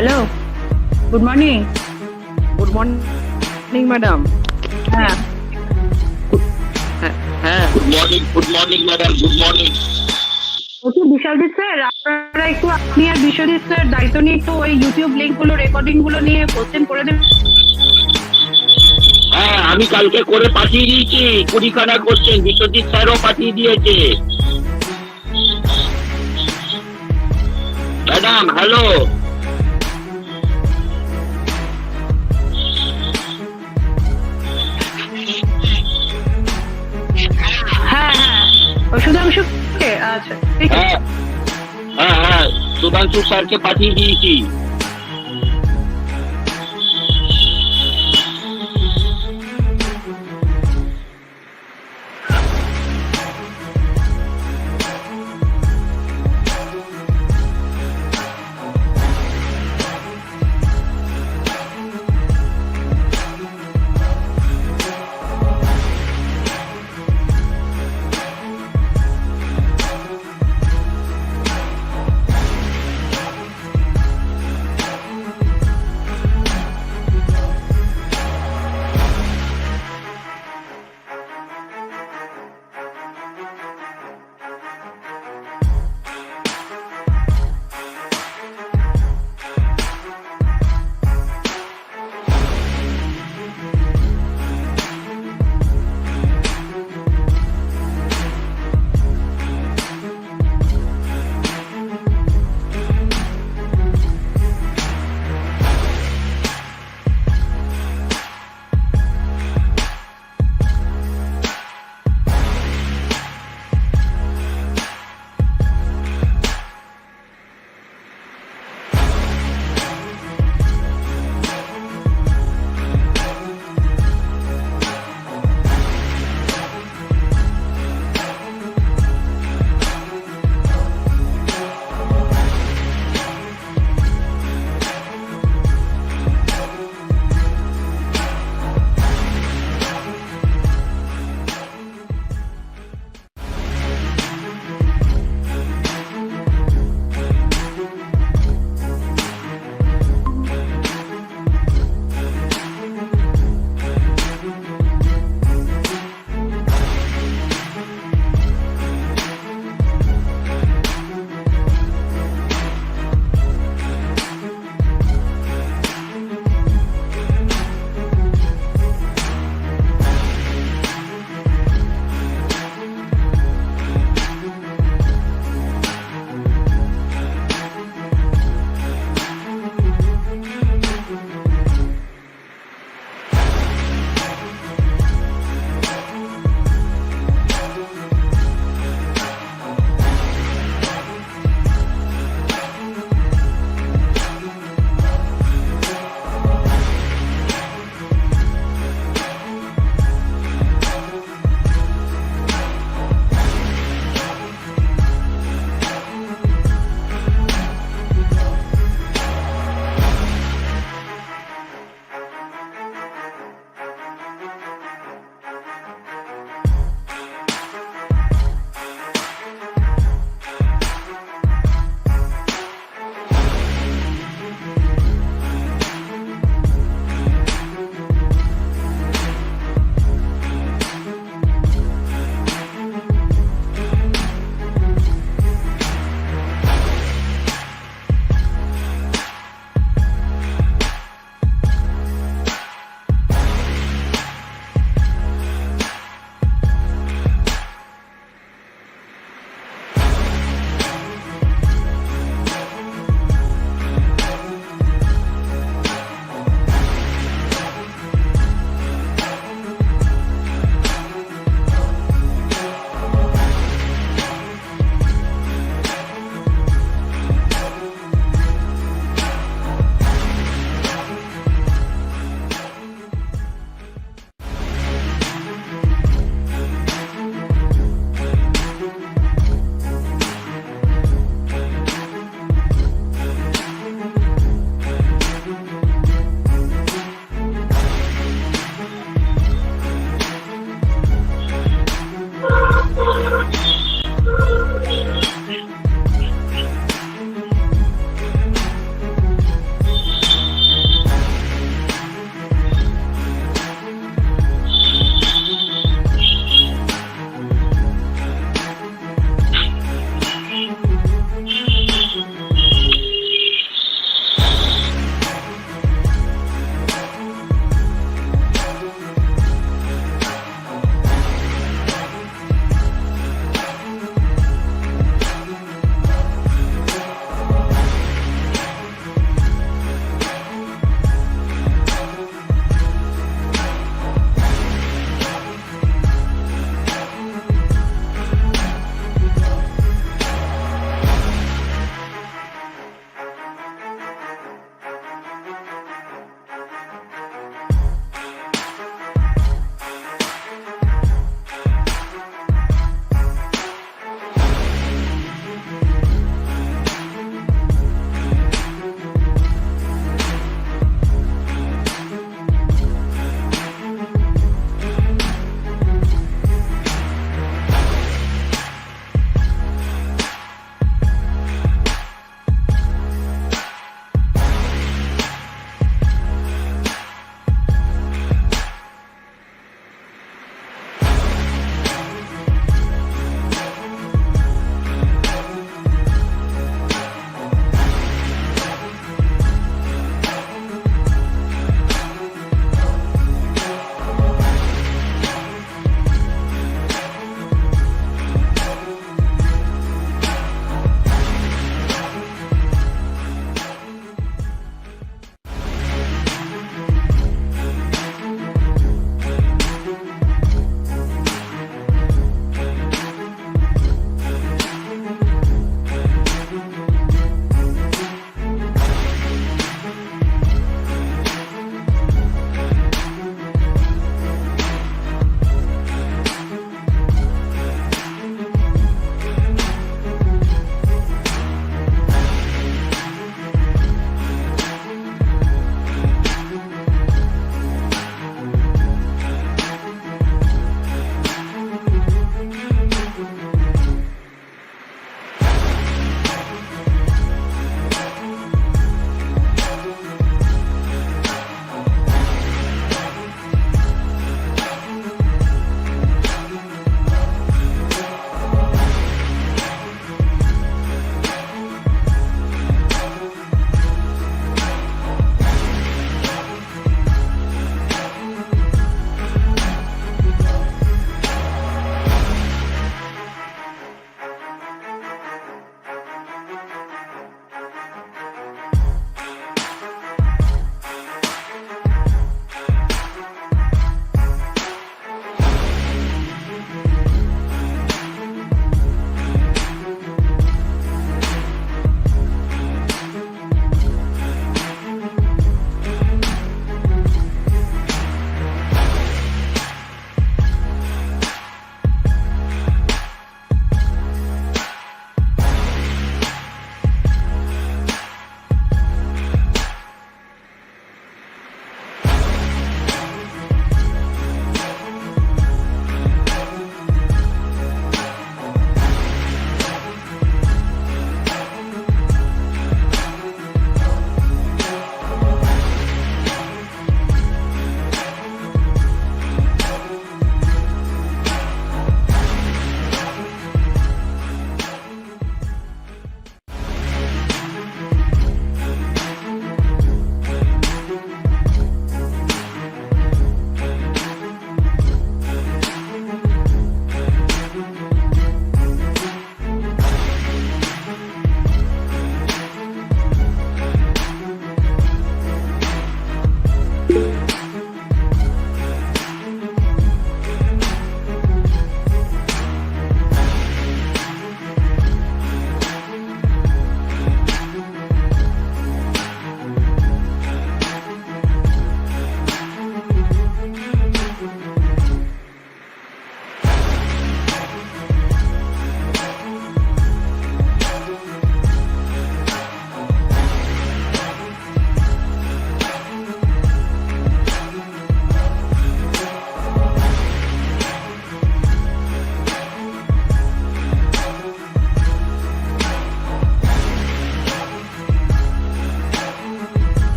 Hello, good morning. Good morning madam. হ্যাঁ হ্যাঁ good morning madam, good morning. বলছি বিশালজিৎ sir, আপনারা একটু আপনি আর বিশ্বজিৎ স্যার দায়িত্ব নিয়ে একটু ওই ইউটিউব লিঙ্ক গুলো রেকর্ডিং গুলো নিয়ে পোস্টিং করে দেবেন। হ্যাঁ, আমি কালকে করে পাঠিয়ে দিয়েছি 20খানা কোশ্চেন, বিশ্বজিৎ স্যারও পাঠিয়ে দিয়েছে। Madam hello. হ্যাঁ হ্যাঁ, ওই সুধাংশু, আচ্ছা ঠিক আছে। হ্যাঁ হ্যাঁ হ্যাঁ, সুধাংশু স্যারকে পাঠিয়ে দিয়েছি।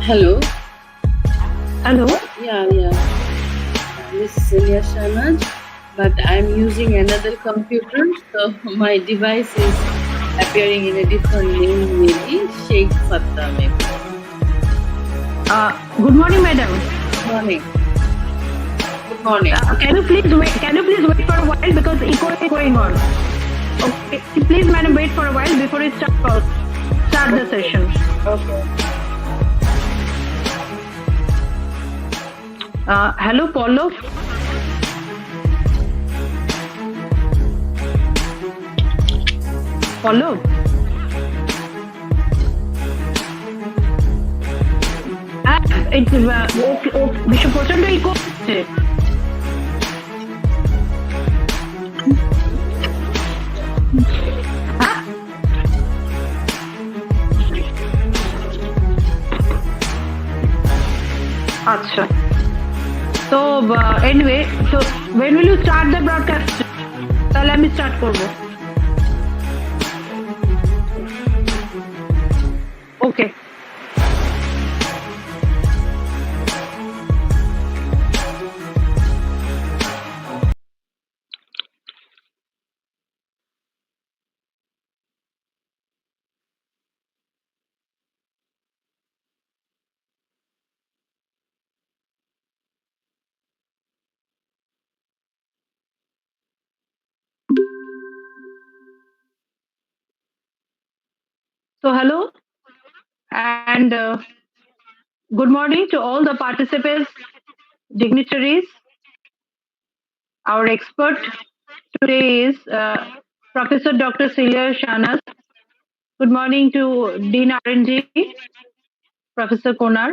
Hello. Hello. Yeah. Miss Celia Shanaj, but I'm using another computer, so my device is appearing in a different name, maybe Sheikh Fatta, maybe. Good morning, madam. Morning. Good morning. Can you please wait? Can you please wait for a while because echo is going on. Okay, please, madam, wait for a while before we start the session. Okay. Hello, Paulo. Paulo. বিশ্ব প্রচন্ড eco হচ্ছে। আচ্ছা, তো anyway, so when will you start the broadcast? তাহলে আমি start করব। ওকে। So hello and good morning to all the participants, dignitaries. Our expert today is Professor Dr. Celia Shanas. Good morning to Dean R&D, Professor Konar,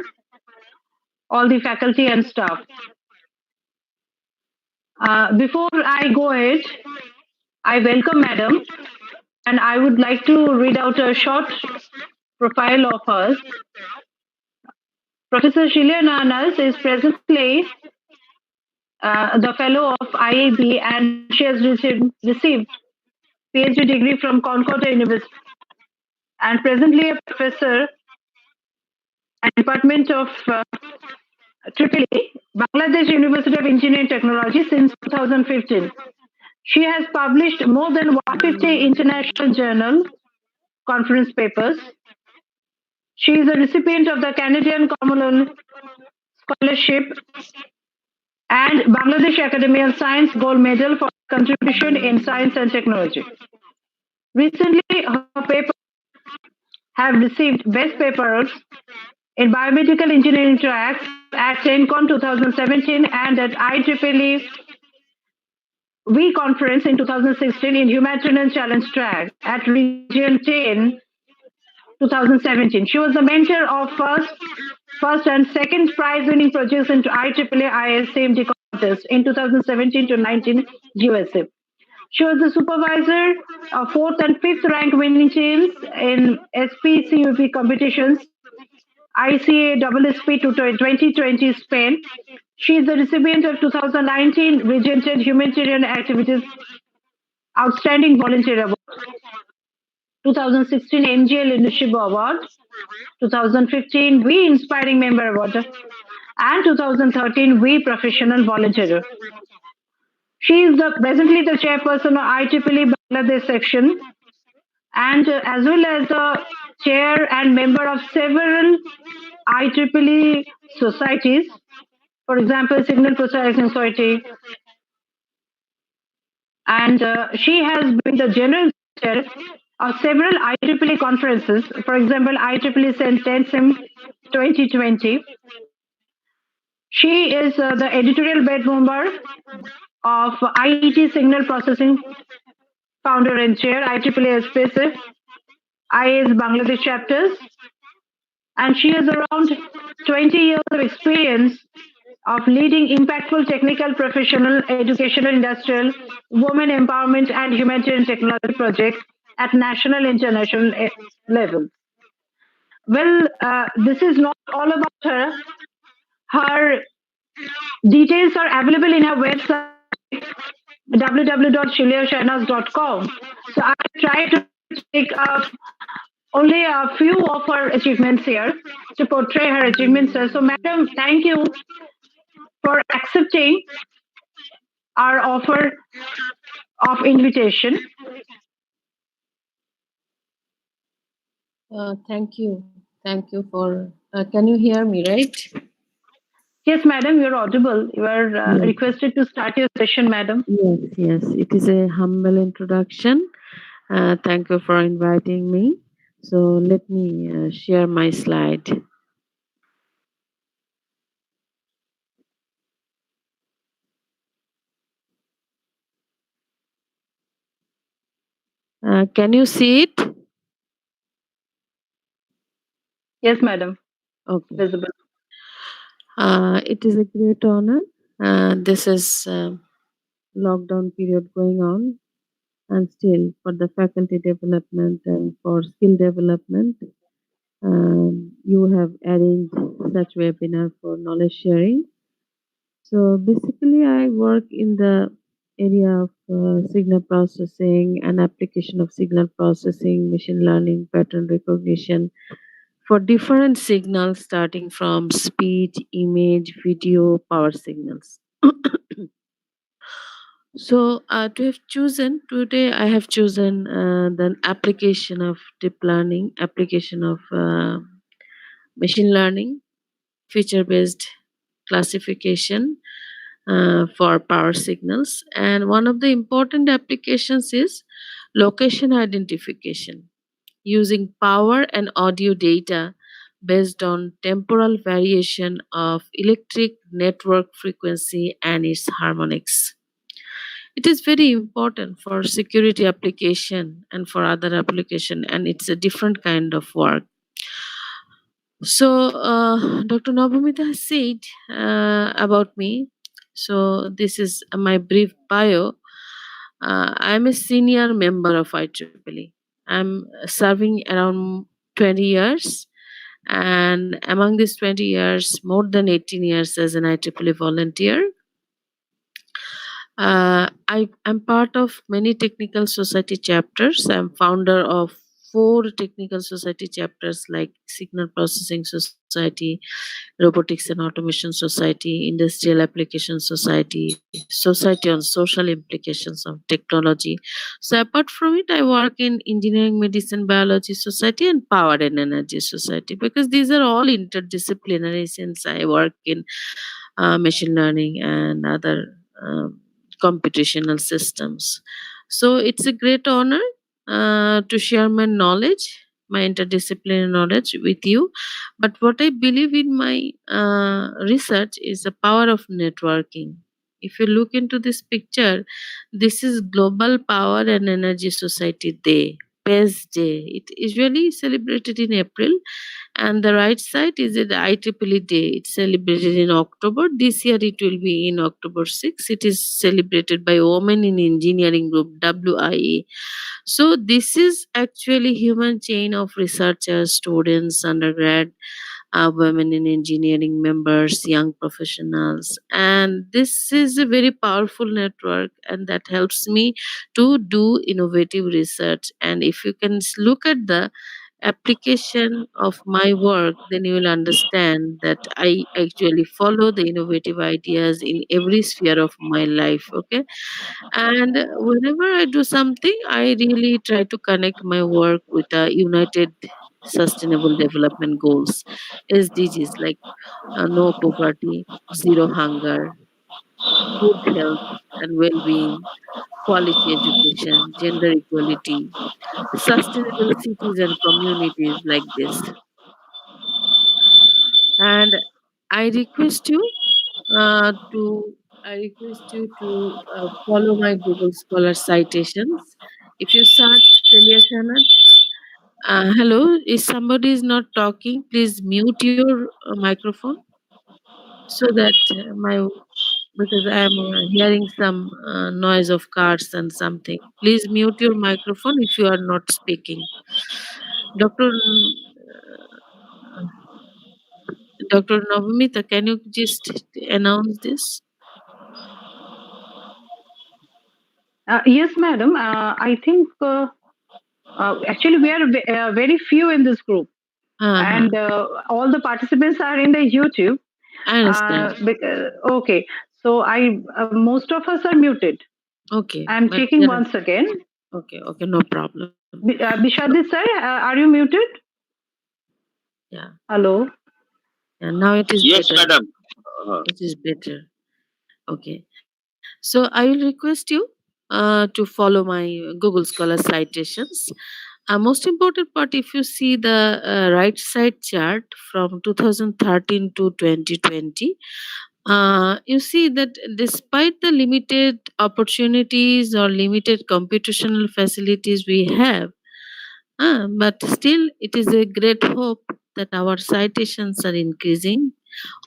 all the faculty and staff. Before I go ahead, I welcome Madam, and I would like to read out a short profile of her. Professor Celia Shanas is presently the fellow of IAB, and she has received PhD degree from Concordia University, and presently a professor at Department of EEE, Bangladesh University of Engineering and Technology since 2015. She has published more than 150 international journal conference papers. She is a recipient of the Canadian Commonwealth Scholarship and Bangladesh Academy of Science Gold Medal for contribution in science and technology. Recently, her papers have received Best Papers in Biomedical Engineering track at TENCON 2017 and at IEEE V conference in 2016 in Humanitarian Challenge track at Region 10 2017. She was the mentor of first and second prize winning projects into IEEE ISCMD contest in 2017 to 19 USA. She was the supervisor of fourth and fifth rank winning teams in SPCUP competitions, ICASSP to 2020 Spain. She is the recipient of 2019 Region 10 Humanitarian Activities Outstanding Volunteer Award, 2016 MGL Leadership Award, 2015 We Inspiring Member Award, and 2013 We Professional Volunteer. She is presently the chairperson of IEEE Bangladesh section, and as well as the chair and member of several IEEE societies, for example, Signal Processing Society, and she has been the general chair of several IEEE conferences, for example, IEEE 10SIM 2020. She is the editorial board member of IET Signal Processing founder and chair, IEEE SPACE, IAS Bangladesh chapters, and she has around 20 years of experience of leading impactful technical, professional, educational, industrial, women empowerment, and humanitarian technology projects at national, international levels. Well, this is not all about her. Her details are available in her website, www.shiliashanas.com. So I try to take up only a few of her achievements here. to portray her achievements. So, Madam, thank you for accepting our offer of invitation. Thank you. Thank you for. Can you hear me, right? Yes, Madam, you're audible. You are Yes, requested to start your session, Madam. yes, yes. It is a humble introduction. Thank you for inviting me. So let me share my slide. Can you see it? Yes, Madam, Okay. visible. It is a great honor. This is lockdown period going on, and still for the faculty development and for skill development, you have arranged such webinar for knowledge sharing. So basically, I work in the area of signal processing and application of signal processing, machine learning, pattern recognition for different signals starting from speech, image, video, power signals. So to have chosen today, I have chosen the application of deep learning, application of machine learning, feature-based classification for power signals. And one of the important applications is location identification using power and audio data based on temporal variation of electric network frequency and its harmonics. It is very important for security application and for other application, and it's a different kind of work. So Dr. Nabamita has said about me. So this is my brief bio. I'm a senior member of IEEE. I'm serving around 20 years, and among these 20 years, more than 18 years as an IEEE volunteer. I'm part of many technical society chapters. I'm founder of four technical society chapters like Signal Processing Society, Robotics and Automation Society, Industrial Application Society, Society on Social Implications of Technology. So apart from it, I work in Engineering, Medicine, Biology Society and Power and Energy Society because these are all interdisciplinary since I work in machine learning and other computational systems. So it's a great honor to share my knowledge, my interdisciplinary knowledge with you. But what I believe in my research is the power of networking. If you look into this picture, this is Global Power and Energy Society Day, PES Day. It is usually celebrated in April, and the right side is the IEEE Day. It's celebrated in October. This year it will be in October 6. It is celebrated by Women in Engineering Group, WIE. So this is actually human chain of researchers, students, undergrad, women in engineering members, young professionals. And this is a very powerful network, and that helps me to do innovative research. And if you can look at the application of my work, then you will understand that I actually follow the innovative ideas in every sphere of my life. Okay. And whenever I do something, I really try to connect my work with the United Sustainable Development Goals, SDGs, like no poverty, zero hunger, good health and well being, quality education, gender equality, sustainable cities and communities like this. And I request you to follow my Google Scholar citations. If you search Celia Sanat, hello, if somebody is not talking, please mute your microphone so that my because I am hearing some noise of cars and something. Please mute your microphone if you are not speaking. Doctor Dr. Navamita, can you just announce this? Yes, Madam. I think actually we are very few in this group. Uh-huh. and all the participants are in the YouTube. I understand. Okay, so I most of us are muted. Okay, I'm but checking once again. okay, no problem. Bishadit sir, are you muted? Yeah, Hello. yeah. Now it is Yes, better. madam. It is better. Okay. So I will request you to follow my Google Scholar citations. Most important part, if you see the right side chart from 2013 to 2020, you see that despite the limited opportunities or limited computational facilities we have, but still it is a great hope that our citations are increasing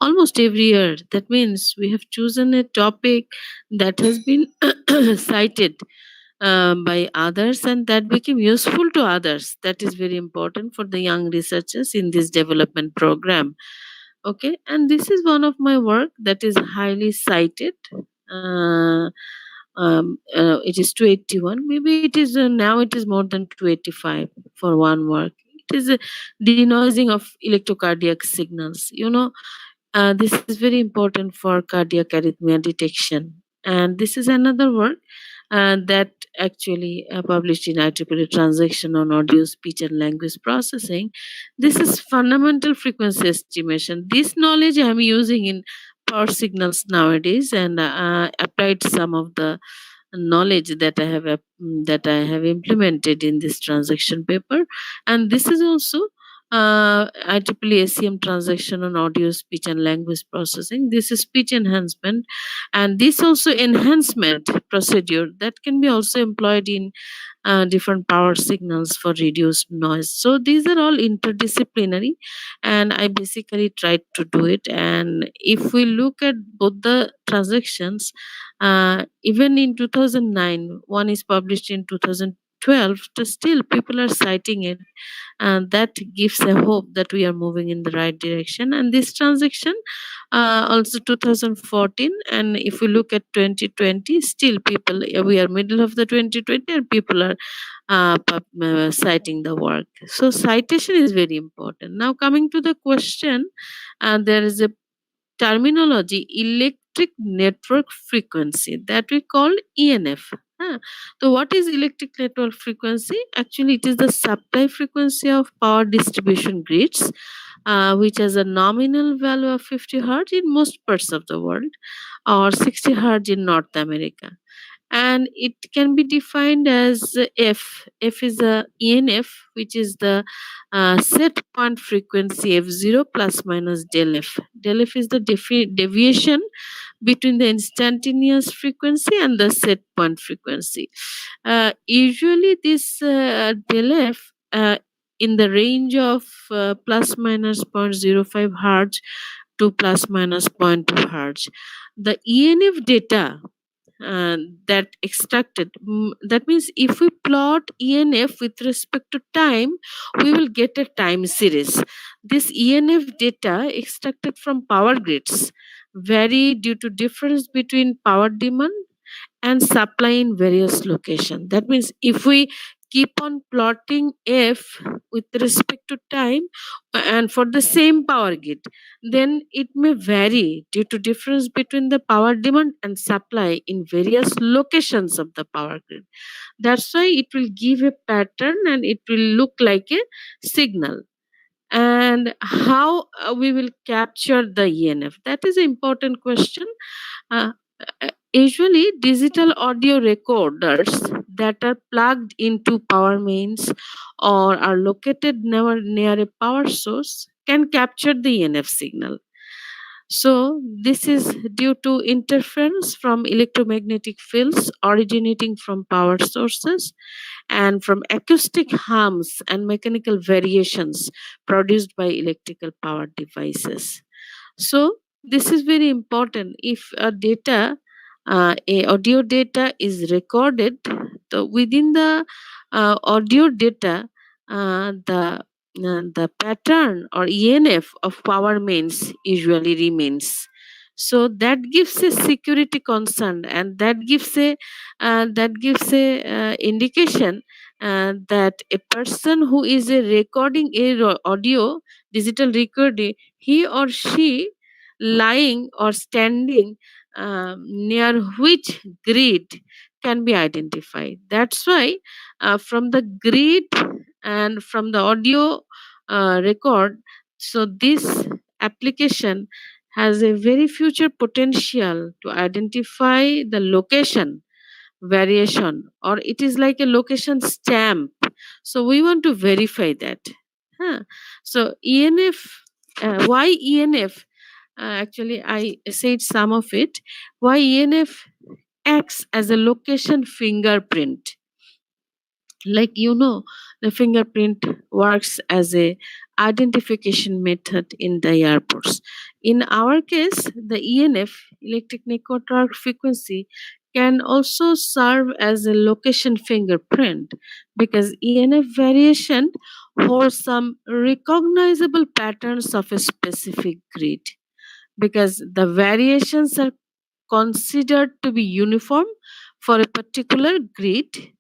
almost every year. That means we have chosen a topic that has been cited by others and that became useful to others. That is very important for the young researchers in this development program. Okay, and this is one of my work that is highly cited. uh, it is 281, maybe it is now it is more than 285 for one work. It is a denoising of electrocardiac signals, this is very important for cardiac arrhythmia detection. And this is another work that actually published in IEEE Transaction on Audio, Speech, and Language Processing. This is fundamental frequency estimation. This knowledge I am using in power signals nowadays, and applied some of the knowledge that I have implemented in this transaction paper. And this is also IEEE ACM transaction on audio, speech, and language processing. This is speech enhancement, and this also enhancement procedure that can be also employed in different power signals for reduced noise. So these are all interdisciplinary, and I basically tried to do it. And if we look at both the transactions, even in 2009, one is published in 2012, still people are citing it, and that gives a hope that we are moving in the right direction. And this transaction also 2014, and if we look at 2020, still people, we are middle of the 2020 and people are citing the work. So citation is very important. Now coming to the question, there is a terminology, electric network frequency, that we call ENF. Huh. So what is electric network frequency? Actually, it is the supply frequency of power distribution grids, which has a nominal value of 50 hertz in most parts of the world, or 60 hertz in North America. And it can be defined as F is a ENF, which is the set point frequency F0 plus minus del F. Del F is the deviation between the instantaneous frequency and the set point frequency. Usually, this del F in the range of plus minus 0.05 hertz to plus minus zero point 0.2 hertz. The ENF data that extracted, that means if we plot ENF with respect to time, we will get a time series. This ENF data extracted from power grids vary due to difference between power demand and supply in various locations. That means if we keep on plotting F with respect to time and for the same power grid, then it may vary due to difference between the power demand and supply in various locations of the power grid. That's why it will give a pattern and it will look like a signal. And how we will capture the ENF, that is an important question. uh, Usually, digital audio recorders that are plugged into power mains or are located near a power source can capture the ENF signal. So, this is due to interference from electromagnetic fields originating from power sources and from acoustic hums and mechanical variations produced by electrical power devices. So this is very important. If a audio data is recorded, so within the audio data, the pattern or ENF of power mains usually remains. So that gives a security concern, and that gives a indication that a person who is recording audio, digital recording, he or she lying or standing near which grid can be identified. That's why from the grid and from the audio record, so this application has a very future potential to identify the location variation, or it is like a location stamp. So we want to verify that. Huh. So ENF, why ENF? Actually, I said some of it. Why ENF acts as a location fingerprint? Like, the fingerprint works as a identification method in the airports. In our case, the ENF, electric network frequency, can also serve as a location fingerprint, because ENF variation holds some recognizable patterns of a specific grid, because the variations are considered to be uniform for a particular grid,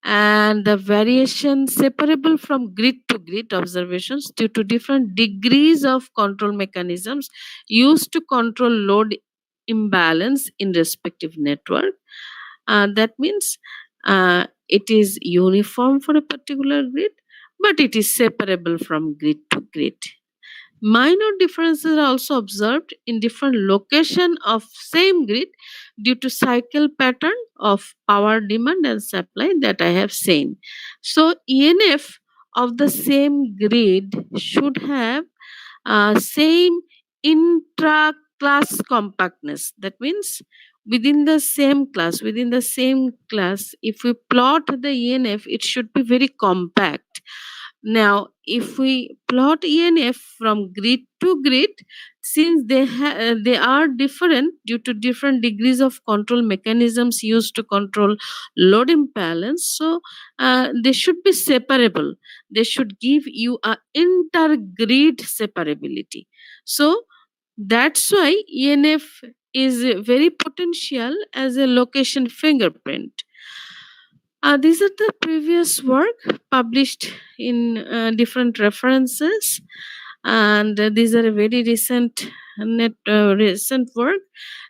and the variation separable from grid to grid observations due to different degrees of control mechanisms used to control load imbalance in respective network. That means it is uniform for a particular grid, but it is separable from grid to grid. Minor differences are also observed in different location of same grid due to cycle pattern of power demand and supply that I have seen. So ENF of the same grid should have same intra-class compactness. That means within the same class, if we plot the ENF, it should be very compact. Now, if we plot ENF from grid to grid, since they are different due to different degrees of control mechanisms used to control load imbalance, so they should be separable. They should give you a inter-grid separability. So that's why ENF is very potential as a location fingerprint. These are the previous work published in different references, and these are a very recent work.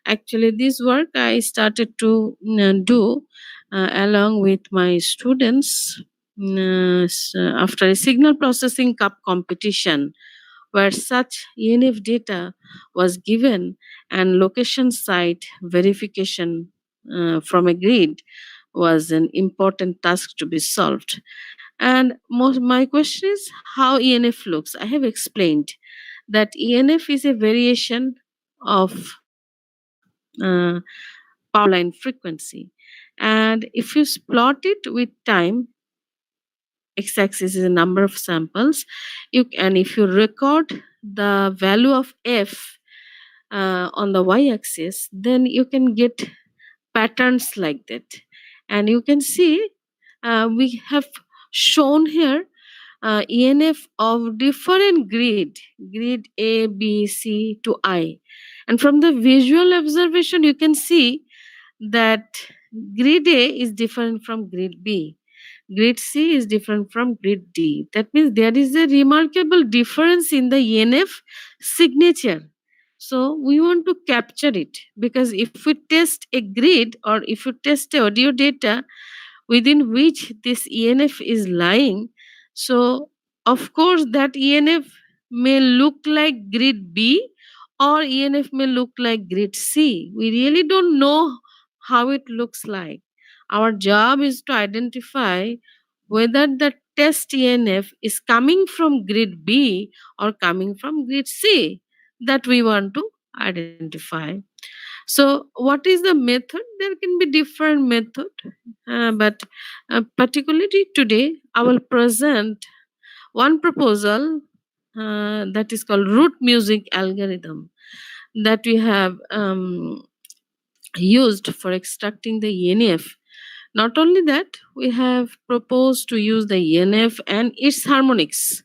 Actually, this work I started to do along with my students after a signal processing cup competition, where such ENF data was given and location site verification from a grid was an important task to be solved. And my question is how ENF looks. I have explained that ENF is a variation of power line frequency. And if you plot it with time, x-axis is a number of samples, and if you record the value of f on the y-axis, then you can get patterns like that. And you can see we have shown here ENF of different grid A, B, C to I. And from the visual observation, you can see that grid A is different from grid B. Grid C is different from grid D. That means there is a remarkable difference in the ENF signature. So we want to capture it, because if we test a grid or if you test audio data within which this ENF is lying, so of course that ENF may look like grid B or ENF may look like grid C. We really don't know how it looks like. Our job is to identify whether the test ENF is coming from grid B or coming from grid C, that we want to identify. So what is the method? There can be different method, but particularly today I will present one proposal that is called root music algorithm, that we have used for extracting the ENF. Not only that, we have proposed to use the ENF and its harmonics.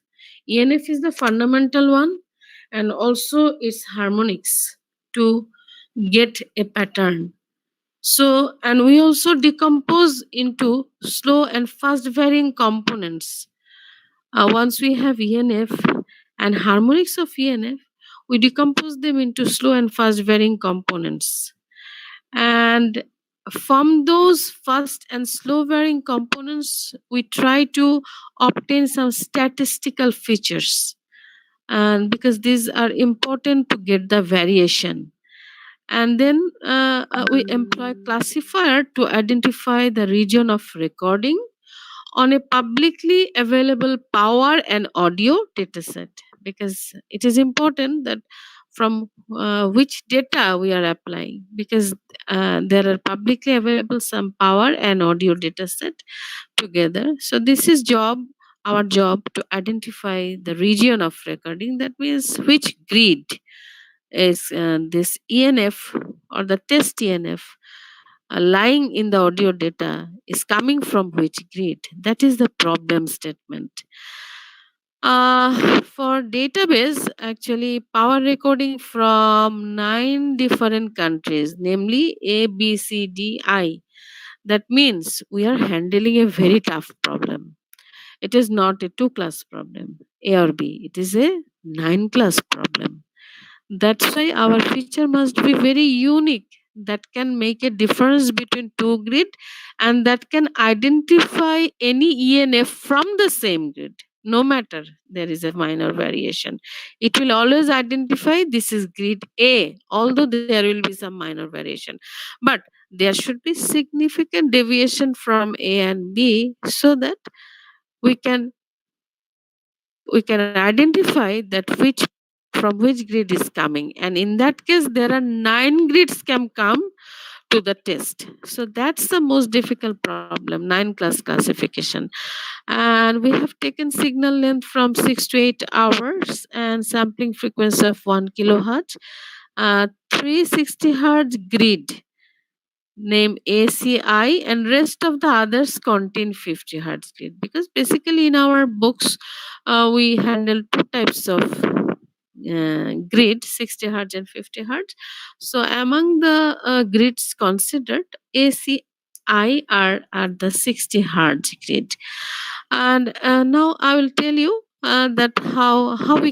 ENF is the fundamental one, and also its harmonics, to get a pattern. So, and we also decompose into slow and fast varying components. Once we have ENF and harmonics of ENF, we decompose them into slow and fast varying components. And from those fast and slow varying components, we try to obtain some statistical features. And because these are important to get the variation, and then we employ classifier to identify the region of recording on a publicly available power and audio dataset, because it is important that from which data we are applying, because there are publicly available some power and audio dataset together. So this is our job to identify the region of recording, that means which grid is this ENF or the test ENF lying in the audio data is coming from which grid. That is the problem statement. For database, actually, power recording from 9 different countries, namely A, B, C, D, I. That means we are handling a very tough problem. It is not a two-class problem, A or B. It is a nine-class problem. That's why our feature must be very unique, that can make a difference between two grid, and that can identify any ENF from the same grid, no matter there is a minor variation. It will always identify this is grid A, although there will be some minor variation. But there should be significant deviation from A and B, so that we can we can identify that which from which grid is coming, and in that case there are 9 grids can come to the test. So that's the most difficult problem, 9 class classification. And we have taken signal length from 6 to 8 hours and sampling frequency of 1 kilohertz, 360 hertz grid name ACI, and rest of the others contain 50 hertz grid, because basically in our books we handle two types of grid, 60 hertz and 50 hertz. So among the grids considered, ACI are the 60 hertz grid. And now I will tell you that how we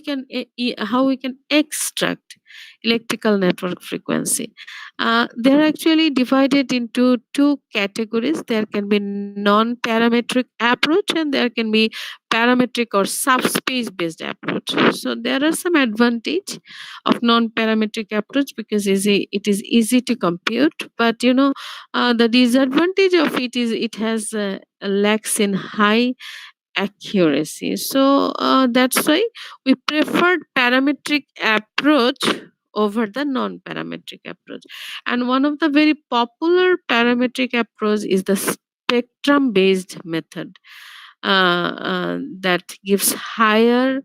can extract electrical network frequency. They are actually divided into two categories. There can be non-parametric approach, and there can be parametric or subspace based approach. So there are some advantage of non-parametric approach, because it is easy to compute, but the disadvantage of it is it has lacks in high accuracy. So that's why we preferred parametric approach over the non-parametric approach. And one of the very popular parametric approach is the spectrum based method, that gives higher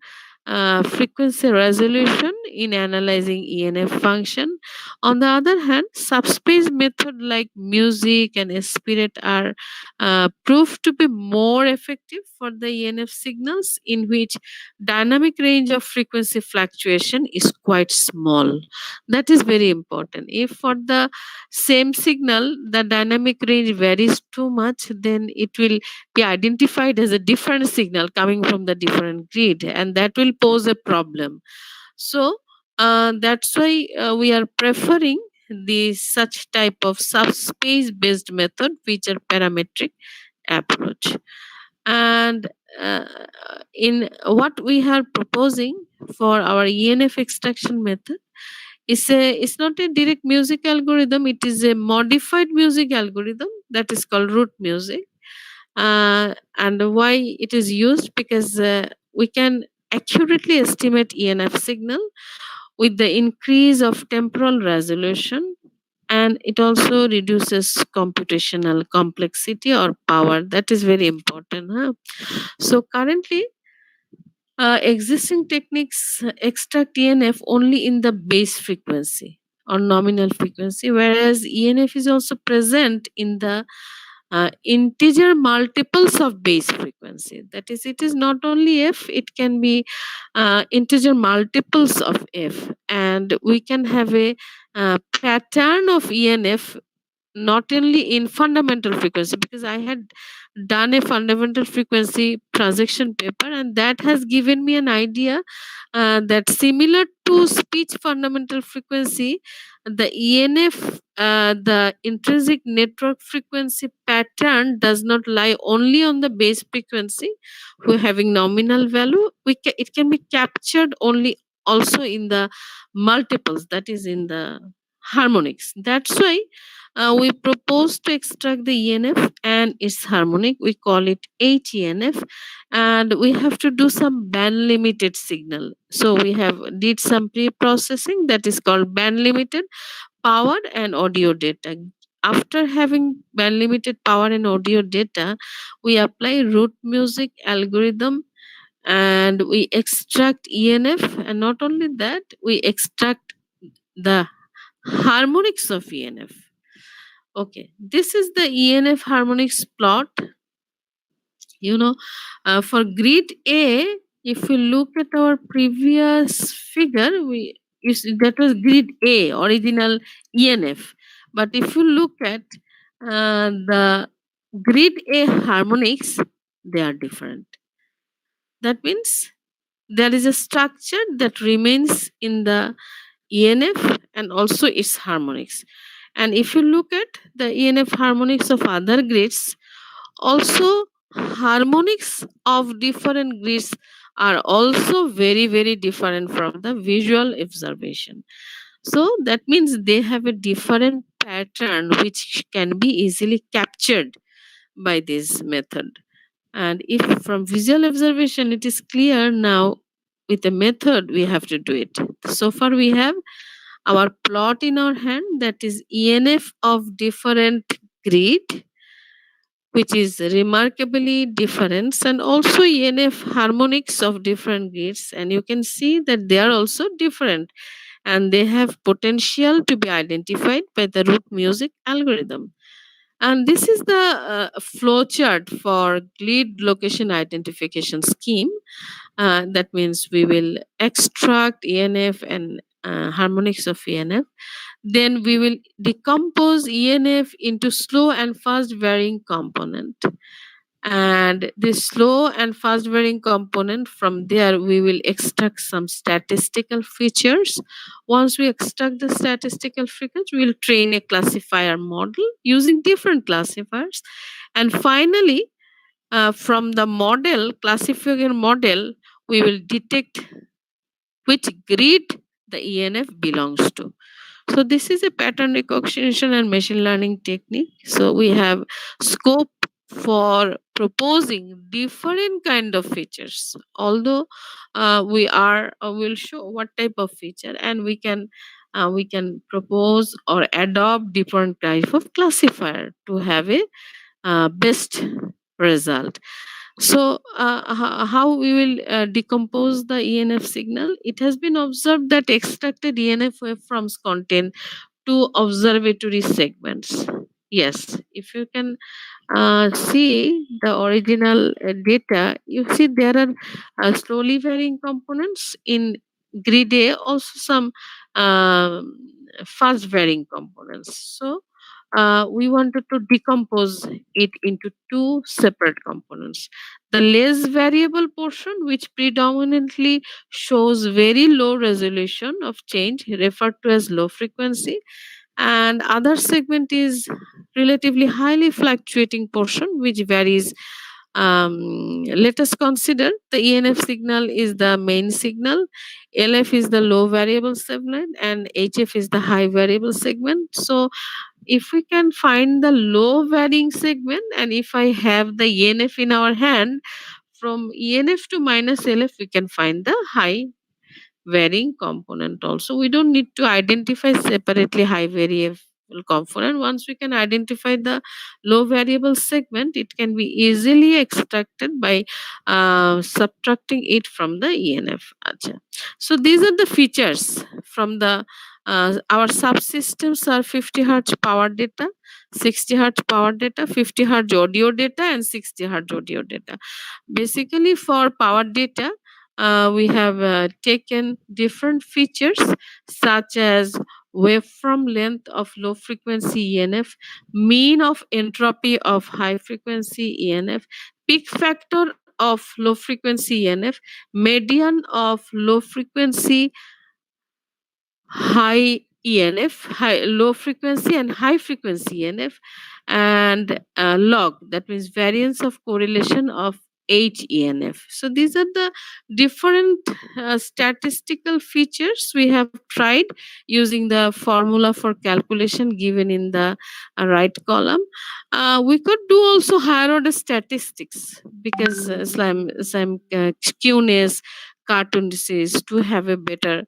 frequency resolution in analyzing ENF function. On the other hand, subspace method like music and spirit are proved to be more effective for the ENF signals, in which dynamic range of frequency fluctuation is quite small. That is very important. If for the same signal the dynamic range varies too much, then it will be identified as a different signal coming from the different grid, and that will pose a problem. So that's why we are preferring the such type of subspace based method, which are parametric approach. And uh, in what we are proposing for our ENF extraction method, it's not a direct music algorithm, it is a modified music algorithm that is called root music. And why it is used, because we can accurately estimate ENF signal with the increase of temporal resolution, and it also reduces computational complexity or power. That is very important. So currently existing techniques extract ENF only in the base frequency or nominal frequency, whereas ENF is also present in the integer multiples of base frequency. That is, it is not only f, it can be integer multiples of f, and we can have a pattern of ENF not only in fundamental frequency, because I had done a fundamental frequency transaction paper, and that has given me an idea that similar to speech fundamental frequency, the ENF, the intrinsic network frequency pattern, does not lie only on the base frequency who having nominal value. It can be captured only also in the multiples, that is in the harmonics. That's why we propose to extract the ENF and its harmonic. We call it HENF, and we have to do some band limited signal. So we have did some pre-processing that is called band limited power and audio data. After having band limited power and audio data, we apply root music algorithm and we extract ENF, and not only that, we extract the harmonics of ENF. Okay, this is the ENF harmonics plot. You know, for grid A, if you look at our previous figure, that was grid A, original ENF. But if you look at the grid A harmonics, they are different. That means there is a structure that remains in the ENF and also its harmonics. And if you look at the ENF harmonics of other grids, also harmonics of different grids are also very, very different from the visual observation. So that means they have a different pattern which can be easily captured by this method. And if from visual observation it is clear, now with a method we have to do it. So far we have our plot in our hand, that is ENF of different grid, which is remarkably different, and also ENF harmonics of different grids, and you can see that they are also different and they have potential to be identified by the root music algorithm. And this is the flow chart for grid location identification scheme. That means we will extract ENF and harmonics of ENF. Then we will decompose ENF into slow and fast varying component. And this slow and fast varying component, from there we will extract some statistical features. Once we extract the statistical features, we will train a classifier model using different classifiers. And finally, from the model, classifier model, we will detect which grid the ENF belongs to. So this is a pattern recognition and machine learning technique. So we have scope for proposing different kind of features. Although will show what type of feature, and we can propose or adopt different type of classifier to have a best result. So, how we will decompose the ENF signal? It has been observed that extracted ENF waveforms contain two observatory segments. Yes, if you can see the original data, you see there are slowly varying components in grid A, also some fast varying components. So, we wanted to decompose it into two separate components. The less variable portion, which predominantly shows very low resolution of change, referred to as low frequency, and other segment is relatively highly fluctuating portion which varies. Let us consider the ENF signal is the main signal, LF is the low variable segment, and HF is the high variable segment. So if we can find the low varying segment, and if I have the ENF in our hand, from ENF to minus LF we can find the high varying component also. We don't need to identify separately high variable component. Once we can identify the low variable segment, it can be easily extracted by subtracting it from the ENF. Acha. So these are the features from the our subsystems are 50 hertz power data, 60 hertz power data, 50 hertz audio data, and 60 hertz audio data. Basically, for power data, we have taken different features such as waveform length of low frequency ENF, mean of entropy of high frequency ENF, peak factor of low frequency ENF, median of low frequency high ENF, low frequency and high frequency ENF, and log, that means variance of correlation of HENF. So these are the different statistical features we have tried using the formula for calculation given in the right column. We could do also higher order statistics because some skewness, cartoon disease to have a better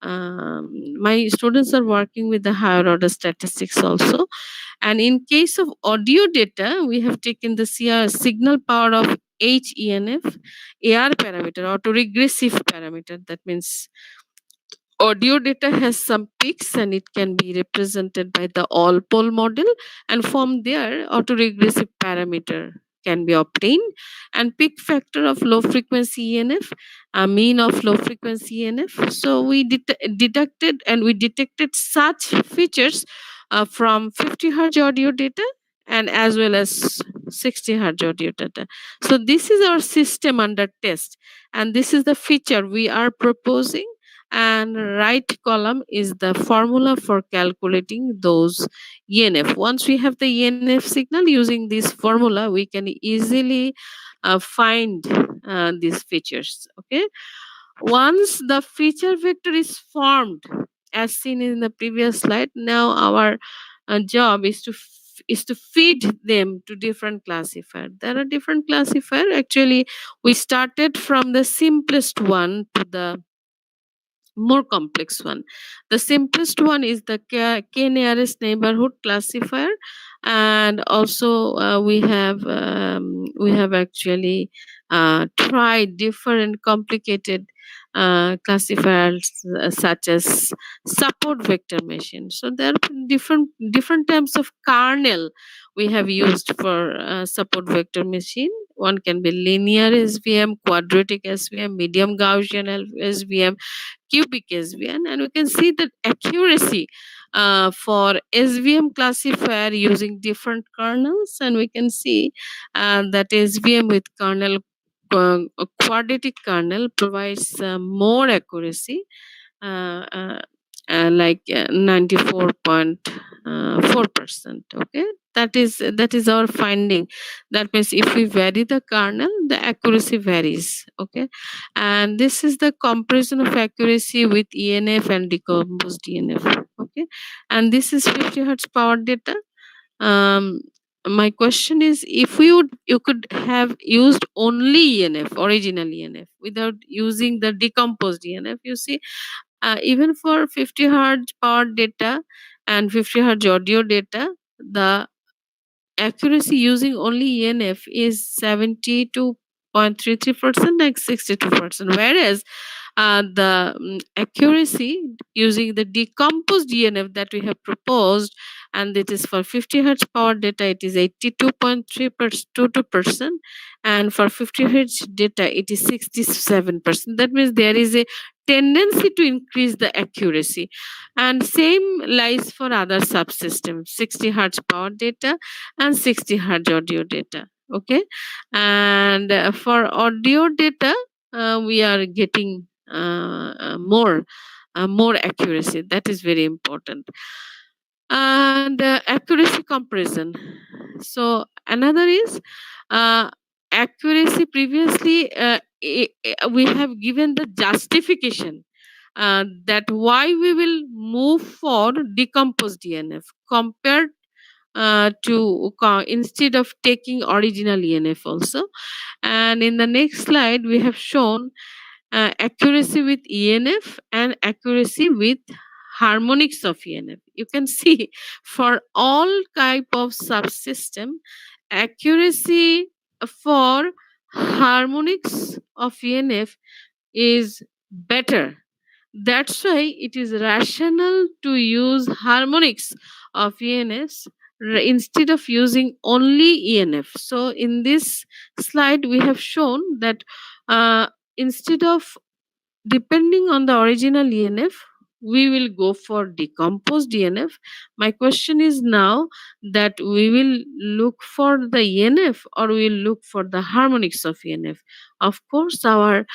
my students are working with the higher order statistics also. And in case of audio data, we have taken the signal power of HENF, AR parameter, autoregressive parameter. That means audio data has some peaks and it can be represented by the all pole model, and from there autoregressive parameter can be obtained, and peak factor of low frequency ENF, a mean of low frequency ENF. So we deducted and we detected such features from 50 hertz audio data and as well as 60 hertz audio data. So this is our system under test, and this is the feature we are proposing, and right column is the formula for calculating those ENF. Once we have the ENF signal, using this formula we can easily find these features. Okay, once the feature vector is formed as seen in the previous slide, now our job is to feed them to different classifier. There are different classifier. Actually, we started from the simplest one to the more complex one. The simplest one is the k nearest neighborhood classifier, and also we have actually tried different complicated classifiers such as support vector machine. So there are different types of kernel we have used for support vector machine. One can be linear SVM, quadratic SVM, medium Gaussian SVM, cubic SVM, and we can see that accuracy for SVM classifier using different kernels, and we can see that SVM with kernel quadratic kernel provides more accuracy, uh, uh, like 94.4%. Okay, that is our finding. That means if we vary the kernel, the accuracy varies. Okay, and this is the comparison of accuracy with ENF and decomposed ENF. Okay, and this is 50 hertz power data. um, my question is, if you could have used only ENF, original ENF, without using the decomposed ENF, you see, even for 50 hertz power data and 50 hertz audio data, the accuracy using only ENF is 72.33% and 62%, whereas the accuracy using the decomposed ENF that we have proposed, and it is for 50 hertz power data, it is 82.32%, and for 50 hertz data, it is 67%. That means there is a tendency to increase the accuracy, and same lies for other subsystems, 60 hertz power data and 60 hertz audio data. Okay, and for audio data, we are getting more accuracy. That is very important. And accuracy comparison. So another is accuracy. Previously we have given the justification that why we will move for decomposed DNF compared instead of taking original ENF also. And in the next slide we have shown accuracy with ENF and accuracy with harmonics of ENF. You can see for all type of subsystem, accuracy for harmonics of ENF is better. That's why it is rational to use harmonics of ENFs instead of using only ENF. So in this slide we have shown that instead of depending on the original ENF, we will go for decomposed ENF. My question is now that we will look for the ENF or we will look for the harmonics of ENF. Of course, our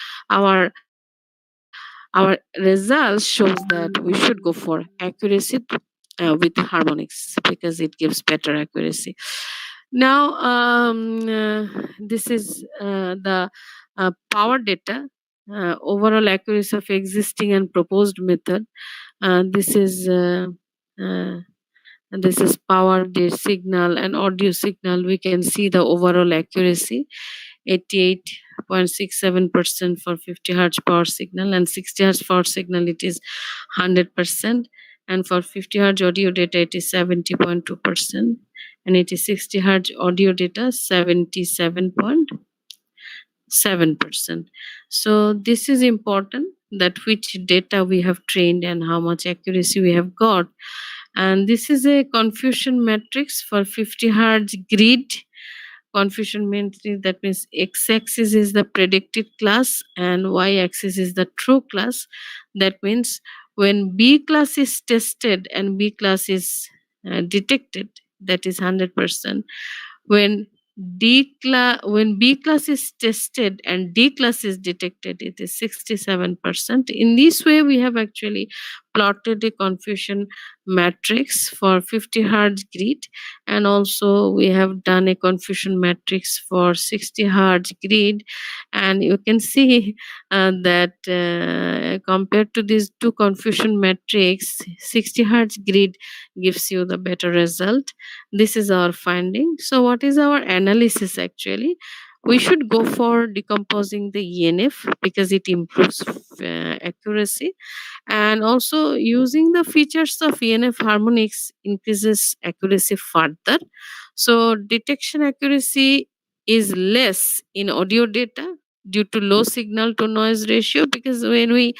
our results shows that we should go for accuracy with harmonics because it gives better accuracy. Now, this is the power data, overall accuracy of existing and proposed method. This is this is power signal and audio signal. We can see the overall accuracy 88.67% for 50 hertz power signal, and 60 hertz power signal it is 100%, and for 50 hertz audio data it is 70.2%, and it is 60 hertz audio data 77.7%. So this is important, that which data we have trained and how much accuracy we have got. And this is a confusion matrix for 50 hertz grid. Confusion matrix, that means x-axis is the predicted class and y-axis is the true class. That means when B class is tested and B class is detected, that is 100%. When when B class is tested and D class is detected, it is 67%. In this way, we have actually plotted a confusion matrix for 50 hertz grid, and also we have done a confusion matrix for 60 hertz grid. And you can see that compared to these two confusion matrix, 60 hertz grid gives you the better result. This is our finding. So what is our analysis actually? We should go for decomposing the ENF because it improves accuracy, and also using the features of ENF harmonics increases accuracy further. So detection accuracy is less in audio data due to low signal to noise ratio, because when we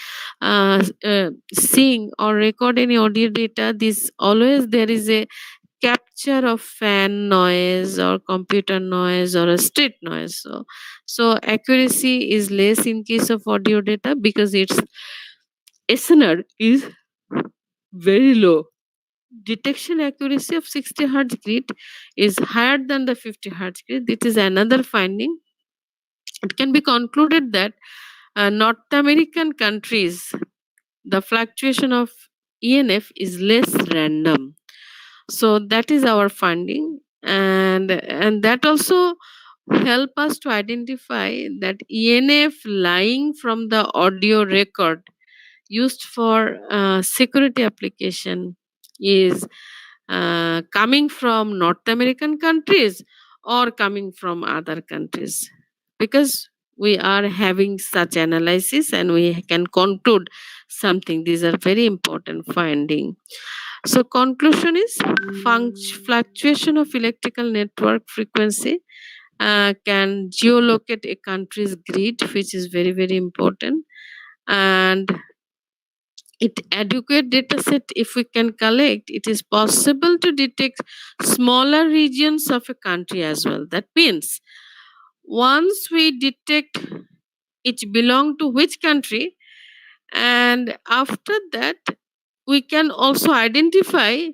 sing or record any audio data, this always there is a capture of fan noise or computer noise or a street noise. So accuracy is less in case of audio data because its SNR is very low. Detection accuracy of 60 hertz grid is higher than the 50 hertz grid. This is another finding. It can be concluded that North American countries, the fluctuation of ENF is less random. So that is our finding, and that also help us to identify that ENF lying from the audio record used for security application is coming from North American countries or coming from other countries, because we are having such analysis and we can conclude something. These are very important finding. So conclusion is fluctuation of electrical network frequency can geolocate a country's grid, which is very very important. And it adequate data set if we can collect, it is possible to detect smaller regions of a country as well. That means once we detect it belong to which country, and after that we can also identify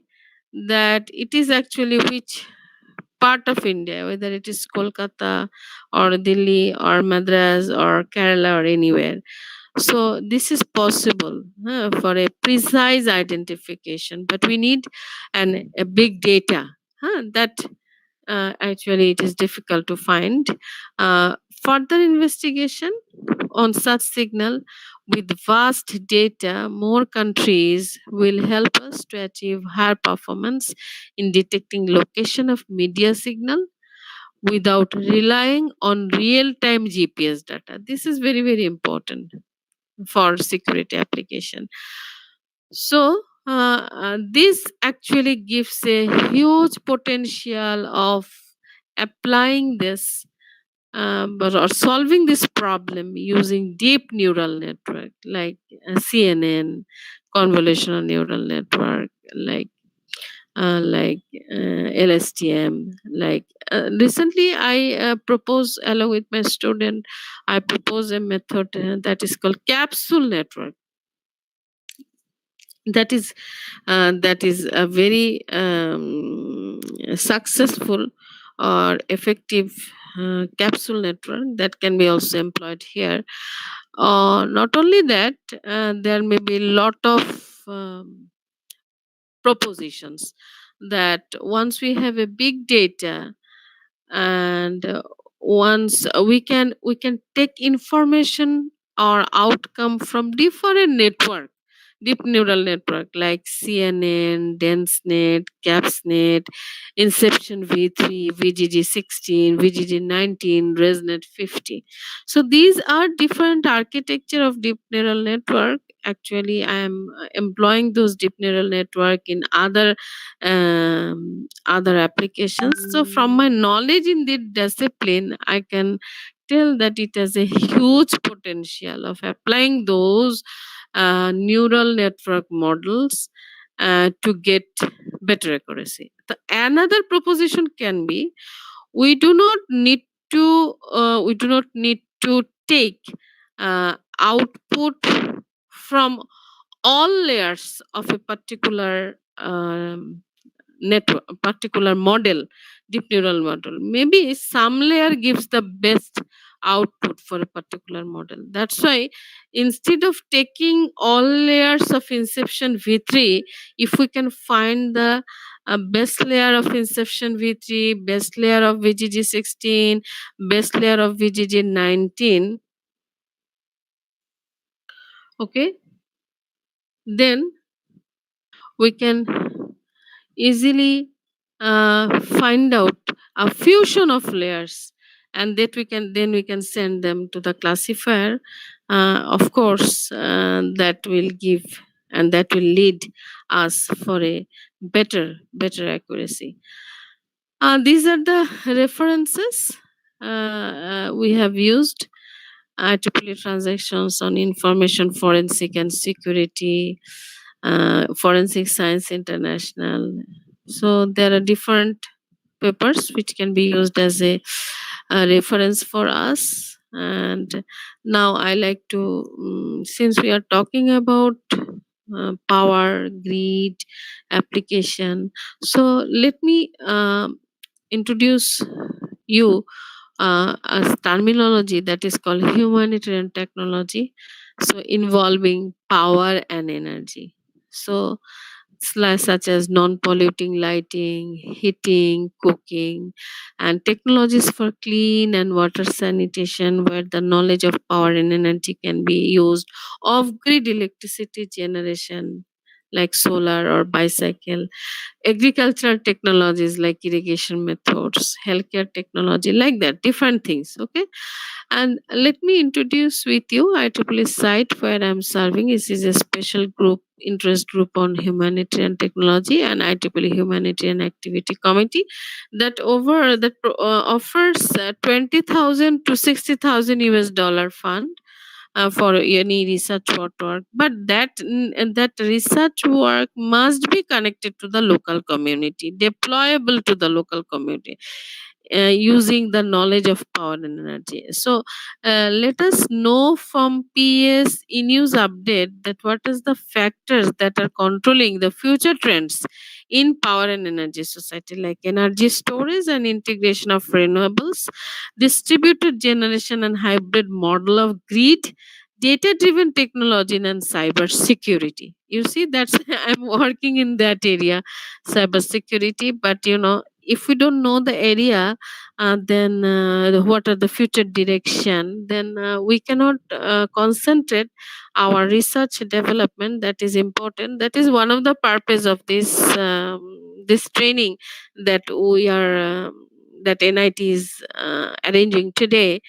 that it is actually which part of India, whether it is Kolkata or Delhi or Madras or Kerala or anywhere. So this is possible for a precise identification, but we need a big data that actually it is difficult to find. Further investigation on such signal with vast data, more countries will help us to achieve higher performance in detecting location of media signal without relying on real-time GPS data. This is very, very important for security application. So this actually gives a huge potential of applying this or solving this problem using deep neural network like CNN, convolutional neural network, like LSTM. Like recently, I propose along with my student, I propose a method that is called capsule network. That is a very successful or effective capsule network that can be also employed here. Not only that, there may be a lot of propositions that once we have a big data, and once we can take information or outcome from different network, deep neural network like CNN, DenseNet, CapsNet, Inception v3, VGG16, VGG19, ResNet 50. So these are different architecture of deep neural network. Actually, I am employing those deep neural network in other applications. So from my knowledge in the discipline, I can tell that it has a huge potential of applying those neural network models to get better accuracy. Another proposition can be, we do not need to take output from all layers of a particular model, deep neural model. Maybe some layer gives the best output for a particular model. That's why instead of taking all layers of Inception v3, if we can find the best layer of Inception v3, best layer of VGG16, best layer of VGG19, okay, then we can easily find out a fusion of layers, and that we can send them to the classifier. Of course, that will give and that will lead us for a better accuracy. These are the references we have used. IEEE transactions on information forensic and security, Forensic Science International. So there are different papers which can be used as a reference for us. And now I like to, since we are talking about power, grid, application, so let me introduce you a terminology that is called humanitarian technology, so involving power and energy. So such as non-polluting lighting, heating, cooking, and technologies for clean and water sanitation, where the knowledge of power and energy can be used, of grid electricity generation like solar or bicycle, agricultural technologies like irrigation methods, healthcare technology, like that, different things. Okay, and let me introduce with you IEEE site where I'm serving. This is a special group, interest group on humanitarian technology and IEEE Humanitarian Activity Committee that offers 20,000 to 60,000 US dollar fund for any research work, but that research work must be connected to the local community, deployable to the local community, using the knowledge of power and energy. So let us know from PS e news update that what is the factors that are controlling the future trends in power and energy society, like energy storage and integration of renewables, distributed generation and hybrid model of grid, data driven technology, and cyber security. You see, that's I'm working in that area, cyber security. But if we don't know the area, then what are the future direction, then we cannot concentrate our research development. That is important. That is one of the purpose of this training that we are that NIT is arranging today.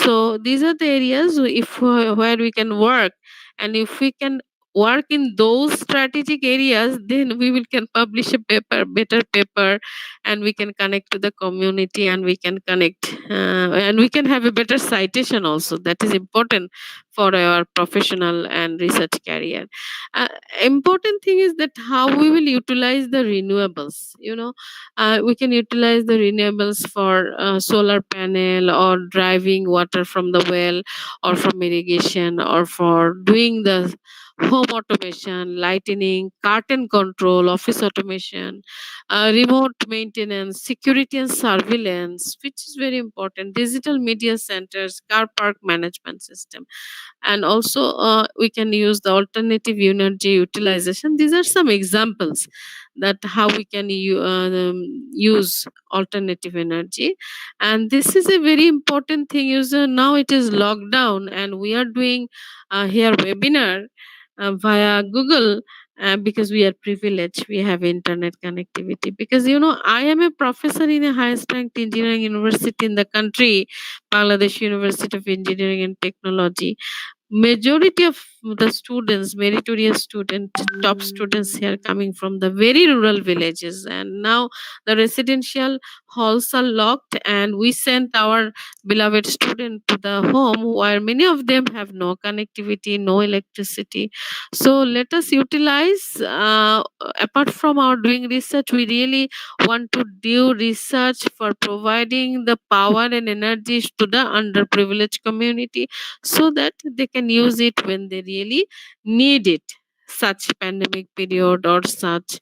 So these are the areas if where we can work, and if we can work in those strategic areas, then we will can publish a better paper, and we can connect to the community, and we can connect and we can have a better citation also. That is important for our professional and research career. uh, Important thing is that how we will utilize the renewables. We can utilize the renewables for solar panel, or driving water from the well, or from irrigation, or for doing the home automation, lighting, curtain control, office automation, remote maintenance, security and surveillance, which is very important, digital media centers, car park management system, and also we can use the alternative energy utilization. These are some examples that how we can use alternative energy. And this is a very important thing. User, now it is lockdown and we are doing here webinar via Google, because we are privileged, we have internet connectivity. Because I am a professor in a highest ranked engineering university in the country, Bangladesh University of Engineering and Technology. Majority of the students, meritorious student, top students here coming from the very rural villages, and now the residential halls are locked and we sent our beloved student to the home where many of them have no connectivity, no electricity. So let us utilize, apart from our doing research, we really want to do research for providing the power and energies to the underprivileged community, so that they can use it when they really need it, such pandemic period or such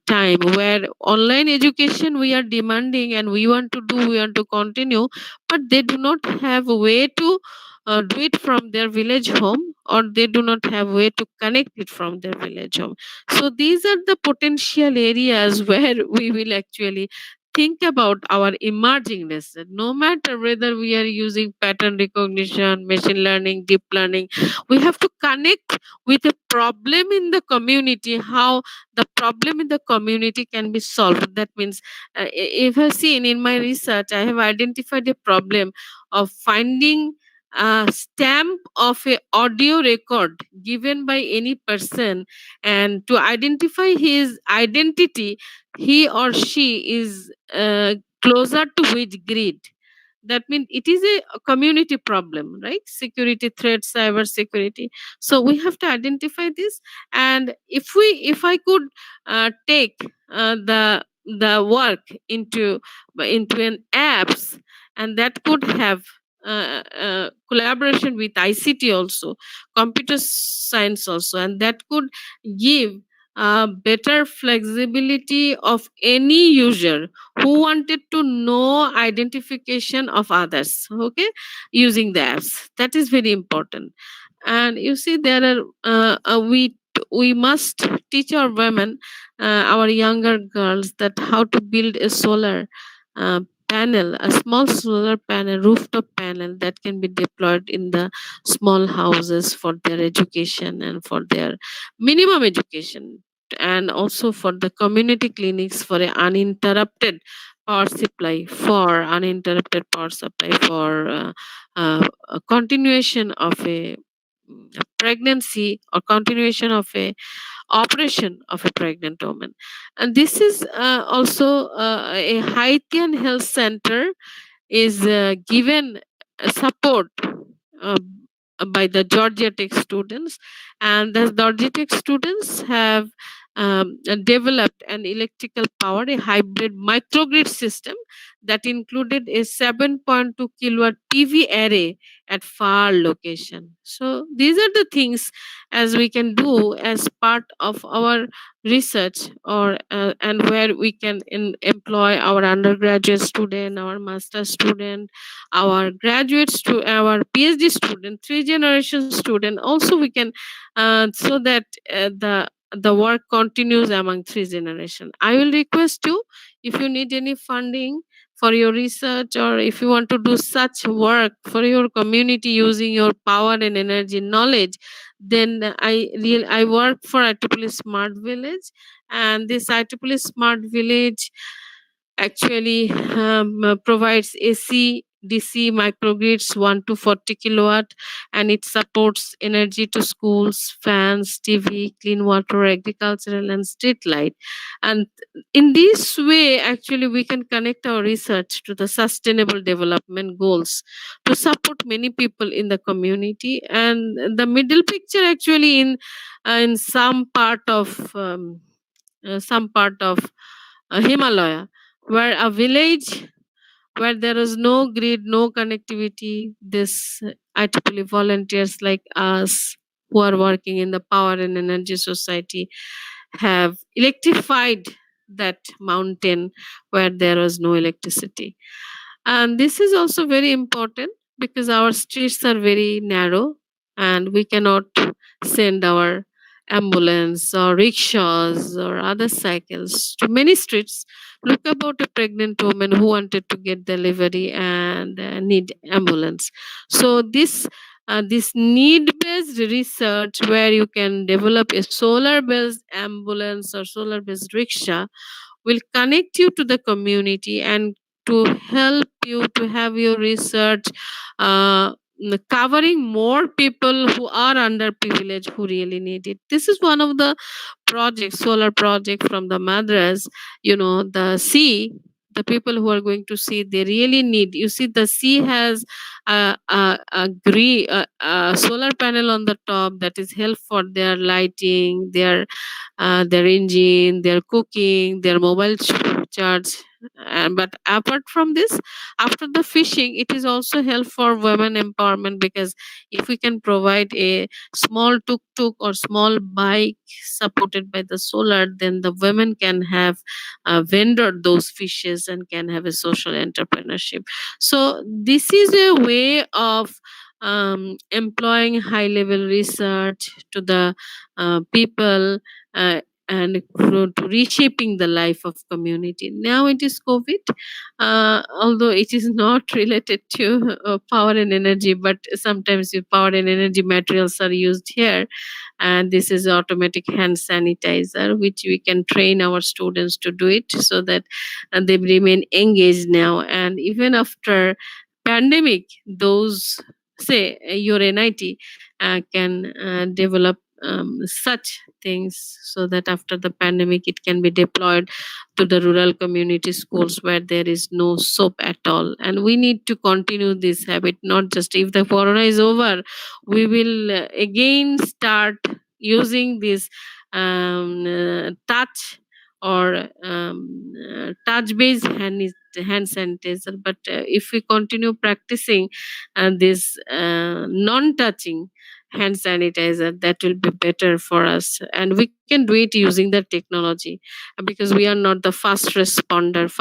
time where online education we are demanding and we want to continue, but they do not have a way to do it from their village home, or they do not have way to connect it from their village home. So these are the potential areas where we will actually think about our emerging lesson. No matter whether we are using pattern recognition, machine learning, deep learning, we have to connect with a problem in the community, how the problem in the community can be solved. That means, if I've seen in my research, I have identified a problem of finding a stamp of a audio record given by any person, and to identify his identity, he or she is closer to which grid. That means it is a community problem, right? Security threat, cyber security. So we have to identify this. And if I could take the work into an apps, and that could have collaboration with ICT also, computer science also, and that could give better flexibility of any user who wanted to know identification of others, okay, using the apps. That is very important. And you see, there are we must teach our women, our younger girls, that how to build a solar uh, panel, a small solar panel, rooftop panel, that can be deployed in the small houses for their education and for their minimum education, and also for the community clinics for a uninterrupted power supply, for a continuation of a pregnancy, or continuation of a operation of a pregnant woman. And this is also a Haitian health center is given support uh, by the Georgia Tech students, and the Georgia Tech students have developed an electrical power, a hybrid microgrid system that included a 7.2 kilowatt PV array at far location. So these are the things as we can do as part of our research, or and where we can employ our undergraduate student, our master student, our graduates, to our PhD student, three generation student. Also we can so that the work continues among three generation. I will request you, if you need any funding for your research, or if you want to do such work for your community using your power and energy knowledge, then I work for IEEE Smart Village. And this IEEE Smart Village actually provides AC DC microgrids 1 to 40 kilowatt, and it supports energy to schools, fans, TV, clean water, agricultural, and street light. And in this way, actually, we can connect our research to the sustainable development goals to support many people in the community. And the middle picture, actually, in some part of Himalaya, where a village where there is no grid, no connectivity, this IEEE volunteers like us who are working in the power and energy society have electrified that mountain where there was no electricity. And this is also very important because our streets are very narrow and we cannot send our ambulance or rickshaws or other cycles to many streets. Look about a pregnant woman who wanted to get delivery and need ambulance. So this need based research where you can develop a solar based ambulance or solar based rickshaw will connect you to the community and to help you to have your research covering more people who are underprivileged who really need it. This is one of the projects, solar project from the Madras. The sea, the people who are going to see, they really need. You see, the sea has a solar panel on the top that is help for their lighting, their engine, their cooking, their mobile charge. But apart from this, after the fishing, it is also help for women empowerment because if we can provide a small tuk-tuk or small bike supported by the solar, then the women can have vendor those fishes and can have a social entrepreneurship. So this is a way of employing high level research to the people, and to reshaping the life of community. Now it is COVID, although it is not related to power and energy, but sometimes the power and energy materials are used here. And this is automatic hand sanitizer, which we can train our students to do it so that they remain engaged now. And even after pandemic, those say your NIT can develop such things so that after the pandemic it can be deployed to the rural community schools where there is no soap at all. And we need to continue this habit, not just if the corona is over, we will again start using this touch or touch based hand sanitizer. But if we continue practicing this non touching hand sanitizer, that will be better for us, and we can do it using the technology. Because we are not the first responders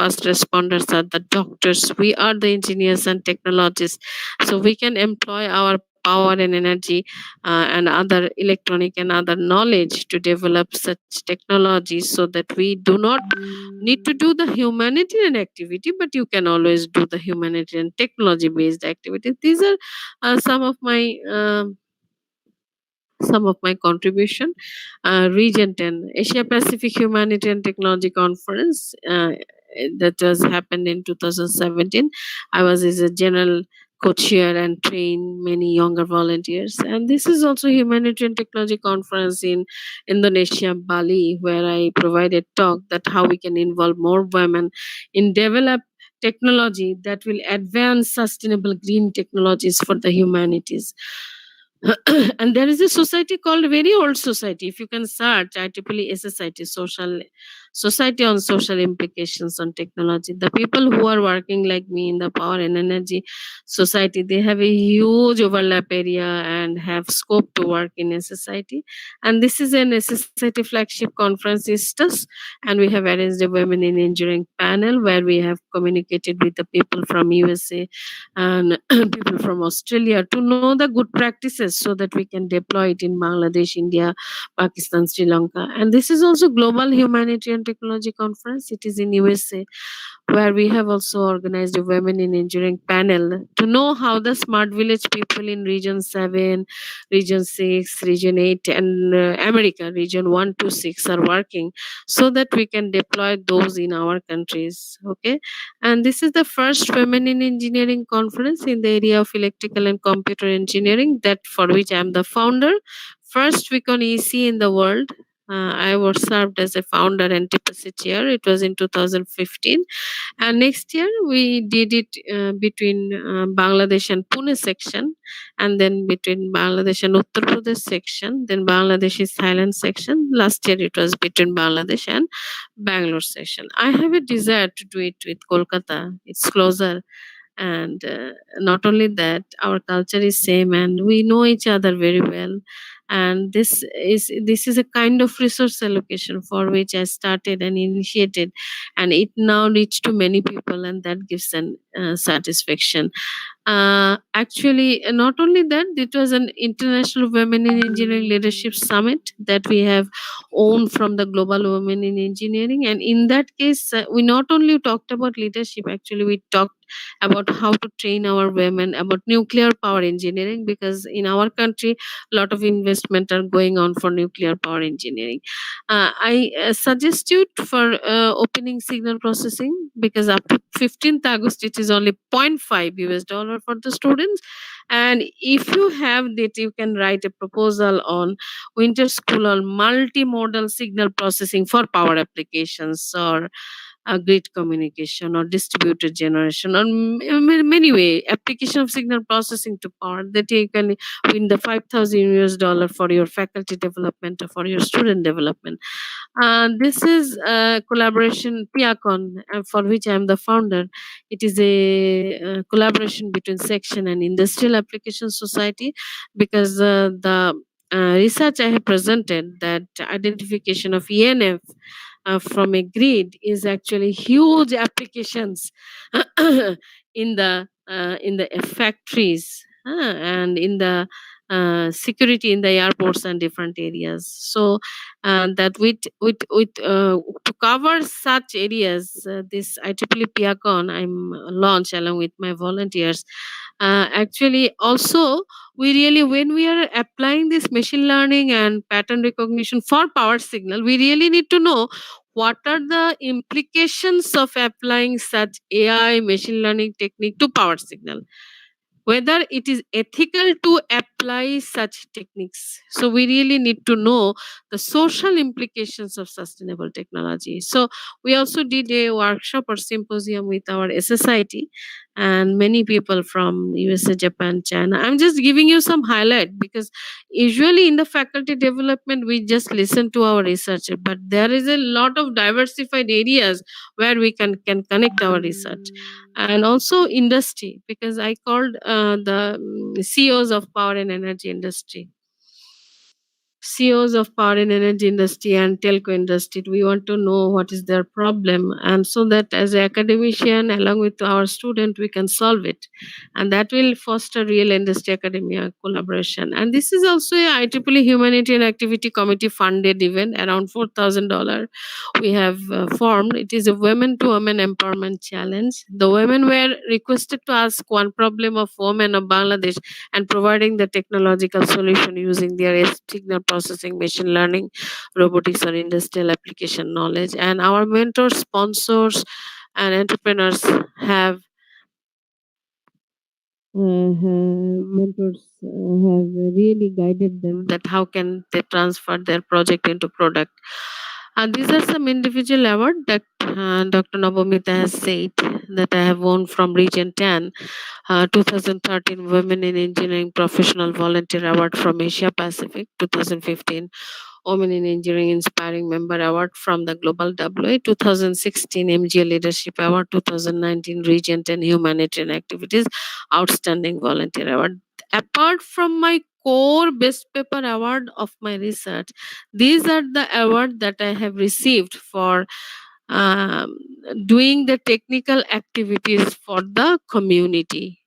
are the doctors, we are the engineers and technologists. So we can employ our power and energy and other electronic and other knowledge to develop such technologies so that we do not need to do the humanitarian activity, but you can always do the humanitarian technology based activities. These are some of my contribution. Region 10 Asia Pacific Humanitarian Technology Conference, that was happened in 2017. I was as a general co-chair and trained many younger volunteers. And this is also Humanitarian Technology Conference in Indonesia, Bali, where I provided talk that how we can involve more women in develop technology that will advance sustainable green technologies for the humanities. And there is a society called very old society. If you can search IEEE society, social society on social implications on technology, the people who are working like me in the power and energy society, they have a huge overlap area and have scope to work in a society. And this is a society flagship conference istus, and we have arranged a women in engineering panel where we have communicated with the people from USA and people from Australia to know the good practices so that we can deploy it in Bangladesh, India, Pakistan, Sri Lanka. And this is also Global Humanitarian Technology Conference. It is in USA, where we have also organized a women in engineering panel to know how the smart village people in region 7, region 6, region 8, and America, region 1 to 6 are working so that we can deploy those in our countries. Okay. And this is the first women in engineering conference in the area of electrical and computer engineering, that for which I am the founder. First Week on EC in the world. I was served as a founder and TPC chair. It was in 2015. And next year we did it between Bangladesh and Pune section, and then between Bangladesh and Uttar Pradesh section, then Bangladesh is Thailand section. Last year it was between Bangladesh and Bangalore section. I have a desire to do it with Kolkata. It's closer, and not only that, our culture is same and we know each other very well. And this is a kind of resource allocation for which I started and initiated, and it now reached to many people, and that gives an satisfaction. Actually, not only that, it was an International Women in Engineering Leadership Summit that we have owned from the Global Women in Engineering. And in that case, we not only talked about leadership, actually, we talked about how to train our women about nuclear power engineering, because in our country, a lot of investment are going on for nuclear power engineering. I suggest you for opening signal processing, because up to 15th August it is only zero point 0.5 US dollar for the students. And if you have that, you can write a proposal on winter school on multimodal signal processing for power applications, or grid communication, or distributed generation, or many way application of signal processing to power, that you can win the 5,000 US dollar for your faculty development or for your student development. This is a collaboration, Piacon, for which I am the founder. It is a collaboration between Section and Industrial Application Society, because the research I have presented, that identification of ENF from a grid is actually huge applications in the factories, and in the security in the airports and different areas. So that with to cover such areas, this IEEE Piacon I'm launched along with my volunteers. Actually, also, we really, when we are applying this machine learning and pattern recognition for power signal, we really need to know what are the implications of applying such AI machine learning technique to power signal, whether it is ethical to apply such techniques. So we really need to know the social implications of sustainable technology. So we also did a workshop or symposium with our SSIT and many people from USA, Japan, China. I'm just giving you some highlight, because usually in the faculty development we just listen to our researcher, but there is a lot of diversified areas where we can connect our research. And also industry, because I called the CEOs of power and energy industry, CEOs of power and energy industry and telco industry. We want to know what is their problem, and so that as an academician, along with our student, we can solve it, and that will foster real industry academia collaboration. And this is also a IEEE Humanitarian Activity Committee funded event, around $4,000 we have formed. It is a women to women empowerment challenge. The women were requested to ask one problem of women of Bangladesh and providing the technological solution using their signal processing, machine learning, robotics, or industrial application knowledge. And our mentors, sponsors, and entrepreneurs have mentors have really guided them that how can they transfer their project into product. And these are some individual awards that Dr. Nabomita has said that I have won from Region 10, 2013 Women in Engineering Professional Volunteer Award from Asia Pacific, 2015 Women in Engineering Inspiring Member Award from the Global WA, 2016 MGA Leadership Award, 2019 Region 10 Humanitarian Activities Outstanding Volunteer Award. Apart from my core best paper award of my research, these are the awards that I have received for um, doing the technical activities for the community,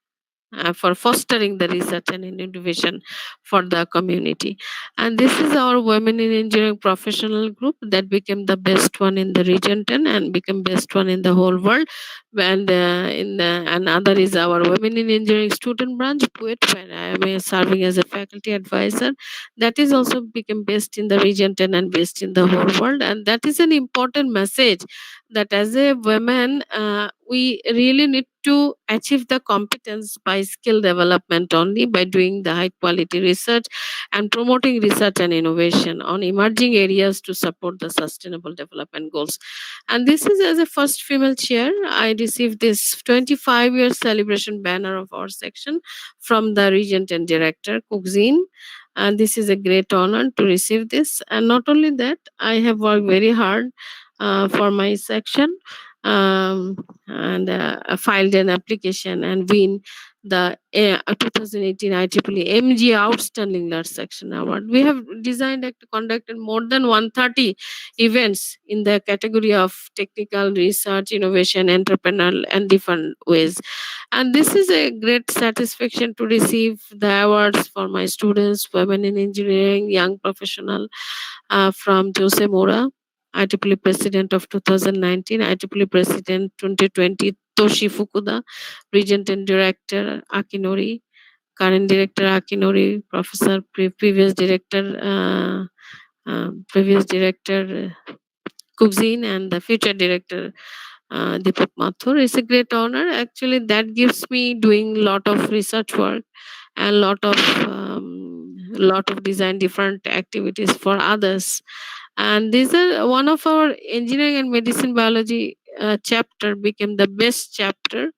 for fostering the research and innovation for the community. And this is our Women in Engineering professional group that became the best one in the region 10 and became best one in the whole world. And another is our Women in Engineering student branch, PUET, where I am serving as a faculty advisor. That is also become best in the region 10 and best in the whole world. And that is an important message, that as a woman, we really need to achieve the competence by skill development only, by doing the high quality research and promoting research and innovation on emerging areas to support the sustainable development goals. And this is as a first female chair, I received this 25 years celebration banner of our section from the region 10 director, Kukzin. And this is a great honor to receive this. And not only that, I have worked very hard for my section. and filed an application and win the 2018 IEEE MG Outstanding Large Section Award. We have designed and conducted more than 130 events in the category of technical research, innovation, entrepreneurial, and different ways. And this is a great satisfaction to receive the awards for my students, women in engineering, young professional, from Jose Mora, IEEE President of 2019, IEEE President 2020, Toshi Fukuda, Regent and Director Akinori, current Director Akinori, Professor, previous Director Kubzin, and the future Director Deepak Mathur. It's a great honor. Actually, that gives me doing lot of research work and lot of design different activities for others. And these are one of our engineering and medicine biology chapter became the best chapter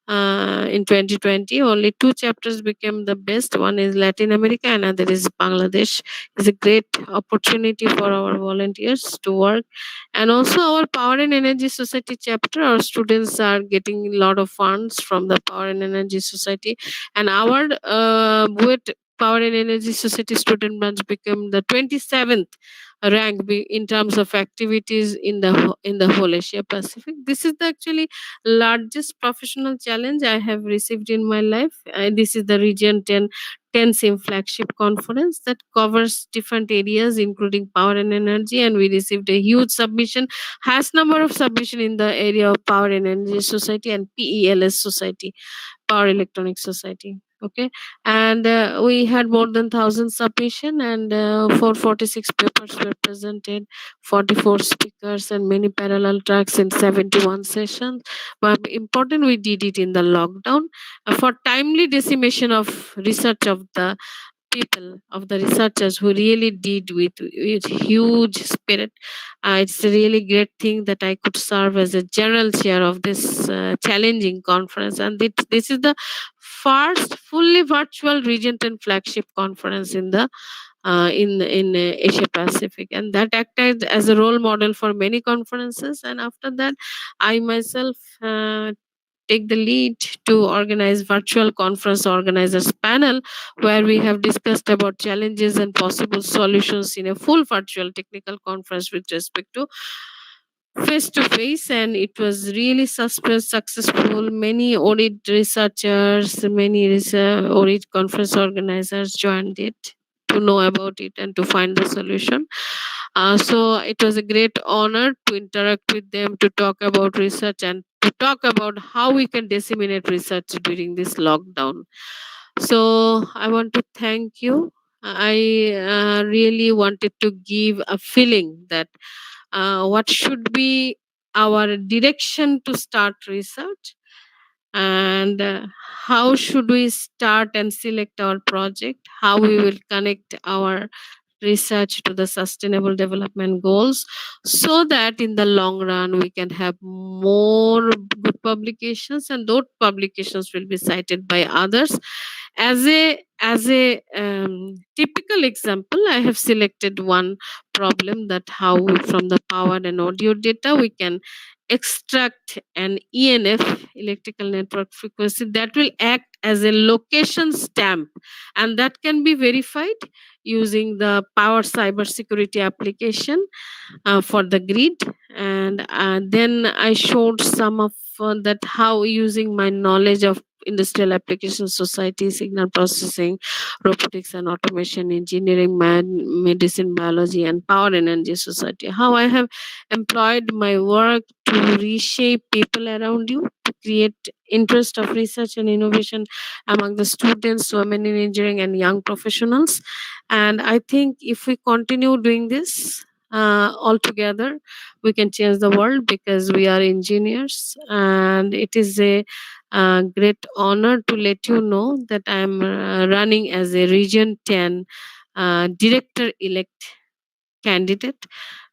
in 2020. Only two chapters became the best. One is Latin America, another is Bangladesh. It's a great opportunity for our volunteers to work. And also our Power and Energy Society chapter, our students are getting a lot of funds from the Power and Energy Society. And our BUET Power and Energy Society student branch became the 27th rank in terms of activities in the whole Asia Pacific. This is the actually largest professional challenge I have received in my life. This is the Region 10 SIM flagship conference that covers different areas, including power and energy. And we received a huge submission, highest number of submission in the area of Power and Energy Society and PELS Society, Power Electronic Society. Okay, and we had more than 1,000 submission, and 446 papers were presented, 44 speakers, and many parallel tracks in 71 sessions. But important, we did it in the lockdown for timely dissemination of research of the people, of the researchers who really did with huge spirit. It's a really great thing that I could serve as a general chair of this challenging conference. And this is the first fully virtual Region 10 flagship conference in Asia Pacific, and that acted as a role model for many conferences. And after that, I myself take the lead to organize virtual conference organizers panel, where we have discussed about challenges and possible solutions in a full virtual technical conference with respect to face to face. And it was really successful. Many audit researchers, many audit conference organizers joined it to know about it and to find the solution. So it was a great honor to interact with them, to talk about research and to talk about how we can disseminate research during this lockdown. So I want to thank you. I really wanted to give a feeling that what should be our direction to start research, and how should we start and select our project, how we will connect our research to the sustainable development goals, so that in the long run we can have more good publications, and those publications will be cited by others. As a typical example, I have selected one problem, that how from the power and audio data we can extract an ENF, electrical network frequency, that will act as a location stamp, and that can be verified using the power cybersecurity application for the grid. And then I showed some of that, how using my knowledge of industrial application society, signal processing, robotics and automation, engineering, medicine, biology, and power and energy society, how I have employed my work to reshape people around you, to create interest of research and innovation among the students, women in engineering, and young professionals. And I think if we continue doing this all together, we can change the world, because we are engineers. And it is a great honor to let you know that I am running as a Region 10 director elect candidate.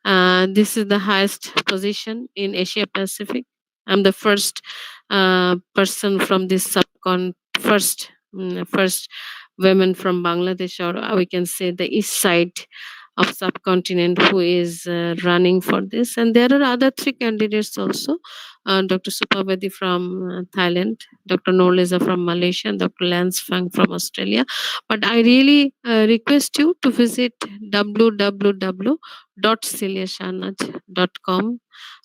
This is the highest position in Asia Pacific. I'm the first person from this subcon, first women from Bangladesh, or we can say the east side of subcontinent who is running for this, and there are other three candidates also. Dr. Supabedi from Thailand, Dr. Norleza from Malaysia, and Dr. Lance Fang from Australia. But I really request you to visit www.celiashanaj.com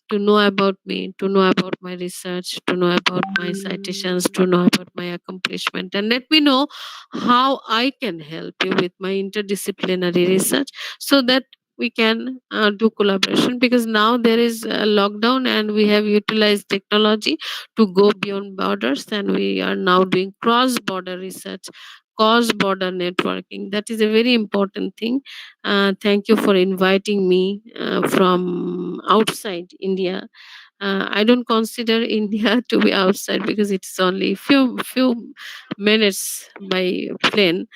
to know about me, to know about my research, to know about my citations, to know about my accomplishment, and let me know how I can help you with my interdisciplinary research so that we can do collaboration, because now there is a lockdown and we have utilized technology to go beyond borders, and we are now doing cross border research, cross border networking. That is a very important thing. Thank you for inviting me from outside India. I don't consider India to be outside because it's only few minutes by plane.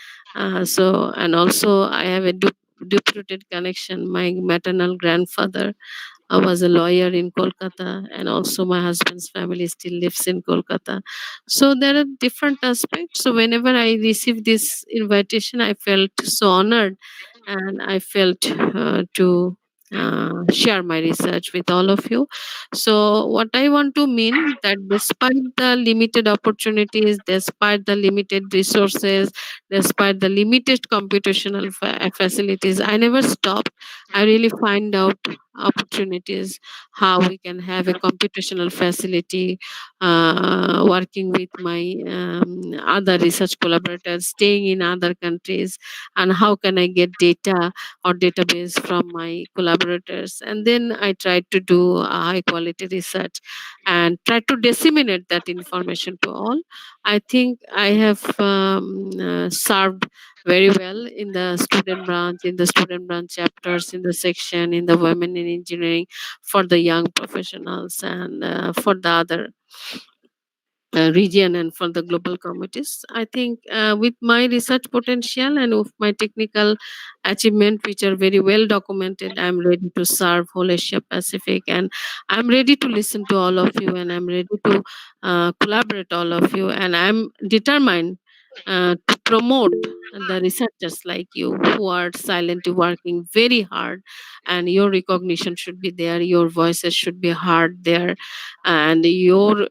So, and also I have a deep-rooted connection. My maternal grandfather was a lawyer in Kolkata, and also my husband's family still lives in Kolkata. So there are different aspects. So whenever I received this invitation, I felt so honored, and I felt to share my research with all of you. So what I want to mean that despite the limited opportunities, despite the limited resources, despite the limited computational facilities, I never stop. I really find out opportunities how we can have a computational facility, working with my other research collaborators staying in other countries, and how can I get data or database from my collaborators, and then I try to do a high quality research and try to disseminate that information to all. I think I have served very well in the student branch, in the student branch chapters, in the section, in the women in engineering, for the young professionals, and for the other region, and for the global committees. I think with my research potential and with my technical achievement, which are very well documented, I'm ready to serve whole Asia Pacific, and I'm ready to listen to all of you, and I'm ready to collaborate all of you, and I'm determined to promote the researchers like you who are silently working very hard, and your recognition should be there, your voices should be heard there, and your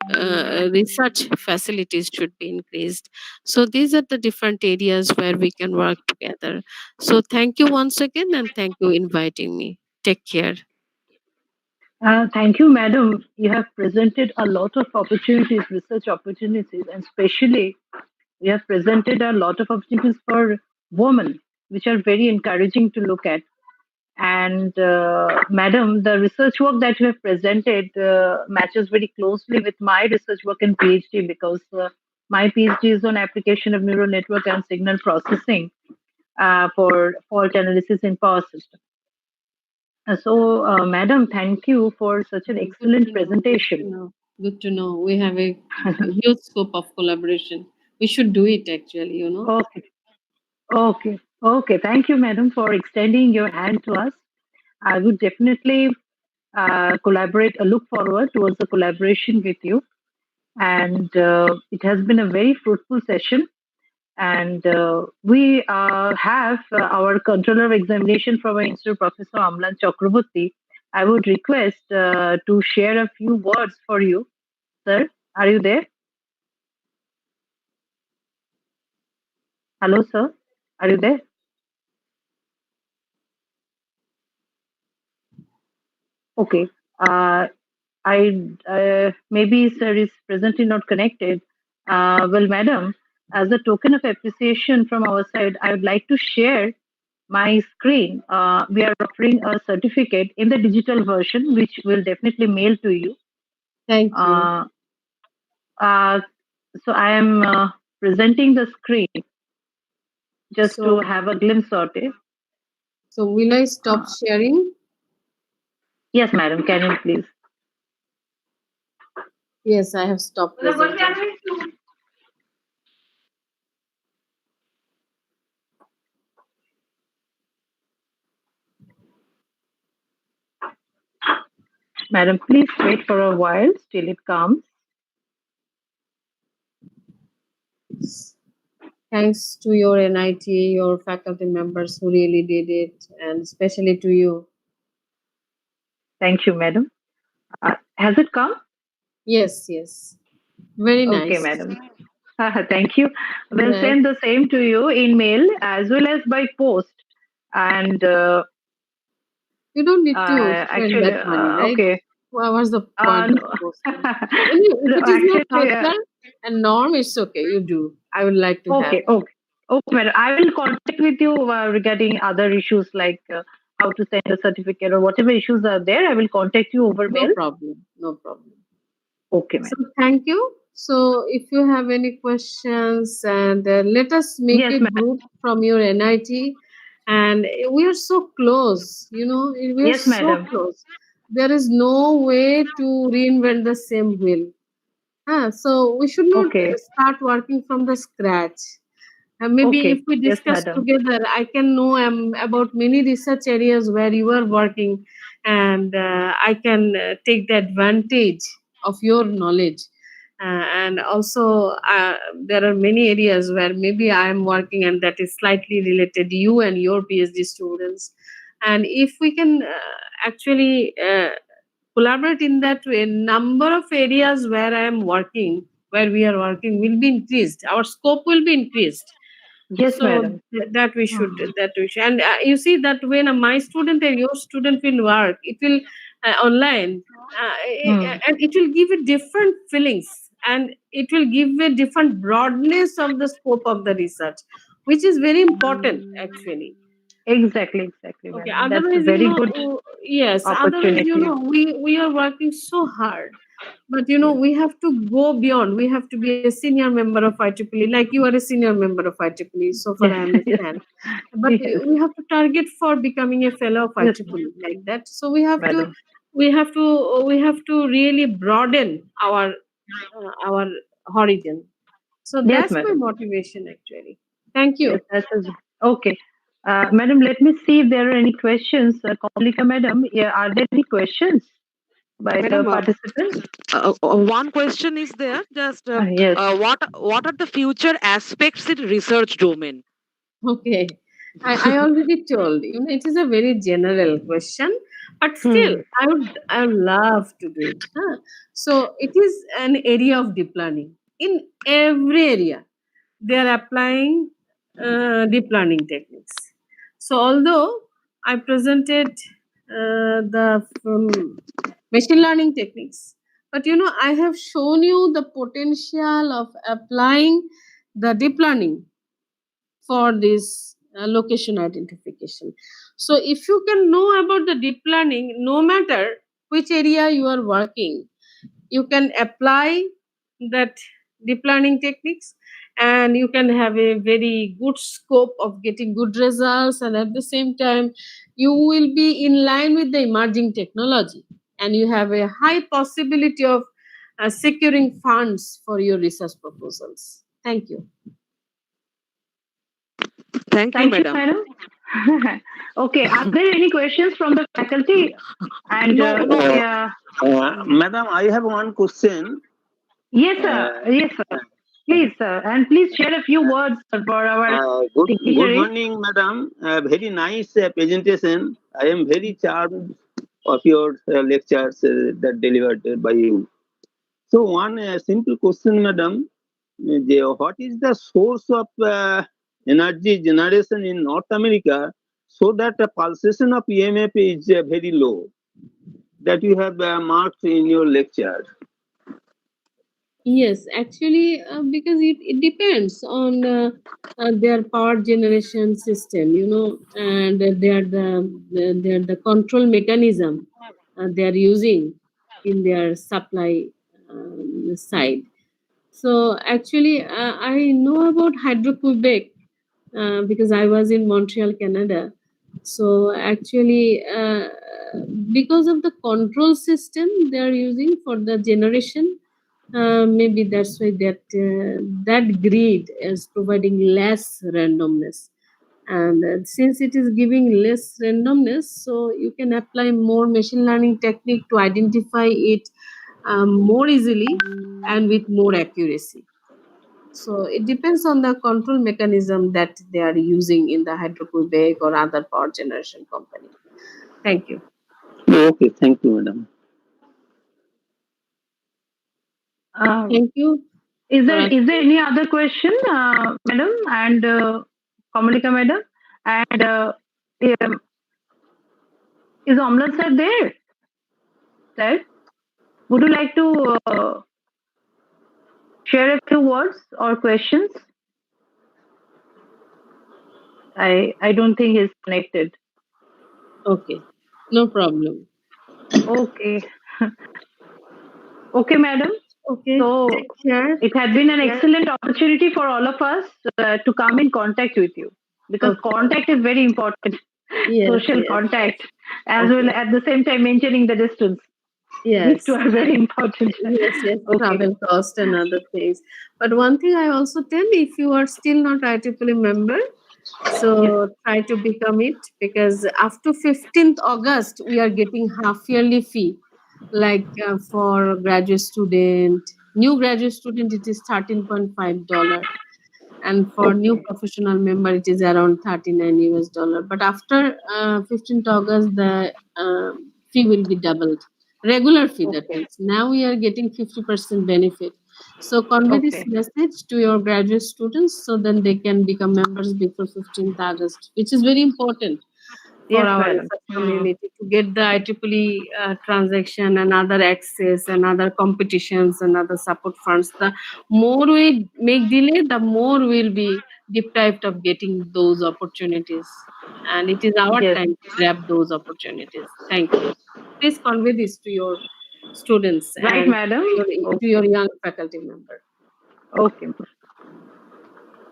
research facilities should be increased. So these are the different areas where we can work together. So thank you once again, and thank you inviting me. Take care. Thank you, madam. You have presented a lot of opportunities, research opportunities, and especially you have presented a lot of opportunities for women, which are very encouraging to look at. And madam, the research work that you have presented matches very closely with my research work in PhD, because my PhD is on application of neural network and signal processing for fault analysis in power systems. So, madam, thank you for such an Good excellent to know. Good to presentation. know. Good to know. We have a huge scope of collaboration. We should do it actually. Okay, okay. Thank you, madam, for extending your hand to us. I would definitely look forward towards the collaboration with you. And it has been a very fruitful session. And we have our controller of examination from our institute, Professor Amlan Chakraborty. I would request to share a few words for you, sir. Are you there? Hello, sir. Are you there? Okay. Uh, maybe sir is presently not connected. Well, madam, as a token of appreciation from our side, I would like to share my screen. We are offering a certificate in the digital version, which will definitely mail to you. Thank you. Uh, uh, so I am presenting the screen just to So, have a glimpse of it. will I stop Uh, sharing? yes, madam. Can you please? Yes, I have stopped presenting. Madam, please wait for a while till it comes. Thanks to your NIT, your faculty members who really did it, and especially to you. Thank you, madam. Has it come? Yes, yes. Very Okay, nice. madam. Thank you. We'll Right. send the same to you in mail as well as by post. And You don't need to spend actually, that money, right? okay. What's the point of No, posting? If no, it is your actually, culture and norm, it's okay. You do. I would like to have. okay, okay. Okay, madam. I will contact with you regarding other issues like how to send a certificate or whatever issues are there. I will contact you over No mail. problem. No problem. Okay, So madam. thank you. So if you have any questions, and let us make Yes, a madam. group from your NIT, and we are so close. We are Yes, so madam. close. There is no way to reinvent the same wheel. So we should not Okay. start working from the scratch. Maybe if Okay. we Yes, discuss madam. together, I can know about many research areas where you are working, and I can take the advantage of your knowledge. And also, there are many areas where maybe I am working, and that is slightly related to you and your PhD students. And if we can actually collaborate in that way, number of areas where I am working, where we are working, will be increased. Our scope will be increased. Yes, So madam. that we should, and you see that when my student and your student will work, it will online, Hmm. and it will give a different feelings, and it will give a different broadness of the scope of the research, which is very important actually. Exactly, exactly, Okay, madam. That's a otherwise, very good yes, otherwise, opportunity. we are working so hard, but Yes. we have to go beyond. We have to be a senior member of IEEE, like you are a senior member of IEEE, so far Yes. I Yes. understand. But Yes. we have to target for becoming a fellow of Yes, IEEE, like that. So we have to really broaden our horizon. So yes, that's my madam. motivation actually. Thank Yes, you. okay. Madam, let me see if there are any questions. Komplika, madam, yeah, are there any questions by the Madam, participants? one question is there. Just Yes. what are the future aspects in research domain? Okay. I already told you, it is a very general question, but still, Hmm. I would love to do it. So it is an area of deep learning. In every area, they are applying deep learning techniques. So although I presented the machine learning techniques, but I have shown you the potential of applying the deep learning for this location identification. So if you can know about the deep learning, no matter which area you are working, you can apply that deep learning techniques, and you can have a very good scope of getting good results, and at the same time you will be in line with the emerging technology, and you have a high possibility of securing funds for your research proposals. Thank you. Thank you, Thank you, madam. madam. Okay. Are there any questions from the faculty? And No, no. yeah, Madam, I have one question. yes, sir. Uh, Yes, sir. Please, sir. And please share a few words for our good dignitaries. morning, madam. Very nice presentation. I am very charmed of your lectures that delivered by you. So, one simple question, madam. What is the source of energy generation in North America so that the pulsation of EMF is very low? That you have marked in your lecture. Yes, actually, because it depends on their power generation system, and they are the control mechanism they are using in their supply side. So actually, I know about Hydro-Quebec because I was in Montreal, Canada. So actually, because of the control system they are using for the generation, maybe that's why that grid is providing less randomness. And since it is giving less randomness, so you can apply more machine learning technique to identify it more easily and with more accuracy. So it depends on the control mechanism that they are using in the hydroquebec or other power generation company. Thank you. Okay, thank you, madam. Um, Thank you is for there is there asking. any other question, madam and Kamalika madam? And um, is Omlan sir there? Sir, would you like to share a few words or questions? I don't think he's connected. Okay, no problem. Okay, okay, madam. Okay, So take care. it had been Take an care. excellent opportunity for all of us to come in contact with you because Okay. contact is very important, Yes, social yes. contact, as well Okay. at the same time maintaining the distance. These two Yes. are very important. Yes, yes, Okay, travel cost and other things. But one thing I also tell, if you are still not IEEE member, yes, so try to become it, because after 15th August we are getting half yearly fee. Like for graduate student, new graduate student, it is $13.5, and for new okay, professional member it is around 39 US dollar. But after 15th August the fee will be doubled, regular fee, that okay, means now we are getting 50% benefit. So convey this okay. message to your graduate students so then they can become members before 15th August, which is very important for Yes, our madam. research Hmm. community to get the IEEE transaction and other access and other competitions and other support funds. The more we make delay, the more we'll be deprived of getting those opportunities. And it is our Yes, time to grab those opportunities. Thank you. Please convey this to your students right, and madam. to Okay, your young faculty member. okay,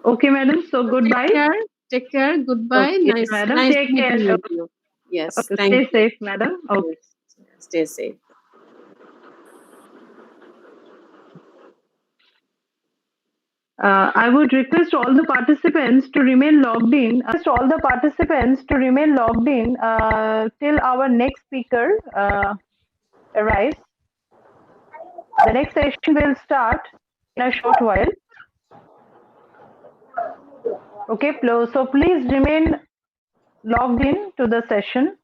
okay, madam. So So take goodbye. care. Take care. Okay, Goodbye. yes, Nice, madam. nice Take care. meeting with you. Yes. Okay, Thank stay you. safe, madam. Okay. Yes. Stay safe. I would request all the participants to remain logged in. All the participants to remain logged in till our next speaker arrives. The next session will start in a short while. Okay, so please remain logged in to the session.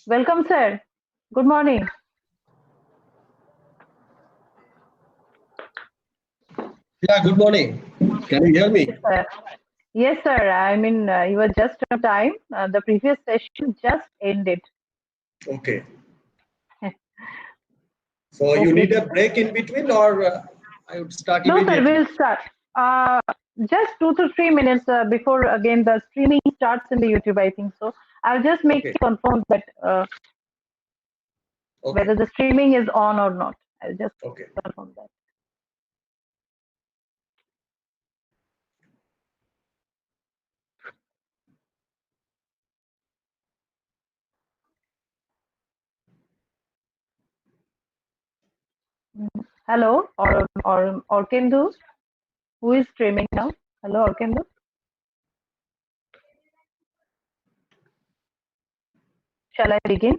Welcome, sir. Good morning. Yeah, good morning. Can you hear Yes, me? sir. Yes, sir. I mean, you were just on time. The previous session just ended. Okay. So you Okay. need a break in between, or I would start No, sir, immediately? we'll start. Uh, just 2 to 3 minutes before again the streaming starts in the YouTube, I think so. I'll just make Okay. you confirm that Okay. whether the streaming is on or not. I'll just Okay. confirm that. Hello, or Kendu, who is streaming now? Hello, Orkendu. Shall I begin?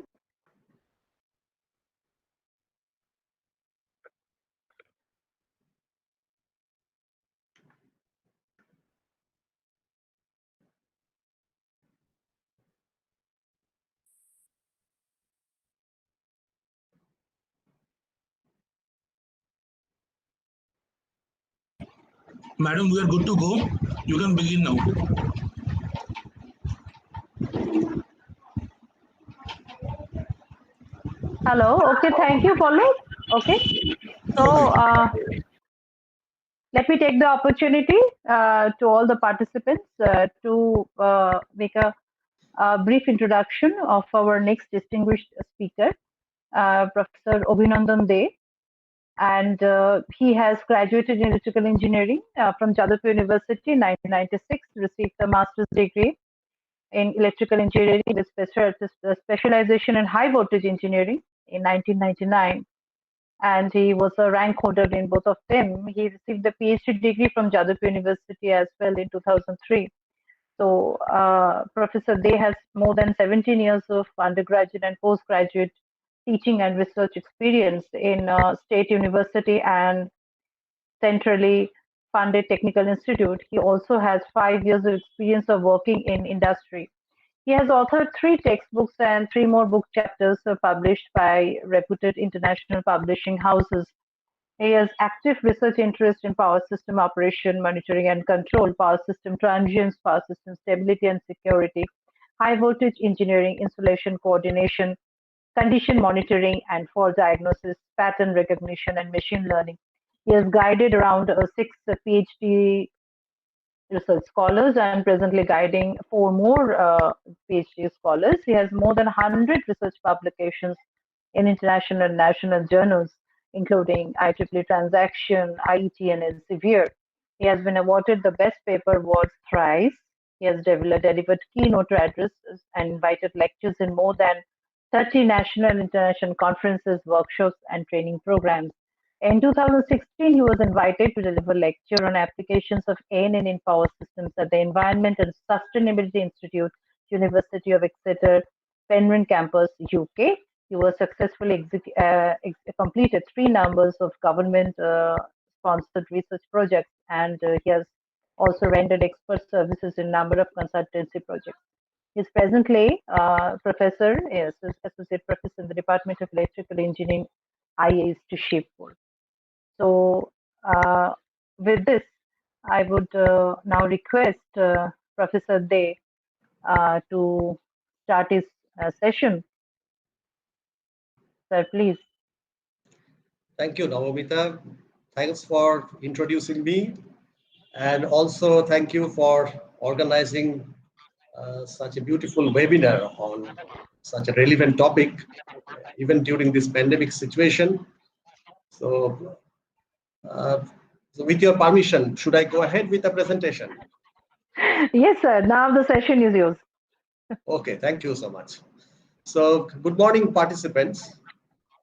Madam, we are good to go. You can begin now. Hello. Okay. Thank you, Follow. Okay. So, Okay. let me take the opportunity to all the participants to make a brief introduction of our next distinguished speaker, Professor Obhinandan De. And he has graduated in electrical engineering from Jadavpur University in 1996, received a master's degree in electrical engineering with specialization in high voltage engineering in 1999, and he was a rank holder in both of them. He received the PhD degree from Jadavpur University as well in 2003. So, Professor Day has more than 17 years of undergraduate and postgraduate teaching and research experience in State University and centrally funded technical institute. He also has 5 years of experience of working in industry. He has authored 3 textbooks and 3 more book chapters published by reputed international publishing houses. He has active research interest in power system operation, monitoring and control, power system transients, power system stability and security, high voltage engineering, installation coordination, condition monitoring and fault diagnosis, pattern recognition, and machine learning. He has guided around 6 PhD research scholars and presently guiding 4 more PhD scholars. He has more than 100 research publications in international and national journals, including IEEE Transaction, IET, and Elsevier. He has been awarded the Best Paper Award thrice. He has delivered keynote addresses and invited lectures in more than 30 national and international conferences, workshops, and training programs. In 2016, he was invited to deliver a lecture on applications of ANN in power systems at the Environment and Sustainability Institute, University of Exeter, Penryn campus, UK. He was successfully completed 3 numbers of government-sponsored research projects, and he has also rendered expert services in number of consultancy projects. He is presently professor, yes, associate professor in the Department of Electrical Engineering, IACTE Shivpur. So, with this, I would now request Professor De to start his session. Sir, please. Thank you, Navamita. Thanks for introducing me. And also thank you for organizing such a beautiful webinar on such a relevant topic, even during this pandemic situation. So, so with your permission, should I go ahead with the presentation? Yes, sir. Now the session is yours. Okay, thank you so much. So, good morning, participants.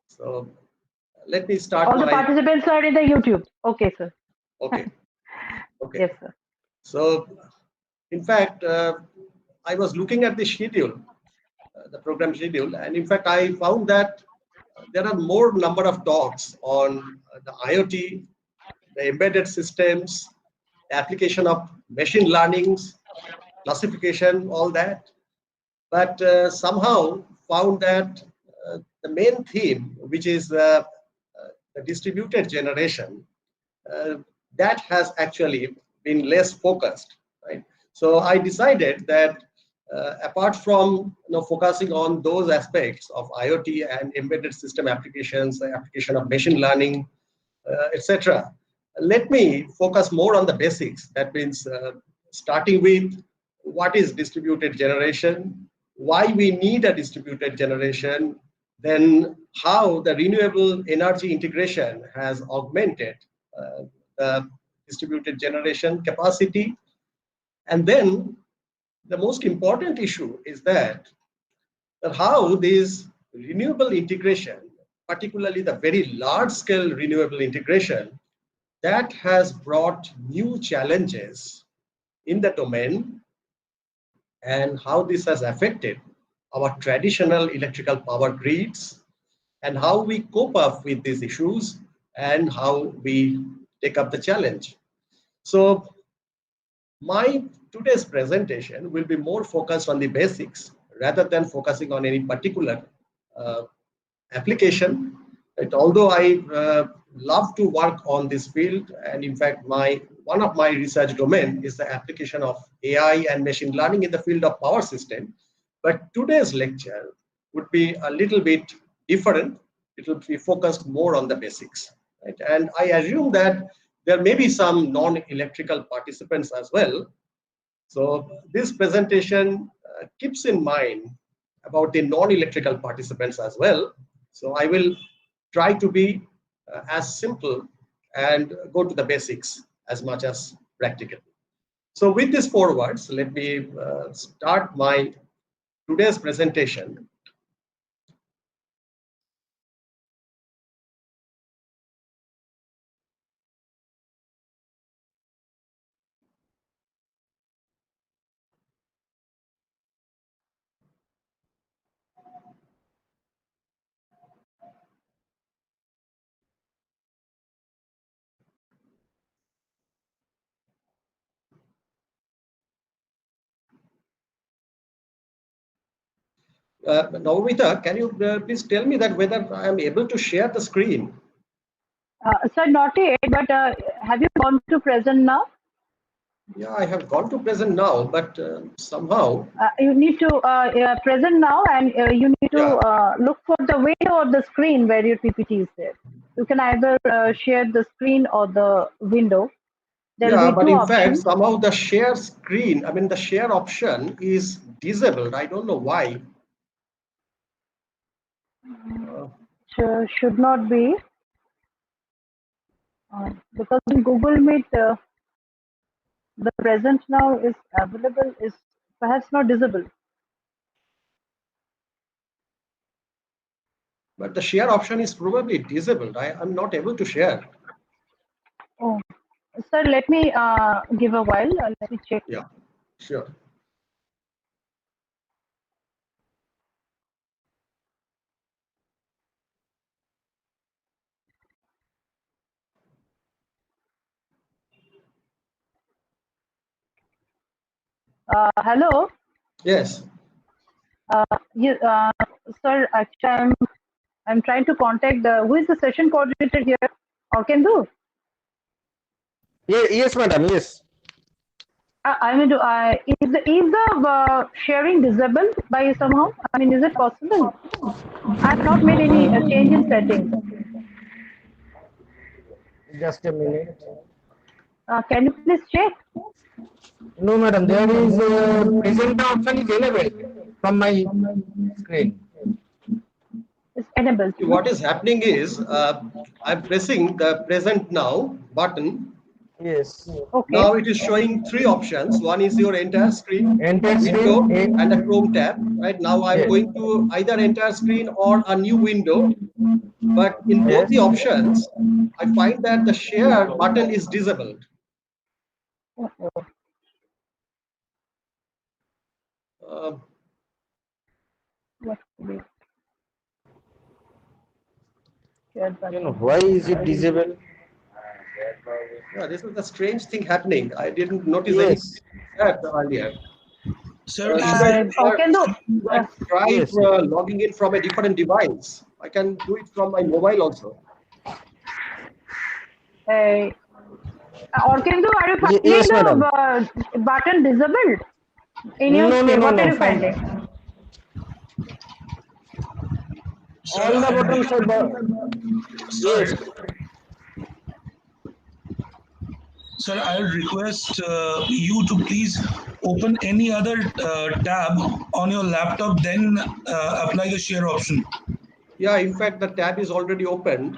So, let me start All the participants are in the YouTube. Okay, sir. Okay. Okay. Yes, sir. So, in fact, I was looking at the schedule, the program schedule, and in fact, I found that there are more number of talks on the IoT, the embedded systems, the application of machine learnings, classification, all that. But somehow found that the main theme, which is the distributed generation, that has actually been less focused, right? So I decided that apart from focusing on those aspects of IoT and embedded system applications, the application of machine learning, etc., let me focus more on the basics. That means starting with what is distributed generation, why we need a distributed generation, then how the renewable energy integration has augmented the distributed generation capacity. And then the most important issue is that how this renewable integration, particularly the very large scale renewable integration, that has brought new challenges in the domain, and how this has affected our traditional electrical power grids, and how we cope up with these issues, and how we take up the challenge. So my today's presentation will be more focused on the basics rather than focusing on any particular application. Right? Although I love to work on this field, and in fact my one of my research domain is the application of AI and machine learning in the field of power system. But today's lecture would be a little bit different. It will be focused more on the basics. Right? And I assume that there may be some non-electrical participants as well. So this presentation keeps in mind about the non-electrical participants as well. So I will try to be as simple and go to the basics as much as practical. So with these four words, let me start my today's presentation. Naumita, can you please tell me that whether I am able to share the screen? Sir, not yet, but have you gone to present now? Yeah, I have gone to present now, but somehow. You need to present now, and you need to look for the window or the screen where your PPT is there. You can either share the screen or the window. There will be But two in fact, options. somehow the share screen, I mean, the share option is disabled. I don't know why. Should not be. Because in Google Meet, the present now is available, is perhaps not visible. But the share option is probably disabled. I'm not able to share. Oh, sir, let me give a while. Let me check. Yeah, sure. Hello. Yes. Sir, actually, I'm trying to contact the who is the session coordinator here, or can do. Yes, madam. Yes. I mean, is the sharing disabled by somehow? I mean, is it possible? I have not made any change in settings. Just a minute. Can you please check? No, madam. There is present option is enabled from my screen. It's enabled. What is happening is I'm pressing the present now button. Yes. Okay. Now it is showing three options. One is your entire screen, window, and a Chrome tab. Right now I'm going to either entire screen or a new window. But in both the options, I find that the share button is disabled. Why is it disabled? Yeah, this is the strange thing happening. I didn't notice that earlier. Sir, Should I try logging in from a different device? I can do it from my mobile also. Or can do, are you finding the button disabled in your screen? What are you finding? All the buttons are yes. Sir, I'll request you to please open any other tab on your laptop, then apply the share option. Yeah, in fact, the tab is already opened.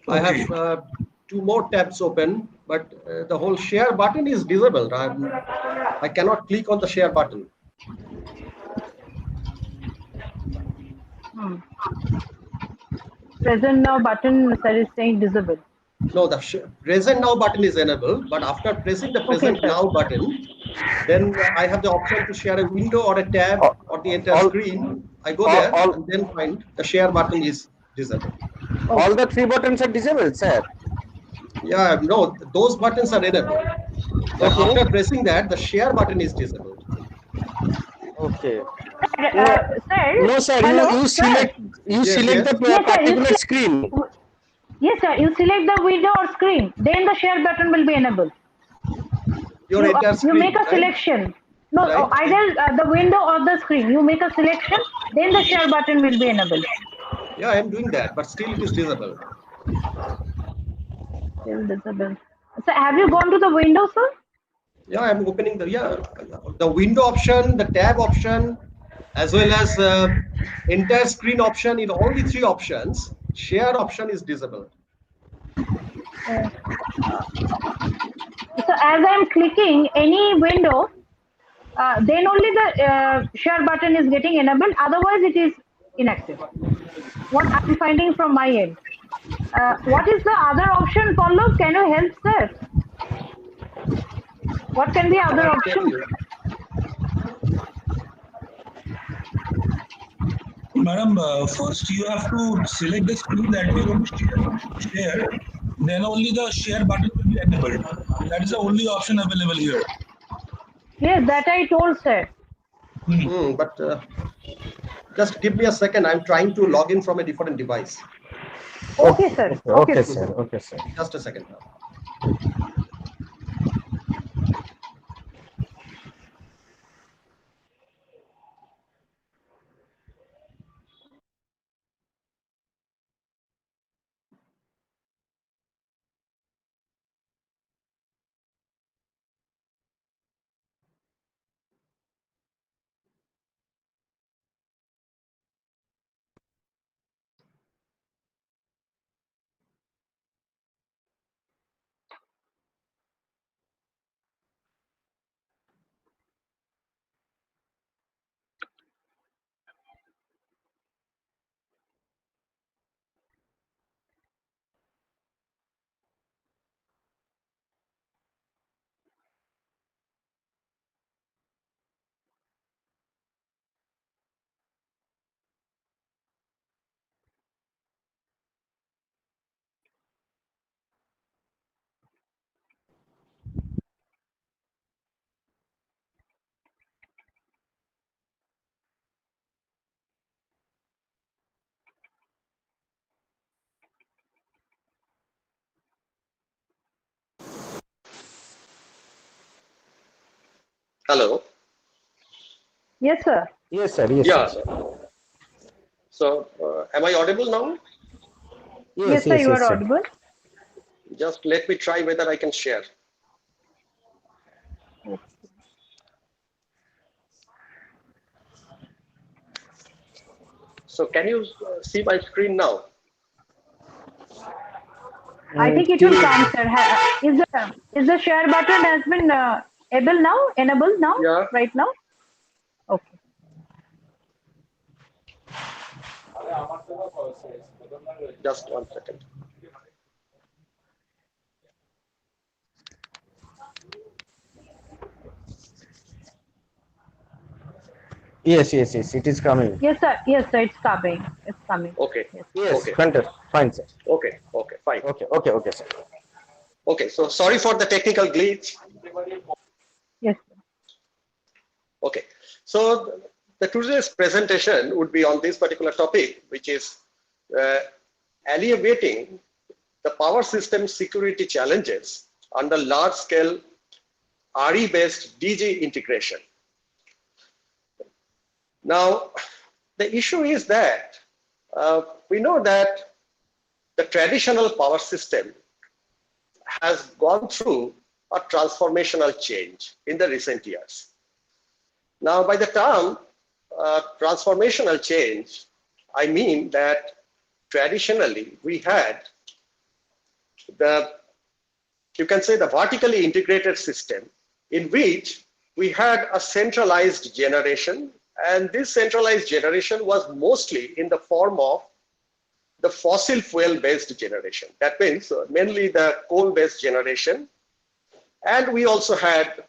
Okay. I have two more tabs open, but the whole share button is disabled. I cannot click on the share button. Present now button, sir, is saying disabled. No, the present now button is enabled, but after pressing the present now button, then I have the option to share a window or a tab or the entire screen. I go there and then find the share button is disabled. All the three buttons are disabled, sir. Yeah, no, those buttons are enabled. But after pressing that, the share button is disabled. Okay. Sir, no, sir. You select the particular screen. Yes, sir. You select the window or screen, then the share button will be enabled. Your entire You make screen, a right? selection. No, Right. either the window or the screen. You make a selection, then the share button will be enabled. Yeah, I am doing that, but still it is disabled. Still visible. So have you gone to the window, sir? Yeah, I'm opening the window option, the tab option, as well as entire screen option. In all the three options, share option is disabled. So as I'm clicking any window, then only the share button is getting enabled. Otherwise, it is inactive. What I'm finding from my end. What is the other option, Pallav? Can you help, sir? What can be other I'll tell option? you. Madam, first you have to select the screen that you want to share. Then only the share button will be enabled. That is the only option available here. Yes, that I told, sir. But just give me a second. I'm trying to log in from a different device. Okay, sir. Okay, sir. Okay, sir. Just a second. Hello. Yes, sir. Yes, sir. Yes, Yeah. sir. So, am I audible now? Yes, Yes, sir. yes, You yes, are sir. audible. Just let me try whether I can share. So, can you see my screen now? I think it will come, sir. Is the share button has been enabled now, Yeah. right now? Okay. Just 1 second. Yes, yes, yes. It is coming. Yes, sir. Yes, sir. It's coming. It's coming. Okay. Yes. Yes, Okay. fine, sir. Okay. Okay. Fine. Okay, okay, okay, sir. Okay. So, sorry for the technical glitch. Yes. Sir. Okay. So, the today's presentation would be on this particular topic, which is uh, alleviating the power system security challenges under large-scale RE-based DG integration. Now, the issue is that we know that the traditional power system has gone through a transformational change in the recent years. Now, by the term transformational change, I mean that traditionally we had you can say the vertically integrated system in which we had a centralized generation, and this centralized generation was mostly in the form of the fossil fuel based generation. That means mainly the coal based generation. And we also had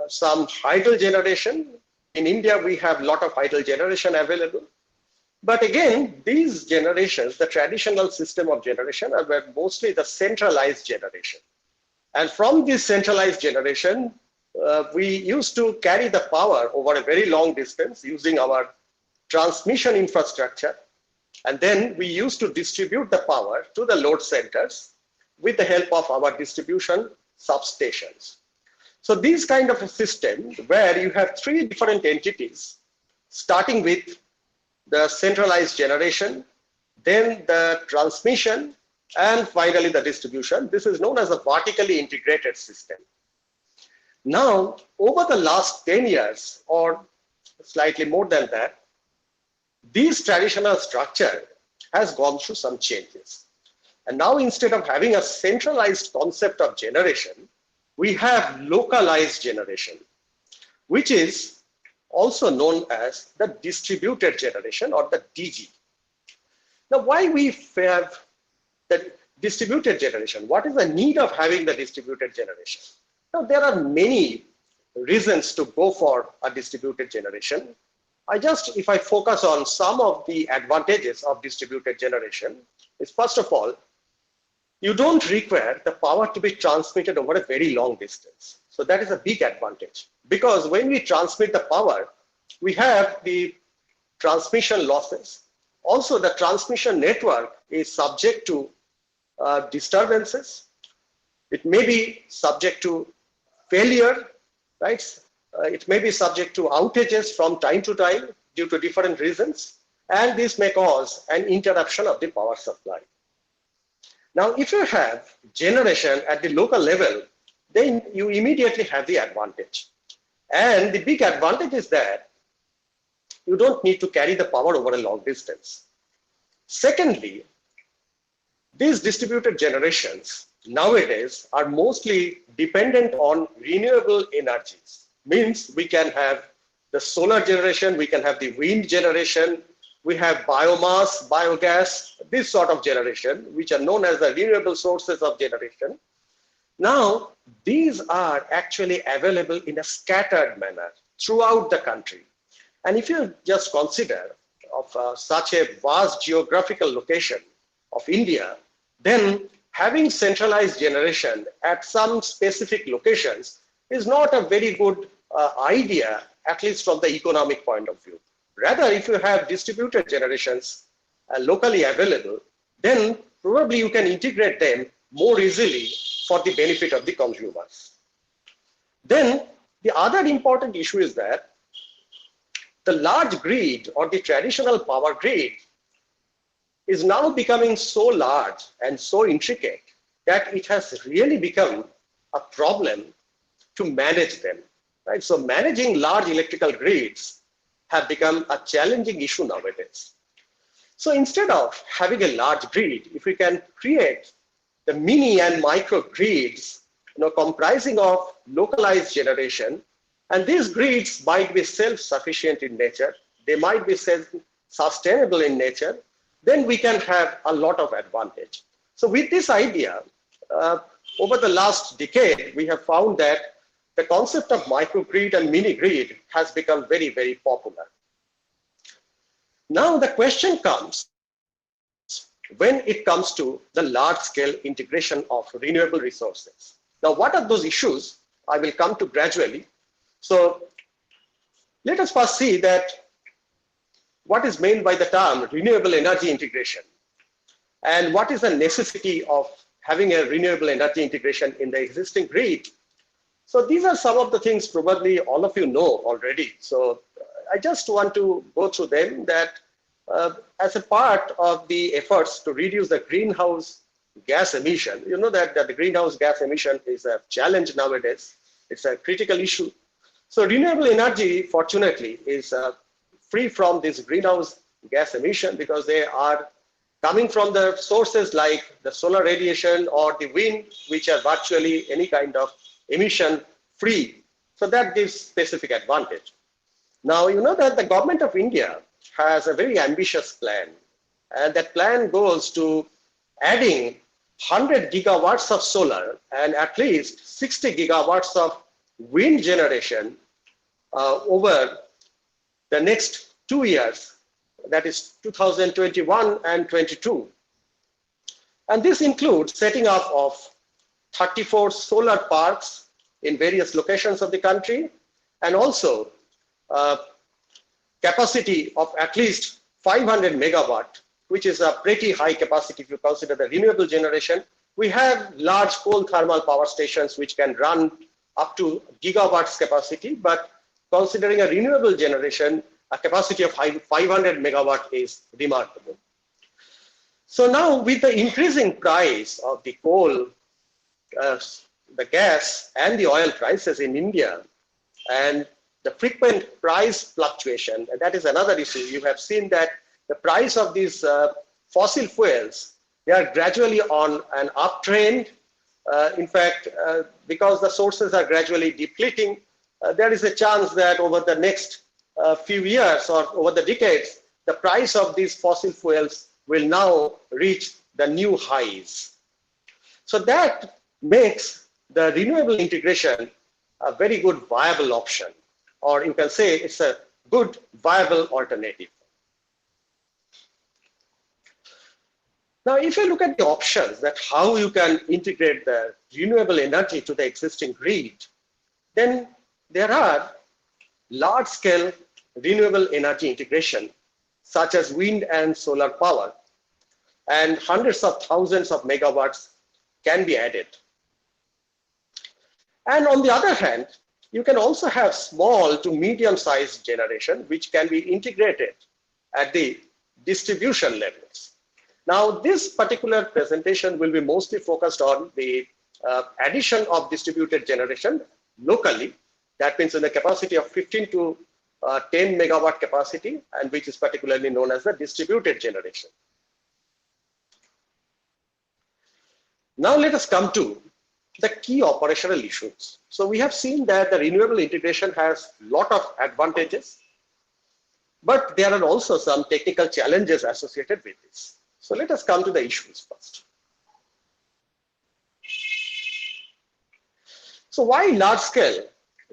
some hydro generation. In India, we have a lot of hydro generation available. But again, these generations, the traditional system of generation, were mostly the centralized generation. And from this centralized generation, we used to carry the power over a very long distance using our transmission infrastructure. And then we used to distribute the power to the load centers with the help of our distribution substations. So these kind of a system where you have three different entities, starting with the centralized generation, then the transmission, and finally the distribution. This is known as a vertically integrated system. Now, over the last 10 years or slightly more than that, this traditional structure has gone through some changes. And now instead of having a centralized concept of generation, we have localized generation, which is also known as the distributed generation or the DG. Now, why we have the distributed generation? What is the need of having the distributed generation? Now, there are many reasons to go for a distributed generation. If I focus on some of the advantages of distributed generation, is first of all, you don't require the power to be transmitted over a very long distance. So that is a big advantage, because when we transmit the power, we have the transmission losses. Also, the transmission network is subject to disturbances. It may be subject to failure, right? It may be subject to outages from time to time due to different reasons, and this may cause an interruption of the power supply. Now, if you have generation at the local level, then you immediately have the advantage. And the big advantage is that you don't need to carry the power over a long distance. Secondly, these distributed generations nowadays are mostly dependent on renewable energies. Means we can have the solar generation, we can have the wind generation, we have biomass, biogas, this sort of generation, which are known as the renewable sources of generation. Now, these are actually available in a scattered manner throughout the country. And if you just consider of such a vast geographical location of India, then having centralized generation at some specific locations is not a very good idea, at least from the economic point of view. Rather, if you have distributed generations locally available, then probably you can integrate them more easily for the benefit of the consumers. Then the other important issue is that the large grid or the traditional power grid is now becoming so large and so intricate that it has really become a problem to manage them. Right? So managing large electrical grids have become a challenging issue nowadays. So instead of having a large grid, if we can create the mini and micro grids, comprising of localized generation, and these grids might be self-sufficient in nature, they might be self-sustainable in nature, then we can have a lot of advantage. So with this idea, over the last decade, we have found that the concept of microgrid and mini grid has become very, very popular. Now the question comes, when it comes to the large-scale integration of renewable resources. Now, what are those issues? I will come to gradually. So let us first see that what is meant by the term renewable energy integration, and what is the necessity of having a renewable energy integration in the existing grid. So these are some of the things probably all of you know already. So I just want to go through them, that as a part of the efforts to reduce the greenhouse gas emission, you know that the greenhouse gas emission is a challenge nowadays. It's a critical issue. So renewable energy, fortunately, is free from this greenhouse gas emission, because they are coming from the sources like the solar radiation or the wind, which are virtually any kind of emission free. So that gives specific advantage. Now, you know that the government of India has a very ambitious plan, and that plan goes to adding 100 gigawatts of solar and at least 60 gigawatts of wind generation over the next 2 years, that is 2021 and 22. And this includes setting up of 34 solar parks in various locations of the country, and also capacity of at least 500 megawatt which is a pretty high capacity if you consider the renewable generation. We have large coal thermal power stations which can run up to gigawatts capacity, but considering a renewable generation, a capacity of 500 megawatt is remarkable. So now with the increasing price of the coal, the gas and the oil prices in India, and the frequent price fluctuation, and that is another issue. You have seen that the price of these fossil fuels, they are gradually on an uptrend. In fact, because the sources are gradually depleting, there is a chance that over the next few years or over the decades, the price of these fossil fuels will now reach the new highs. So that makes the renewable integration a very good viable option, or you can say it's a good viable alternative. Now, if you look at the options that how you can integrate the renewable energy to the existing grid, then there are large-scale renewable energy integration, such as wind and solar power, and hundreds of thousands of megawatts can be added. And on the other hand, you can also have small to medium-sized generation, which can be integrated at the distribution levels. Now, this particular presentation will be mostly focused on the addition of distributed generation locally. That means in the capacity of 15 to 10 megawatt capacity, and which is particularly known as the distributed generation. Now let us come to the key operational issues. So we have seen that the renewable integration has a lot of advantages, but there are also some technical challenges associated with this. So let us come to the issues first. So why large-scale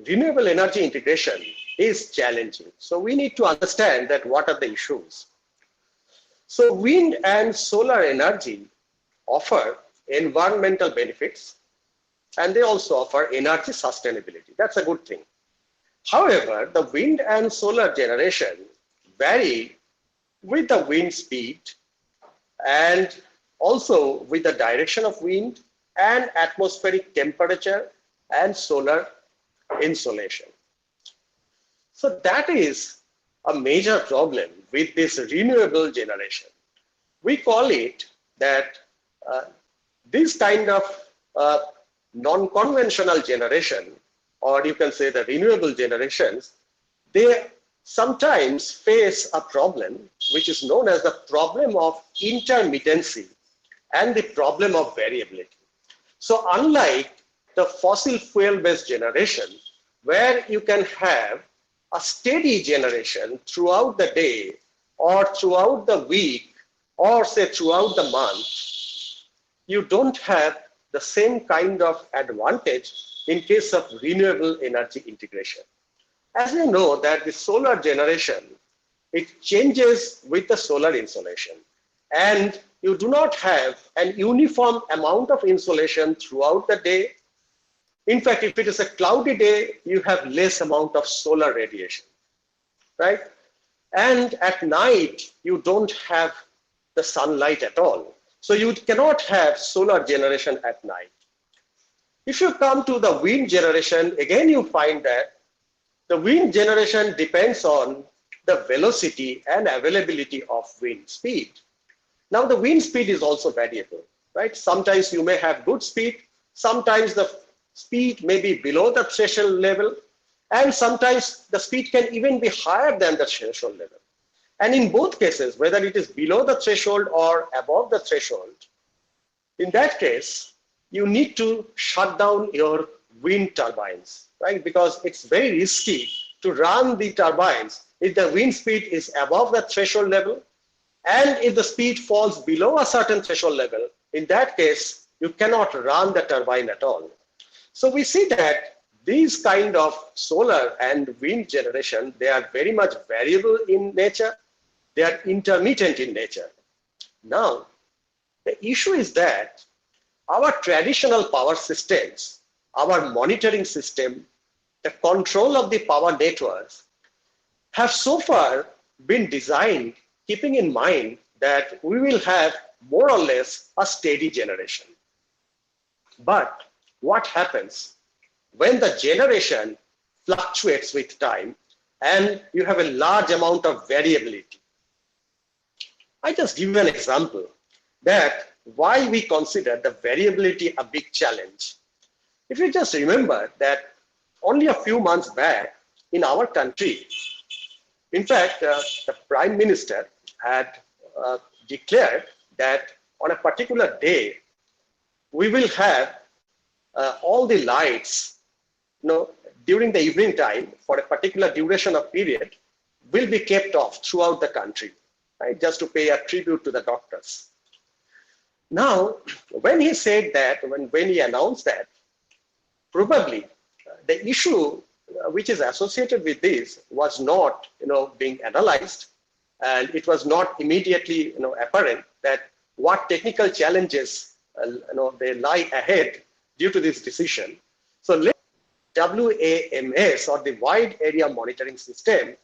renewable energy integration is challenging? So we need to understand that what are the issues. So wind and solar energy offer environmental benefits, and they also offer energy sustainability. That's a good thing. However, the wind and solar generation vary with the wind speed and also with the direction of wind and atmospheric temperature and solar insolation. So that is a major problem with this renewable generation. We call it that this kind of non-conventional generation, or you can say the renewable generations, they sometimes face a problem which is known as the problem of intermittency and the problem of variability. So unlike the fossil fuel-based generation, where you can have a steady generation throughout the day or throughout the week or say throughout the month, you don't have the same kind of advantage in case of renewable energy integration. As you know that the solar generation, it changes with the solar insolation, and you do not have an uniform amount of insolation throughout the day. In fact, if it is a cloudy day, you have less amount of solar radiation, right? And at night, you don't have the sunlight at all. So you cannot have solar generation at night. If you come to the wind generation, again you find that the wind generation depends on the velocity and availability of wind speed. Now the wind speed is also variable, right? Sometimes you may have good speed, sometimes the speed may be below the threshold level, and sometimes the speed can even be higher than the threshold level. And in both cases, whether it is below the threshold or above the threshold, in that case, you need to shut down your wind turbines, right? Because it's very risky to run the turbines if the wind speed is above the threshold level, and if the speed falls below a certain threshold level, in that case, you cannot run the turbine at all. So we see that these kind of solar and wind generation, they are very much variable in nature. They are intermittent in nature. Now, the issue is that our traditional power systems, our monitoring system, the control of the power networks have so far been designed keeping in mind that we will have more or less a steady generation. But what happens when the generation fluctuates with time and you have a large amount of variability? I just give you an example that why we consider the variability a big challenge. If you just remember that only a few months back in our country, in fact, the Prime Minister had declared that on a particular day, we will have all the lights, during the evening time for a particular duration of period will be kept off throughout the country, right? Just to pay a tribute to the doctors. Now, when he said that, when he announced that, probably the issue which is associated with this was not, being analyzed, and it was not immediately, apparent that what technical challenges, they lie ahead due to this decision. So WAMS, or the Wide Area Monitoring System,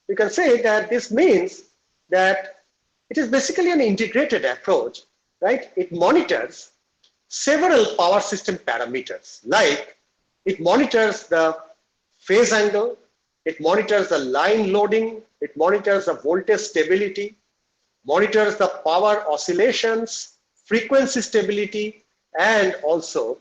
you can say that this means that it is basically an integrated approach, right? It monitors several power system parameters, like it monitors the phase angle, it monitors the line loading, it monitors the voltage stability, monitors the power oscillations, frequency stability, and also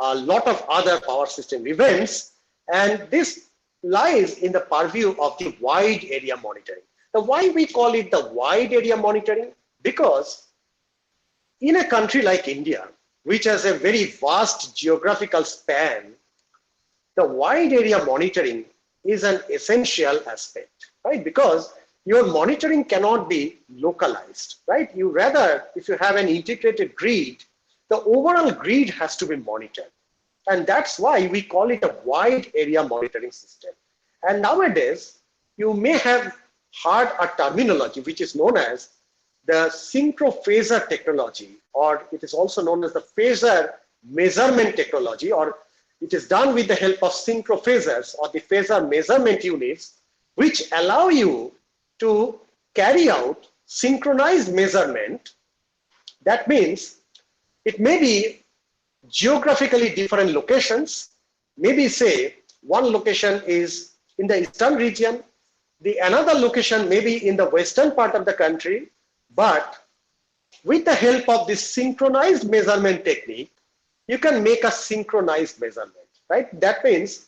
a lot of other power system events. And this lies in the purview of the wide area monitoring. Now, why we call it the wide area monitoring? Because in a country like India, which has a very vast geographical span, the wide area monitoring is an essential aspect, right? Because your monitoring cannot be localized, right? You rather, if you have an integrated grid, the overall grid has to be monitored. And that's why we call it a wide area monitoring system. And nowadays, you may have heard a terminology which is known as the synchrophasor technology, or it is also known as the phasor measurement technology, or it is done with the help of synchrophasors or the phasor measurement units, which allow you to carry out synchronized measurement. That means it may be geographically different locations. Maybe say one location is in the eastern region, the another location may be in the western part of the country, but with the help of this synchronized measurement technique, you can make a synchronized measurement, right? That means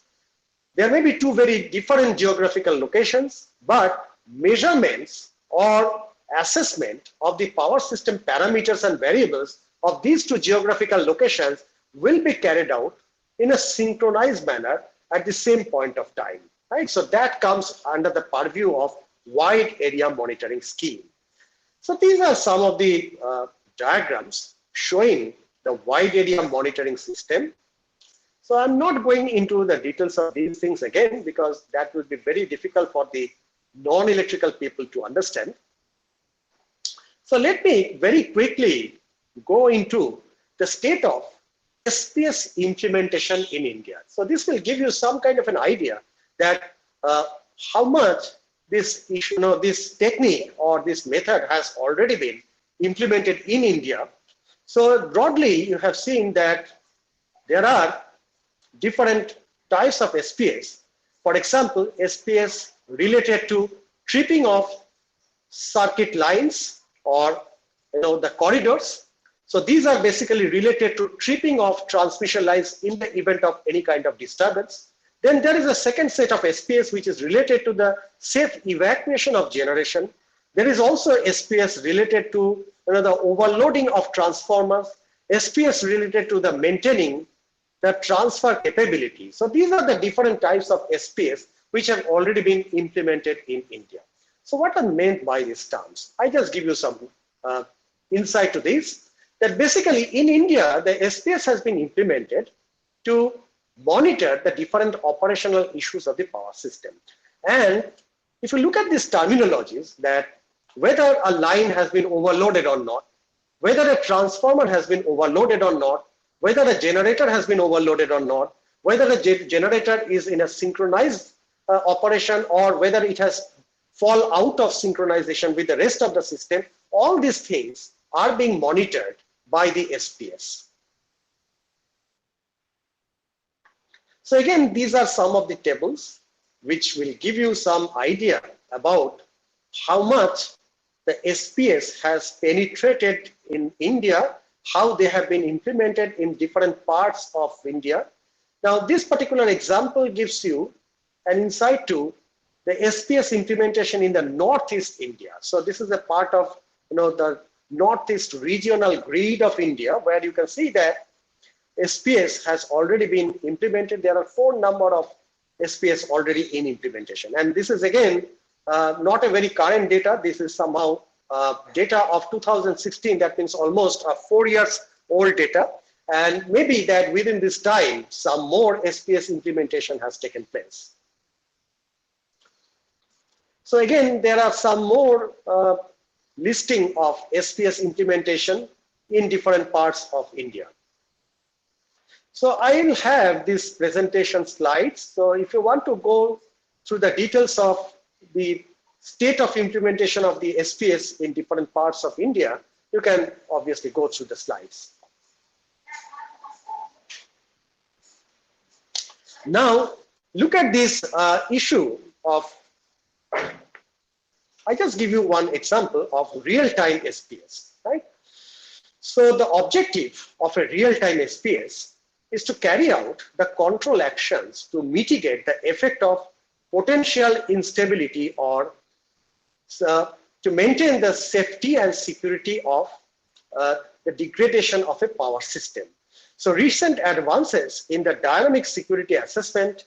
there may be two very different geographical locations, but measurements or assessment of the power system parameters and variables of these two geographical locations will be carried out in a synchronized manner at the same point of time, right? So that comes under the purview of wide area monitoring scheme. So these are some of the diagrams showing the wide area monitoring system. So I'm not going into the details of these things again, because that would be very difficult for the non-electrical people to understand. So let me very quickly go into the state of SPS implementation in India. So this will give you some kind of an idea that how much this issue, this technique or this method has already been implemented in India. So broadly, you have seen that there are different types of SPS. For example, SPS related to tripping of circuit lines or the corridors. So these are basically related to tripping of transmission lines in the event of any kind of disturbance. Then there is a second set of SPS which is related to the safe evacuation of generation. There is also SPS related to the overloading of transformers, SPS related to the maintaining the transfer capability. So these are the different types of SPS which have already been implemented in India. So what are meant by these terms? I just give you some insight to this, that basically in India, the SPS has been implemented to monitor the different operational issues of the power system. And if you look at these terminologies, that whether a line has been overloaded or not, whether a transformer has been overloaded or not, whether a generator has been overloaded or not, whether the generator is in a synchronized operation or whether it has fall out of synchronization with the rest of the system, all these things are being monitored by the SPS. So again, these are some of the tables which will give you some idea about how much the SPS has penetrated in India, how they have been implemented in different parts of India. Now, this particular example gives you an insight to the SPS implementation in the Northeast India. So this is a part of the Northeast regional grid of India, where you can see that SPS has already been implemented. There are 4 number of SPS already in implementation. And this is again, not a very current data. This is somehow data of 2016. That means almost 4 years old data. And maybe that within this time, some more SPS implementation has taken place. So again, there are some more listing of SPS implementation in different parts of India. So I will have this presentation slides. So if you want to go through the details of the state of implementation of the SPS in different parts of India, you can obviously go through the slides. Now, look at this issue of, I just give you one example of real-time SPS, right? So the objective of a real-time SPS is to carry out the control actions to mitigate the effect of potential instability or to maintain the safety and security of the degradation of a power system. So recent advances in the dynamic security assessment,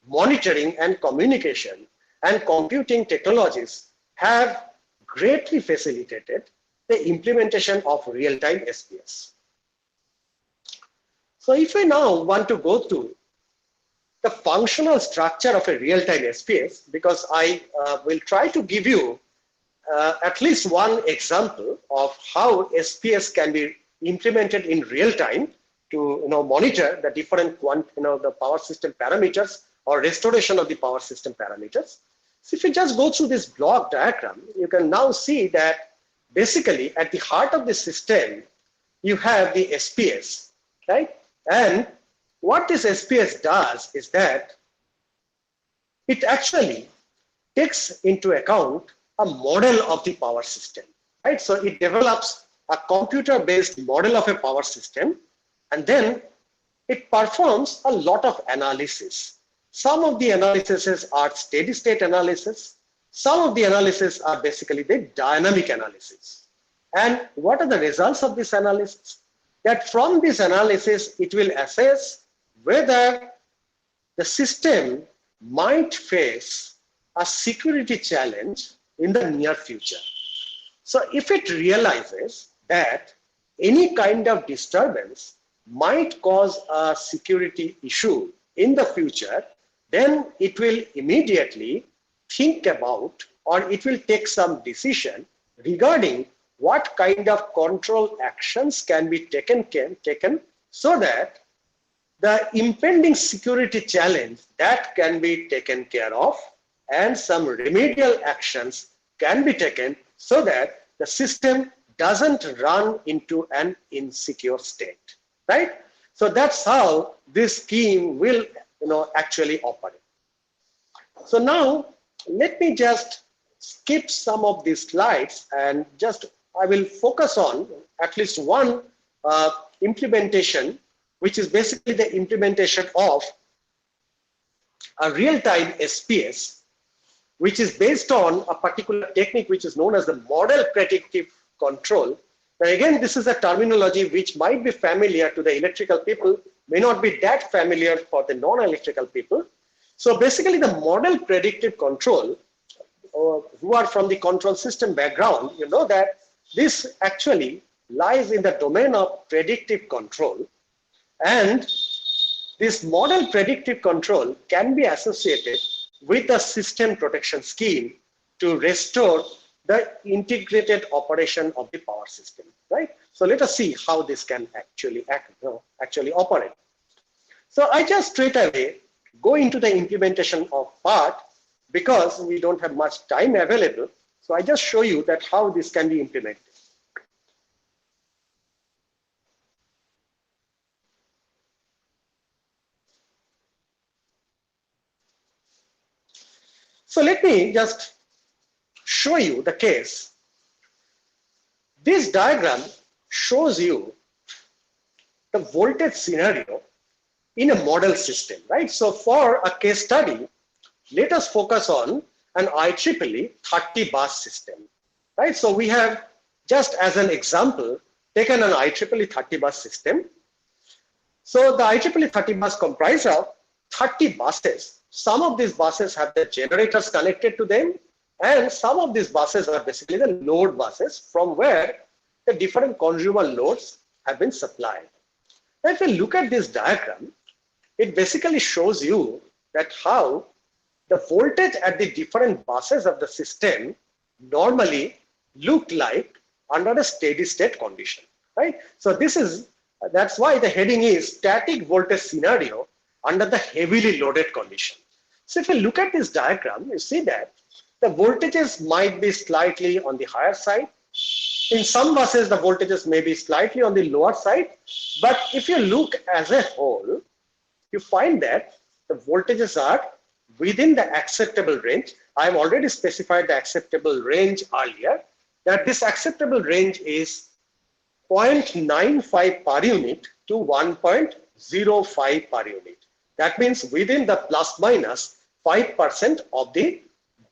monitoring and communication and computing technologies have greatly facilitated the implementation of real-time SPS. So if we now want to go to the functional structure of a real-time SPS, because I will try to give you at least one example of how SPS can be implemented in real time to monitor the different the power system parameters or restoration of the power system parameters. So if you just go through this block diagram, you can now see that basically at the heart of the system, you have the SPS, right? And what this SPS does is that it actually takes into account a model of the power system, right? So it develops a computer-based model of a power system, and then it performs a lot of analysis. Some of the analyses are steady state analysis. Some of the analysis are basically the dynamic analysis. And what are the results of this analysis? That from this analysis, it will assess whether the system might face a security challenge in the near future. So if it realizes that any kind of disturbance might cause a security issue in the future, then it will immediately think about, or it will take some decision regarding what kind of control actions can be taken so that the impending security challenge that can be taken care of and some remedial actions can be taken so that the system doesn't run into an insecure state, right? So that's how this scheme will actually operate. So now let me just skip some of these slides and I will focus on at least one implementation, which is basically the implementation of a real-time SPS, which is based on a particular technique which is known as the model predictive control. Now again, this is a terminology which might be familiar to the electrical people, may not be that familiar for the non-electrical people. So basically the model predictive control, who are from the control system background, you know that this actually lies in the domain of predictive control. And this model predictive control can be associated with the system protection scheme to restore the integrated operation of the power system, right? So let us see how this can actually operate. So I just straight away go into the implementation of part because we don't have much time available. So I just show you that how this can be implemented. So let me just show you the case. This diagram shows you the voltage scenario in a model system, right? So for a case study, let us focus on an IEEE 30 bus system, right? So we have, just as an example, taken an IEEE 30 bus system. So the IEEE 30 bus comprises of 30 buses. Some of these buses have the generators connected to them, and some of these buses are basically the load buses from where the different consumer loads have been supplied. Now, if you look at this diagram, it basically shows you that how the voltage at the different buses of the system normally look like under a steady state condition, right? So that's why the heading is static voltage scenario under the heavily loaded condition. So if you look at this diagram, you see that the voltages might be slightly on the higher side. In some buses, the voltages may be slightly on the lower side. But if you look as a whole, you find that the voltages are within the acceptable range. I have already specified the acceptable range earlier, that this acceptable range is 0.95 per unit to 1.05 per unit. That means within the plus minus 5% of the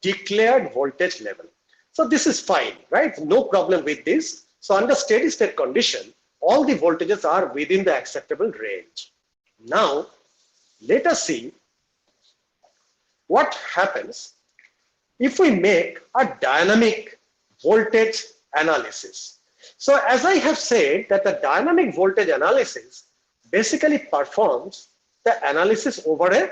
declared voltage level. So this is fine, right? No problem with this. So under steady state condition, all the voltages are within the acceptable range. Now, let us see what happens if we make a dynamic voltage analysis. So as I have said, that the dynamic voltage analysis basically performs the analysis over a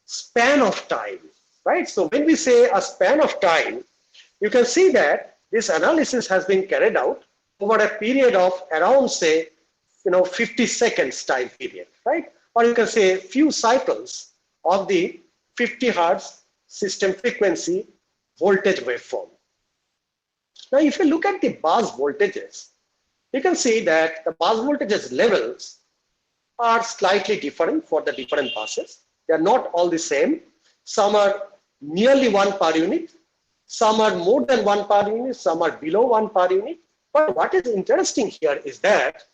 span of time, right? So when we say a span of time, you can see that this analysis has been carried out over a period of around, say, 50 seconds time period, right? Or you can say a few cycles of the 50 hertz system frequency voltage waveform. Now, if you look at the bus voltages, you can see that the bus voltages levels are slightly different for the different buses. They are not all the same. Some are nearly 1 per unit, some are more than 1 per unit, some are below 1 per unit. But what is interesting here is that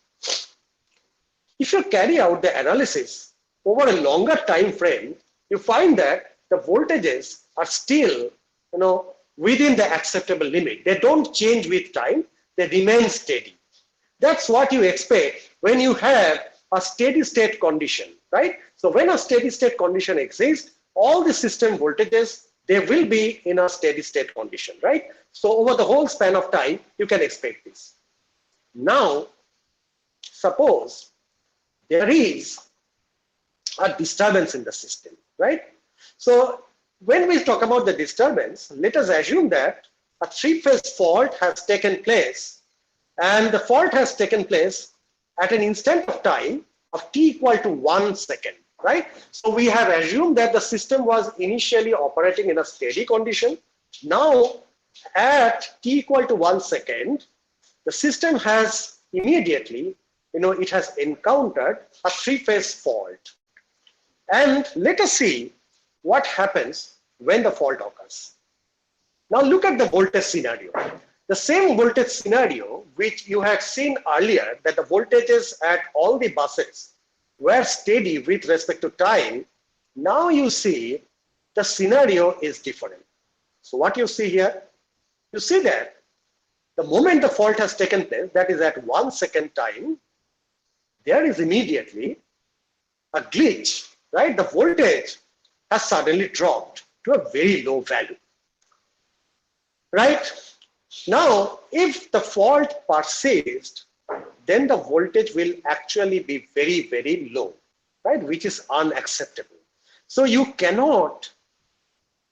if you carry out the analysis over a longer time frame, you find that the voltages are still, within the acceptable limit. They don't change with time, they remain steady. That's what you expect when you have a steady state condition, right? So when a steady state condition exists, all the system voltages, they will be in a steady state condition, right? So over the whole span of time, you can expect this. Now, suppose there is a disturbance in the system, right? So when we talk about the disturbance, let us assume that a three-phase fault has taken place, and the fault has taken place at an instant of time of t equal to 1 second, right? So we have assumed that the system was initially operating in a steady condition. Now at t equal to 1 second, the system has immediately, it has encountered a three-phase fault. And let us see what happens when the fault occurs. Now look at the voltage scenario. The same voltage scenario which you had seen earlier, that the voltages at all the buses were steady with respect to time. Now you see the scenario is different. So what you see here, you see that the moment the fault has taken place, that is at 1 second time, there is immediately a glitch, right? The voltage has suddenly dropped to a very low value, right? Now, if the fault persists, then the voltage will actually be very, very low, right? Which is unacceptable. So you cannot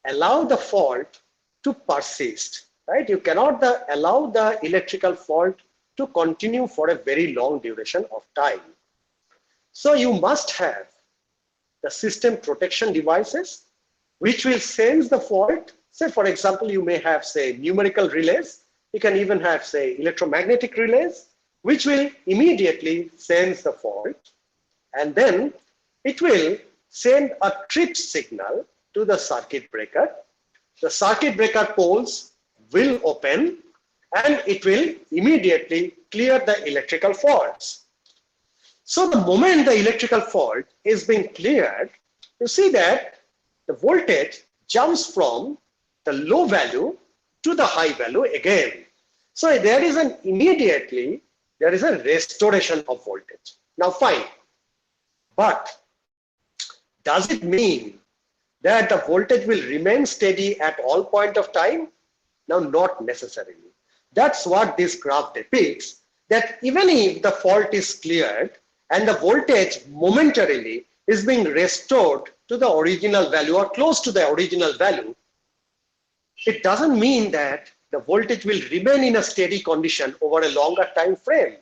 allow the fault to persist, right? You cannot allow the electrical fault to continue for a very long duration of time. So you must have the system protection devices which will sense the fault Say, for example, you may have, say, numerical relays. You can even have, say, electromagnetic relays, which will immediately sense the fault, and then it will send a trip signal to the circuit breaker. The circuit breaker poles will open, and it will immediately clear the electrical faults. So the moment the electrical fault is being cleared, you see that the voltage jumps from the low value to the high value again. So there is a restoration of voltage. Now fine, but does it mean that the voltage will remain steady at all point of time? Now, not necessarily. That's what this graph depicts, that even if the fault is cleared and the voltage momentarily is being restored to the original value or close to the original value, it doesn't mean that the voltage will remain in a steady condition over a longer time frame,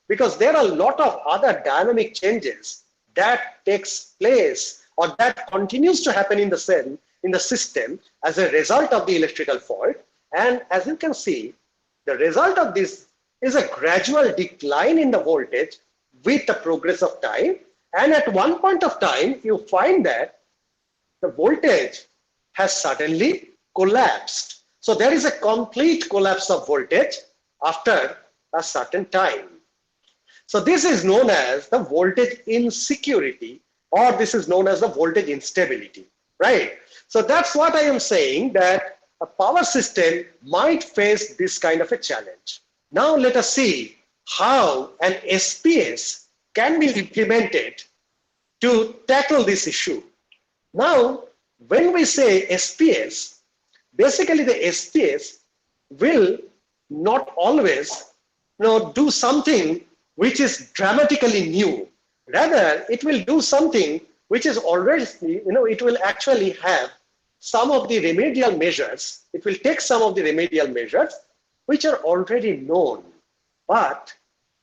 because there are a lot of other dynamic changes that takes place or that continues to happen in the system as a result of the electrical fault. And as you can see, the result of this is a gradual decline in the voltage with the progress of time. And at one point of time, you find that the voltage has suddenly collapsed. So there is a complete collapse of voltage after a certain time. So this is known as the voltage insecurity, or this is known as the voltage instability, right? So that's what I am saying, that a power system might face this kind of a challenge. Now let us see how an SPS can be implemented to tackle this issue. Now, when we say SPS, basically the SPS will not always do something which is dramatically new. Rather, it will do something which is already, it will actually have some of the remedial measures. It will take some of the remedial measures which are already known. But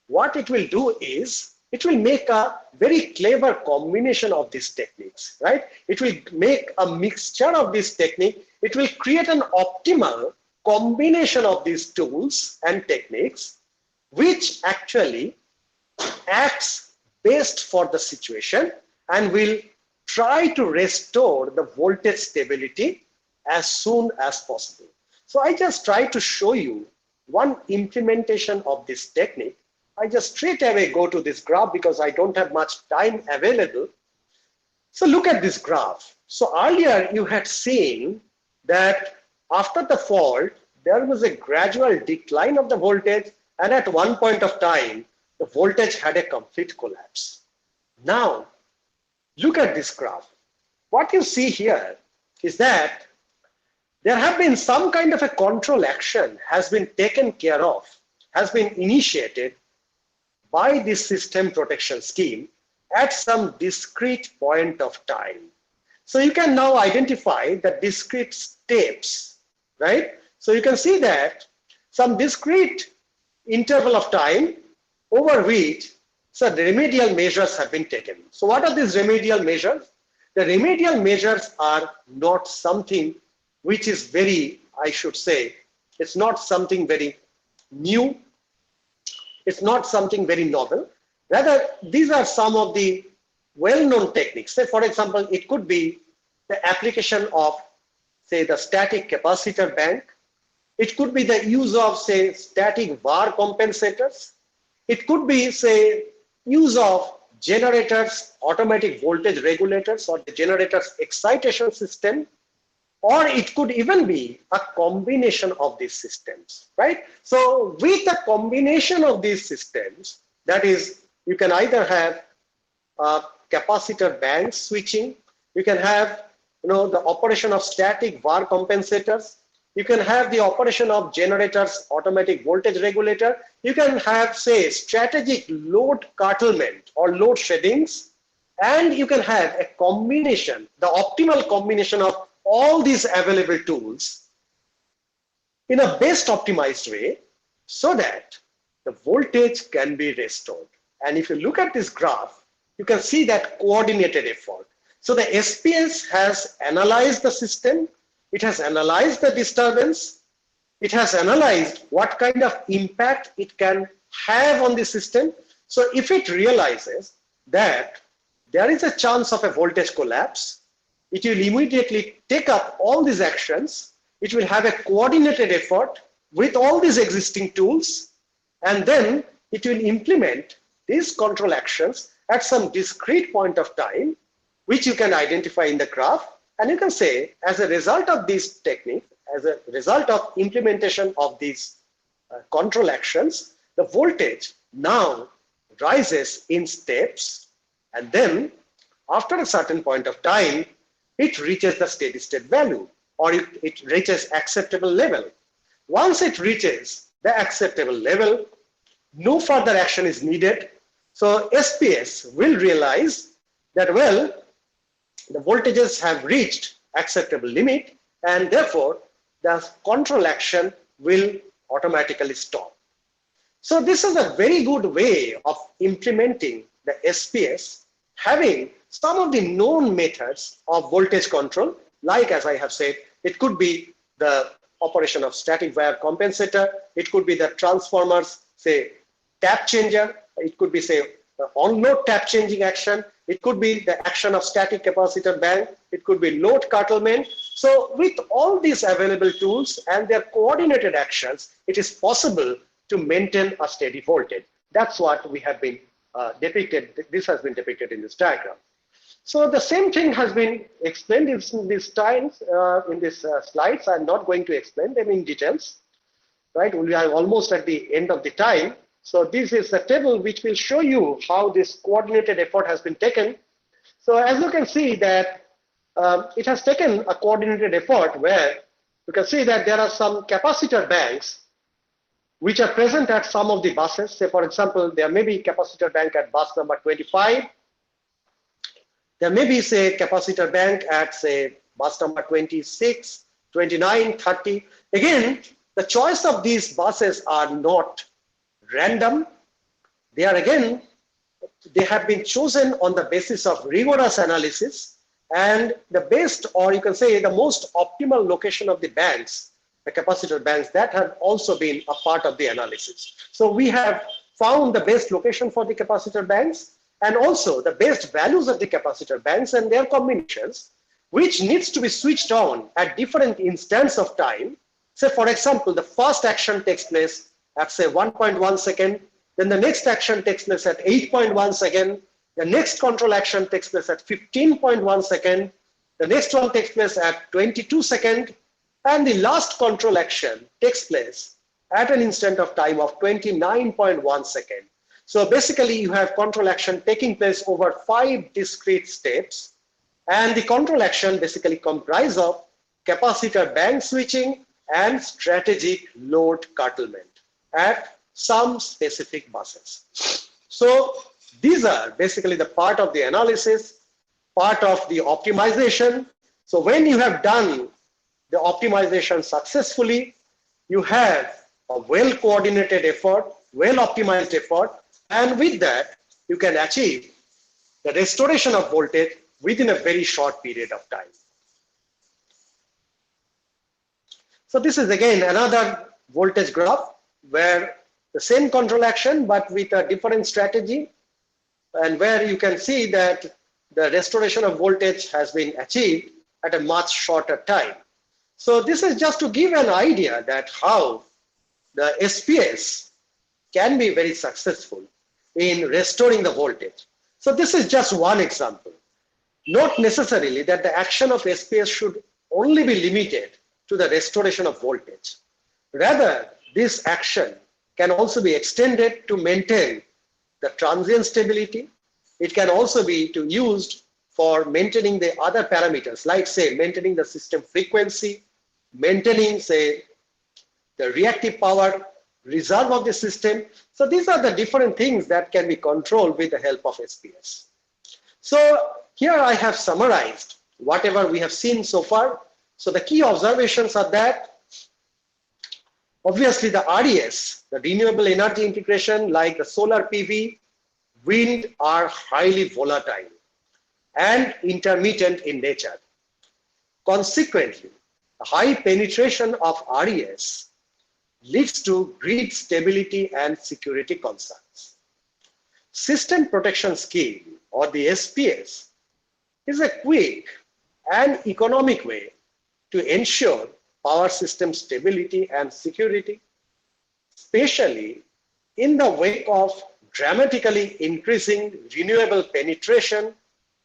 what it will do is, it will make a very clever combination of these techniques, right? It will make a mixture of this technique. It will create an optimal combination of these tools and techniques, which actually acts best for the situation and will try to restore the voltage stability as soon as possible. So I just try to show you one implementation of this technique. I just straight away go to this graph because I don't have much time available. So look at this graph. So earlier you had seen that after the fault, there was a gradual decline of the voltage, and at one point of time, the voltage had a complete collapse. Now, look at this graph. What you see here is that there have been some kind of a control action has been taken care of, has been initiated by this system protection scheme at some discrete point of time. So you can now identify the discrete steps, right? So you can see that some discrete interval of time over which the remedial measures have been taken. So what are these remedial measures? The remedial measures are not something which is very, I should say, it's not something very new. It's not something very novel. Rather, these are some of the well-known techniques. Say, for example, it could be the application of, say, the static capacitor bank. It could be the use of, say, static VAR compensators. It could be, say, use of generators, automatic voltage regulators, or the generator's excitation system. Or it could even be a combination of these systems, right? So with a combination of these systems, that is, you can either have capacitor band switching, you can have the operation of static VAR compensators, you can have the operation of generators, automatic voltage regulator, you can have, say, strategic load curtailment or load sheddings, and you can have a combination, the optimal combination of all these available tools in a best optimized way so that the voltage can be restored. And if you look at this graph, you can see that coordinated effort. So the SPS has analyzed the system, it has analyzed the disturbance, it has analyzed what kind of impact it can have on the system. So if it realizes that there is a chance of a voltage collapse, it will immediately take up all these actions. It will have a coordinated effort with all these existing tools, and then it will implement these control actions at some discrete point of time, which you can identify in the graph. And you can say, as a result of this technique, as a result of implementation of these control actions, the voltage now rises in steps, and then after a certain point of time, it reaches the steady state value, or it reaches acceptable level. Once it reaches the acceptable level, no further action is needed. So SPS will realize that, well, the voltages have reached acceptable limit, and therefore the control action will automatically stop. So this is a very good way of implementing the SPS, having some of the known methods of voltage control, like, as I have said, it could be the operation of static wire compensator, it could be the transformers, say, tap changer, it could be, say, the on-load tap changing action, it could be the action of static capacitor bank, it could be load curtailment. So with all these available tools and their coordinated actions, it is possible to maintain a steady voltage. That's what we have been depicted. This has been depicted in this diagram. So the same thing has been explained in these times, in these slides. I'm not going to explain them in details, right? We are almost at the end of the time. So this is the table which will show you how this coordinated effort has been taken. So as you can see that it has taken a coordinated effort where you can see that there are some capacitor banks which are present at some of the buses. Say, for example, there may be capacitor bank at bus number 25. There may be, say, capacitor bank at, say, bus number 26, 29, 30. Again, the choice of these buses are not random. They are, again, they have been chosen on the basis of rigorous analysis, and the best, or you can say the most optimal location of the banks, the capacitor banks, that have also been a part of the analysis. So we have found the best location for the capacitor banks, and also the best values of the capacitor banks and their combinations, which needs to be switched on at different instants of time. Say, for example, the first action takes place at, say, 1.1 second, then the next action takes place at 8.1 second, the next control action takes place at 15.1 second, the next one takes place at 22 second, and the last control action takes place at an instant of time of 29.1 second. So basically you have control action taking place over 5 discrete steps, and the control action basically comprises of capacitor bank switching and strategic load curtailment at some specific buses. So these are basically the part of the analysis, part of the optimization. So when you have done the optimization successfully, you have a well-coordinated effort, well-optimized effort, and with that, you can achieve the restoration of voltage within a very short period of time. So this is again another voltage graph where the same control action but with a different strategy, and where you can see that the restoration of voltage has been achieved at a much shorter time. So this is just to give an idea that how the SPS can be very successful in restoring the voltage. So this is just one example. Not necessarily that the action of SPS should only be limited to the restoration of voltage. Rather, this action can also be extended to maintain the transient stability. It can also be used for maintaining the other parameters, like, say, maintaining the system frequency, maintaining, say, the reactive power reserve of the system. So these are the different things that can be controlled with the help of SPS. So here I have summarized whatever we have seen so far. So the key observations are that obviously the RES, the renewable energy integration, like the solar PV, wind, are highly volatile and intermittent in nature. Consequently, high penetration of RES leads to grid stability and security concerns. System Protection Scheme, or the SPS, is a quick and economic way to ensure power system stability and security, especially in the wake of dramatically increasing renewable penetration,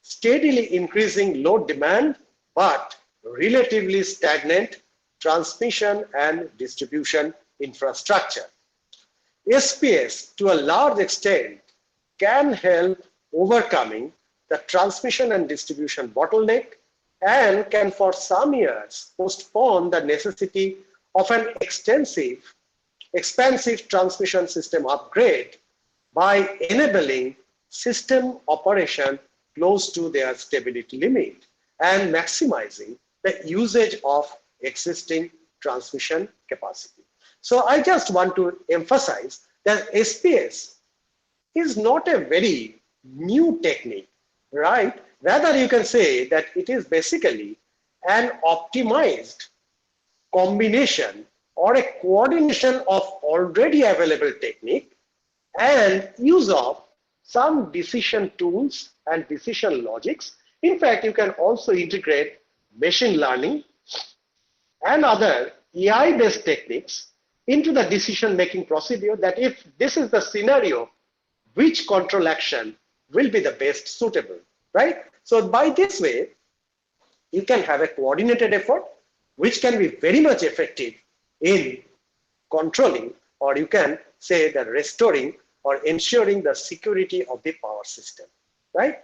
steadily increasing load demand, but relatively stagnant transmission and distribution infrastructure. SPS, to a large extent, can help overcoming the transmission and distribution bottleneck and can for some years postpone the necessity of an expansive transmission system upgrade by enabling system operation close to their stability limit and maximizing the usage of existing transmission capacity. So I just want to emphasize that SPS is not a very new technique, right? Rather, you can say that it is basically an optimized combination or a coordination of already available technique and use of some decision tools and decision logics. In fact, you can also integrate machine learning and other AI-based techniques into the decision-making procedure, that if this is the scenario, which control action will be the best suitable, right? So by this way, you can have a coordinated effort, which can be very much effective in controlling, or you can say that restoring or ensuring the security of the power system, right?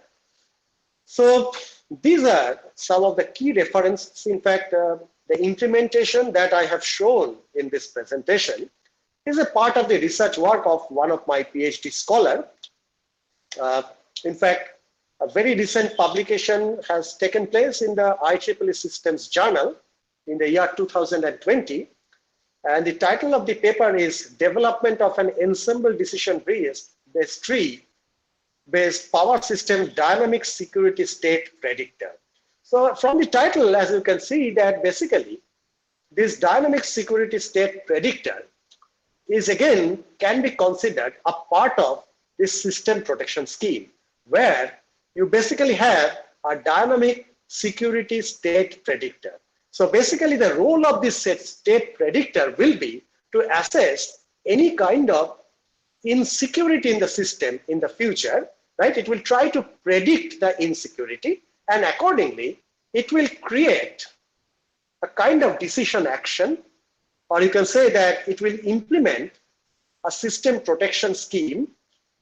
So these are some of the key references. In fact, the implementation that I have shown in this presentation is a part of the research work of one of my PhD scholar. In fact, a very recent publication has taken place in the IEEE Systems Journal in the year 2020. And the title of the paper is Development of an Ensemble Decision-Based Tree-Based Power System Dynamic Security State Predictor. So from the title, as you can see, that basically this dynamic security state predictor is again can be considered a part of this system protection scheme, where you basically have a dynamic security state predictor. So basically the role of this state predictor will be to assess any kind of insecurity in the system in the future, right? It will try to predict the insecurity, and accordingly, it will create a kind of decision action, or you can say that it will implement a system protection scheme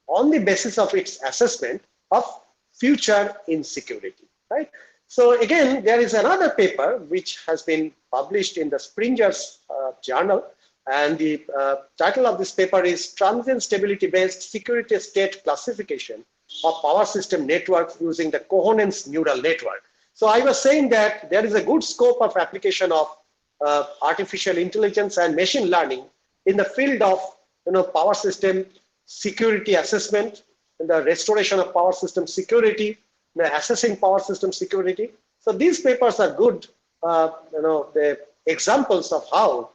on the basis of its assessment of future insecurity, right? So again, there is another paper which has been published in the Springer's journal, and the title of this paper is Transient Stability-Based Security State Classification of Power System Networks Using the Coherence Neural Network. So I was saying that there is a good scope of application of artificial intelligence and machine learning in the field of power system security assessment, and the restoration of power system security, assessing power system security. So these papers are good, the examples of how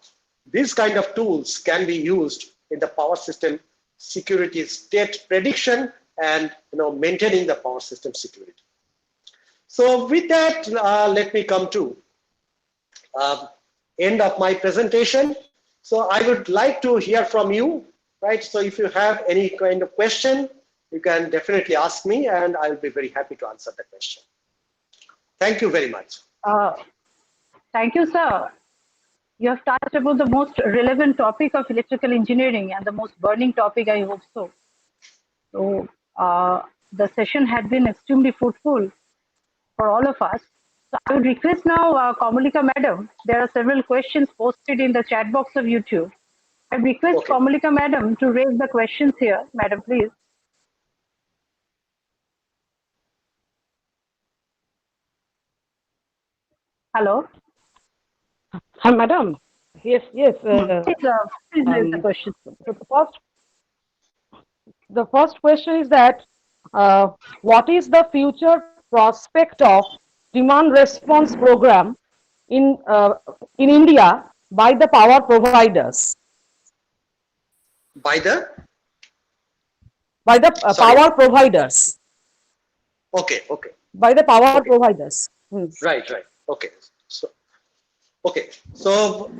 these kind of tools can be used in the power system security state prediction and maintaining the power system security. So with that, let me come to end of my presentation. So I would like to hear from you, right? So if you have any kind of question, you can definitely ask me, and I'll be very happy to answer the question. Thank you very much. Thank you, sir. You have touched about the most relevant topic of electrical engineering and the most burning topic, I hope so. So the session had been extremely fruitful for all of us. So I would request now Kamalika Madam, there are several questions posted in the chat box of YouTube. I request Kamalika Madam to raise the questions here. Madam, please. Hello. Hi, madam. Yes, yes. Please raise the question. So the first question is that what is the future prospect of demand response program in India by the power providers. By the, By the sorry, power providers. okay, okay, By the power okay, providers. Hmm. right, right, okay. So, okay, so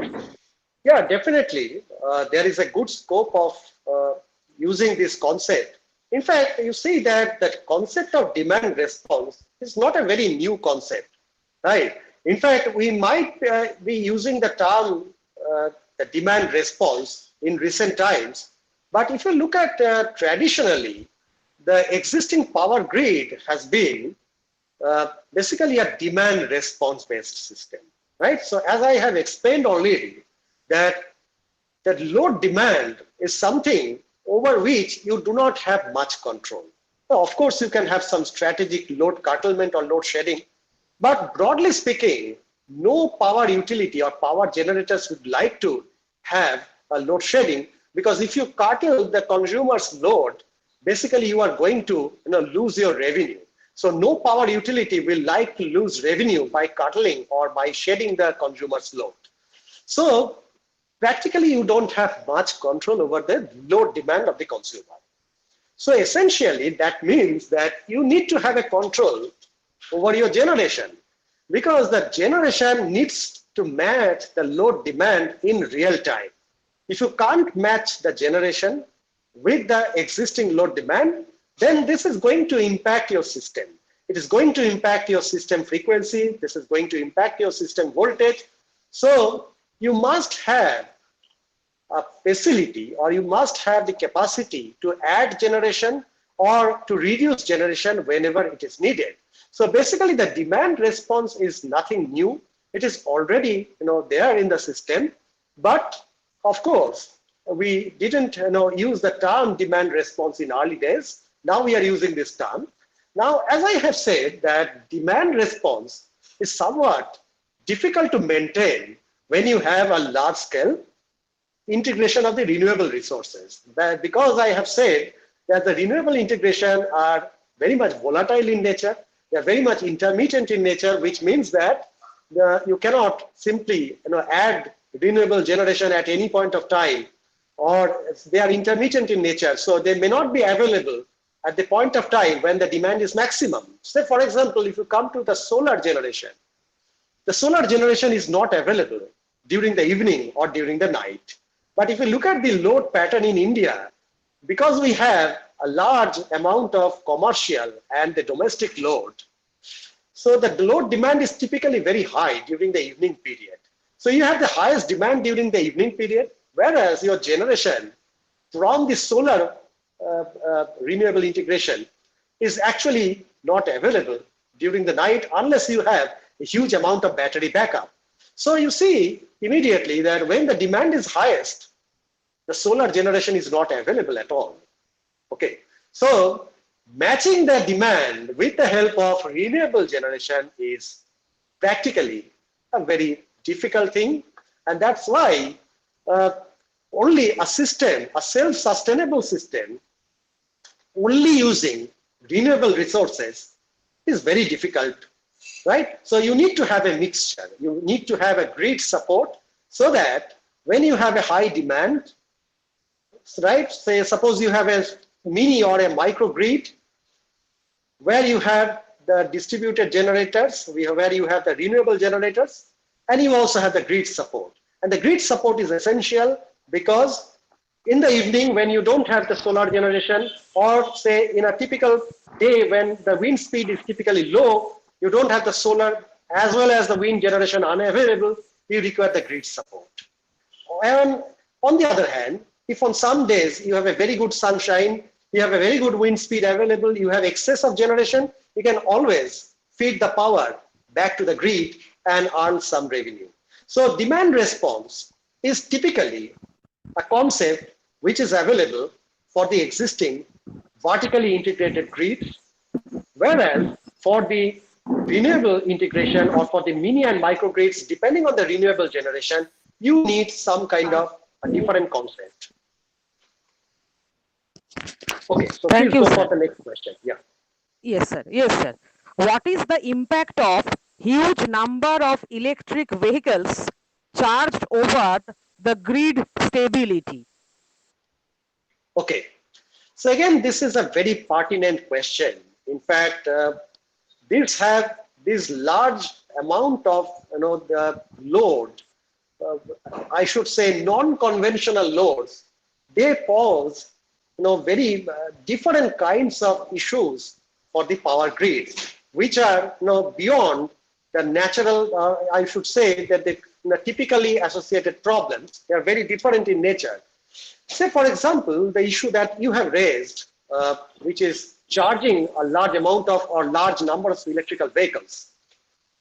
yeah, definitely, there is a good scope of using this concept. In fact, you see that the concept of demand response is not a very new concept, right? In fact, we might be using the term the demand response in recent times, but if you look at traditionally, the existing power grid has been basically a demand response based system, right? So as I have explained already, that load demand is something over which you do not have much control. So of course, you can have some strategic load curtailment or load shedding, but broadly speaking, no power utility or power generators would like to have a load shedding, because if you curtail the consumer's load, basically you are going to lose your revenue. So no power utility will like to lose revenue by curtailing or by shedding the consumer's load. So practically you don't have much control over the load demand of the consumer. So essentially that means that you need to have a control over your generation, because the generation needs to match the load demand in real time. If you can't match the generation with the existing load demand, then this is going to impact your system. It is going to impact your system frequency. This is going to impact your system voltage. So you must have a facility, or you must have the capacity to add generation or to reduce generation whenever it is needed. So basically the demand response is nothing new. It is already there in the system, but of course we didn't use the term demand response in early days. Now we are using this term. Now, as I have said, that demand response is somewhat difficult to maintain when you have a large scale integration of the renewable resources. Because I have said that the renewable integration are very much volatile in nature, they are very much intermittent in nature, which means that you cannot simply add renewable generation at any point of time, or they are intermittent in nature, so they may not be available at the point of time when the demand is maximum. Say, for example, if you come to the solar generation is not available during the evening or during the night. But if you look at the load pattern in India, because we have a large amount of commercial and the domestic load, so the load demand is typically very high during the evening period. So you have the highest demand during the evening period, whereas your generation from the solar renewable integration is actually not available during the night unless you have a huge amount of battery backup. So you see immediately that when the demand is highest, the solar generation is not available at all. Okay, so matching the demand with the help of renewable generation is practically a very difficult thing, and that's why only a system, a self-sustainable system, only using renewable resources is very difficult, right? So you need to have a mixture. You need to have a grid support so that when you have a high demand, right? Say, suppose you have a mini or a micro grid where you have the distributed generators, where you have the renewable generators, and you also have the grid support. And the grid support is essential because in the evening when you don't have the solar generation, or say in a typical day when the wind speed is typically low, you don't have the solar as well as the wind generation unavailable, you require the grid support. And on the other hand, if on some days you have a very good sunshine, you have a very good wind speed available, you have excess of generation, you can always feed the power back to the grid and earn some revenue. So demand response is typically a concept which is available for the existing vertically integrated grid, whereas for the renewable integration or for the mini and micro grids, depending on the renewable generation, you need some kind of a different concept. Okay, so Thank please you, go sir. for the next question. Yeah. Yes, sir. Yes, sir. What is the impact of huge number of electric vehicles charged over the grid stability? Okay. So again, this is a very pertinent question. In fact, these have this large amount of the load. Uh, I should say non-conventional loads. They pose very different kinds of issues for the power grid, which are beyond the natural. I should say that the typically associated problems. They are very different in nature. Say, for example, the issue that you have raised, which is charging a large amount of or large number of electrical vehicles.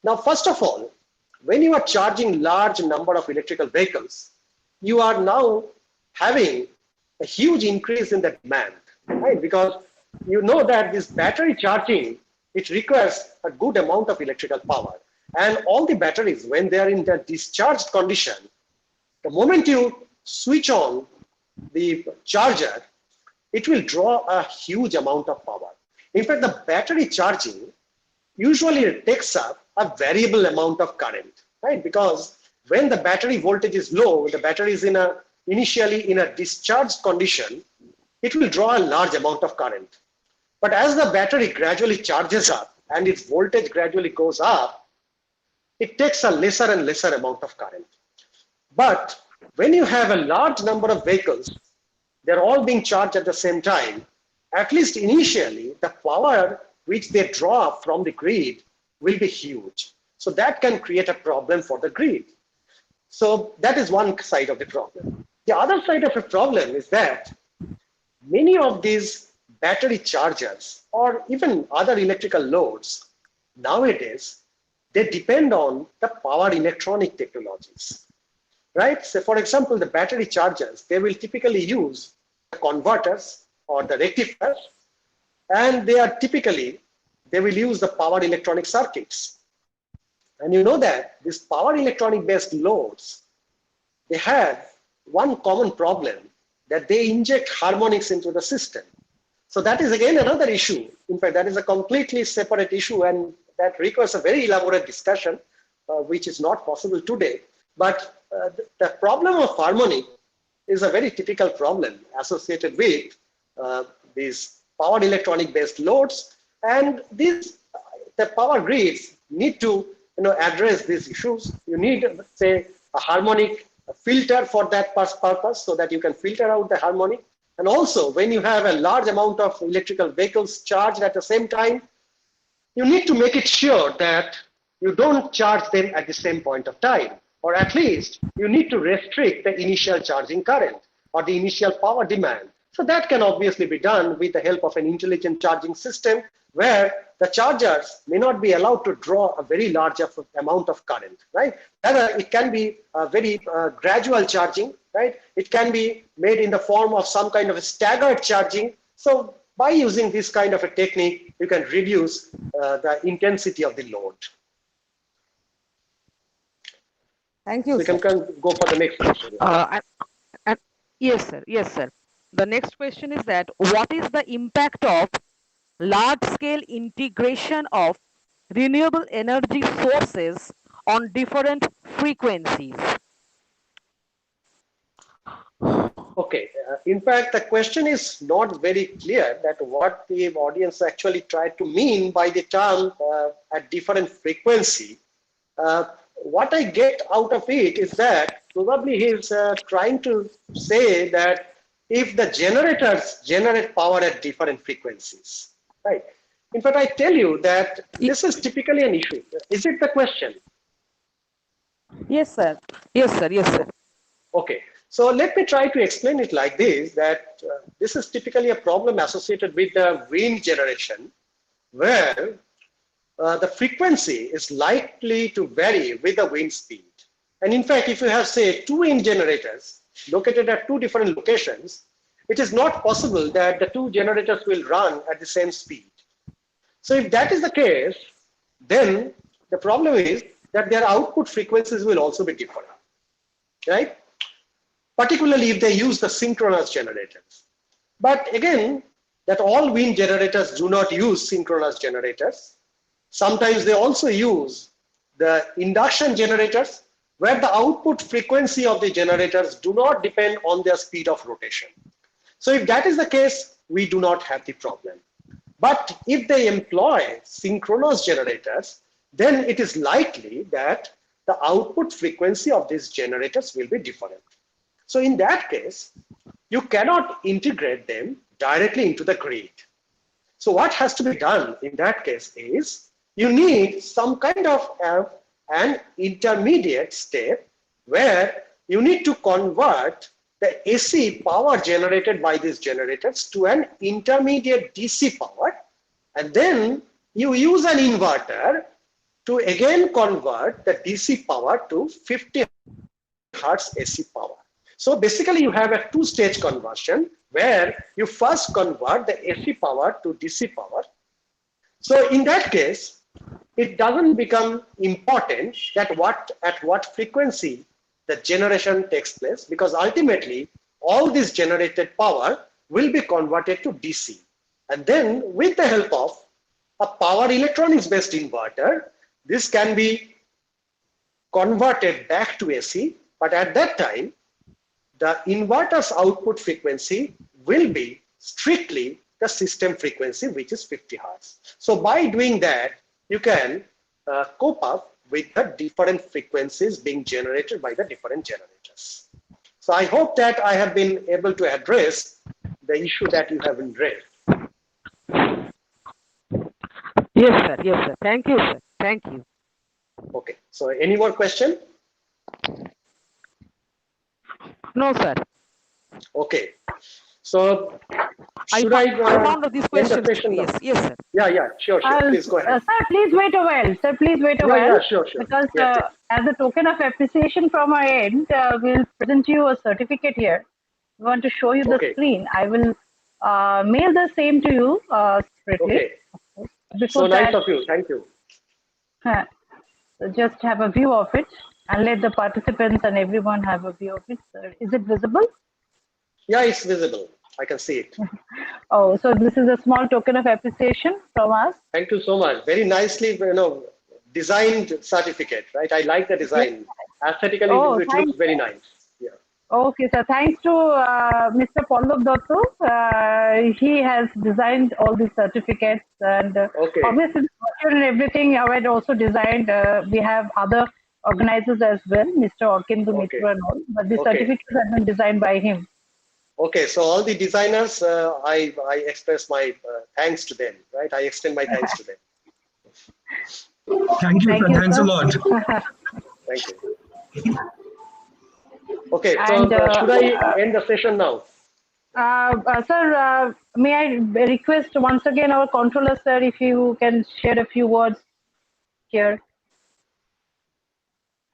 Now, first of all, when you are charging large number of electrical vehicles, you are now having a huge increase in the demand, right? Because you know that this battery charging, it requires a good amount of electrical power. And all the batteries, when they are in the discharged condition, the moment you switch on the charger, it will draw a huge amount of power. In fact, the battery charging usually takes up a variable amount of current, right? Because when the battery voltage is low, the battery is initially in a discharged condition, it will draw a large amount of current. But as the battery gradually charges up and its voltage gradually goes up, it takes a lesser and lesser amount of current. But when you have a large number of vehicles, they're all being charged at the same time, at least initially, the power which they draw from the grid will be huge. So that can create a problem for the grid. So that is one side of the problem. The other side of the problem is that many of these battery chargers or even other electrical loads nowadays, they depend on the power electronic technologies. Right? So for example, the battery chargers, they will typically use the converters or the rectifiers, and they will use the power electronic circuits. And you know that these power electronic based loads, they have one common problem, that they inject harmonics into the system. So that is again another issue. In fact, that is a completely separate issue, and that requires a very elaborate discussion, which is not possible today. But the problem of harmonic is a very typical problem associated with these power electronic based loads, and the power grids need to address these issues. You need, say, a harmonic filter for that purpose, so that you can filter out the harmonic. And also, when you have a large amount of electrical vehicles charged at the same time, you need to make it sure that you don't charge them at the same point of time, or at least you need to restrict the initial charging current or the initial power demand. So that can obviously be done with the help of an intelligent charging system, where the chargers may not be allowed to draw a very large amount of current, right? It can be a very gradual charging, right? It can be made in the form of some kind of a staggered charging. So by using this kind of a technique, you can reduce the intensity of the load. Thank you, So we can go for the next question. Yes, sir. Yes, sir. The next question is that what is the impact of large-scale integration of renewable energy sources on different frequencies? Okay, in fact, the question is not very clear that what the audience actually tried to mean by the term at different frequency. What I get out of it is that probably he's trying to say that if the generators generate power at different frequencies, right? In fact, I tell you that this is typically an issue. Is it the question? Yes, sir. Yes, sir. Yes, sir. Okay, so let me try to explain it like this, that this is typically a problem associated with the wind generation, where the frequency is likely to vary with the wind speed. And in fact, if you have, say, two wind generators located at two different locations, it is not possible that the two generators will run at the same speed. So if that is the case, then the problem is that their output frequencies will also be different, right? Particularly if they use the synchronous generators. But again, that all wind generators do not use synchronous generators. Sometimes they also use the induction generators, where the output frequency of the generators do not depend on their speed of rotation. So if that is the case, we do not have the problem. But if they employ synchronous generators, then it is likely that the output frequency of these generators will be different. So in that case, you cannot integrate them directly into the grid. So what has to be done in that case is you need some kind of an intermediate step where you need to convert the AC power generated by these generators to an intermediate DC power, and then you use an inverter to again convert the DC power to 50 Hertz AC power. So basically you have a two-stage conversion where you first convert the AC power to DC power. So in that case, it doesn't become important that at what frequency the generation takes place, because ultimately all this generated power will be converted to DC. And then with the help of a power electronics based inverter, this can be converted back to AC, but at that time, the inverter's output frequency will be strictly the system frequency, which is 50 Hertz. So by doing that, you can cope up with the different frequencies being generated by the different generators. So I hope that I have been able to address the issue that you have raised. Yes, sir. Yes, sir. Thank you, sir. Thank you. Okay. So any more question? No, sir. Okay. So I should I found these end the questions. session now? Yes, yes, sir. Yeah, sure. Please go ahead. Sir, please wait a while. Sir, please wait a while. Yeah, sure. Because Yes. as a token of appreciation from our end, we'll present you a certificate here. We want to show you the Okay. screen. I will mail the same to you separately. Okay. Before So nice that, of you. Thank you. so just have a view of it and let the participants and everyone have a view of it. Sir, is it visible? Yeah, it's visible. I can see it. Oh, so this is a small token of appreciation from us. Thank you so much. Very nicely, designed certificate, right? I like the design. Aesthetically, it looks very nice. Yeah. Okay, sir. Thanks to Mr. Pallav Dotto. He has designed all these certificates, and Okay. obviously and everything I had also designed. We have other organizers as well, Mr. Orkindu Mitra and all, but the certificates have been designed by him. Okay, so all the designers, I express my thanks to them, right? I extend my thanks to them. Thank you, sir. Thanks a lot. Thank you. Okay, so should I end the session now? Sir, may I request once again our controller, sir, if you can share a few words here.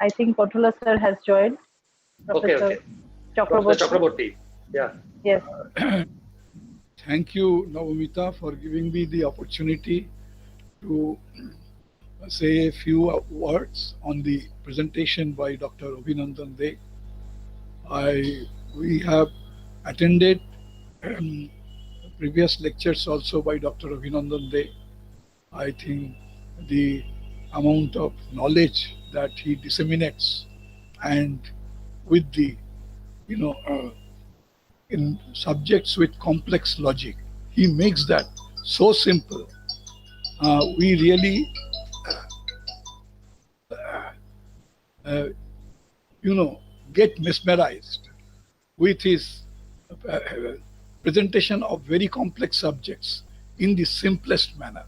I think controller, sir, has joined. Okay. Chakraborty. Chakraborty. Yeah. Yes. Thank you, Navamita, for giving me the opportunity to say a few words on the presentation by Dr. Abhinandan De. We have attended previous lectures also by Dr. Abhinandan De. I think the amount of knowledge that he disseminates, and with the, in subjects with complex logic, he makes that so simple. We really, get mesmerized with his presentation of very complex subjects in the simplest manner.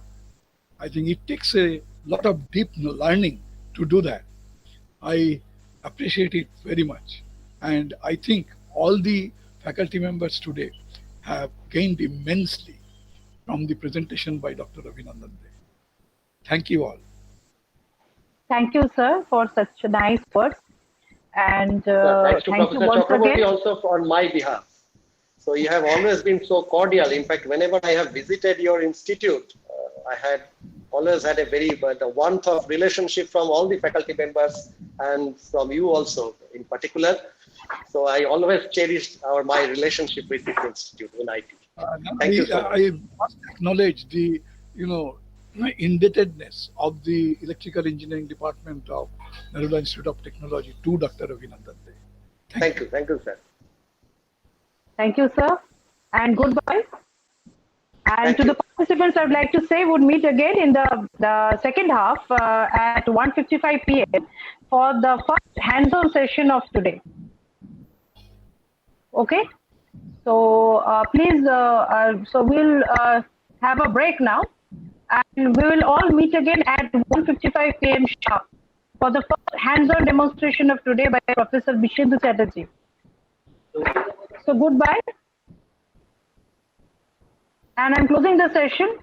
I think it takes a lot of deep learning to do that. I appreciate it very much. And I think all the faculty members today have gained immensely from the presentation by Dr. Abhinandan De. Thank you all. Thank you, sir, for such nice words. And thanks to thank you Professor once Chakraborty again. also on my behalf. So you have always been so cordial. In fact, whenever I have visited your institute, I had always had a very the warmth of relationship from all the faculty members and from you also in particular. So I always cherished my relationship with this institute in IT. Thank you so much. I must acknowledge the indebtedness of the electrical engineering department of Narula Institute of Technology to Dr. Ravinandan Dey. Thank you. Thank you, sir. Thank you, sir, and goodbye. And Thank to the you. participants, I'd like to say would meet again in the second half at 1:55 p.m. for the first hands-on session of today. Okay, so please, so we'll have a break now, and we will all meet again at 1:55 p.m. sharp for the first hands-on demonstration of today by Professor Bishendu Chatterjee. So goodbye, and I'm closing the session.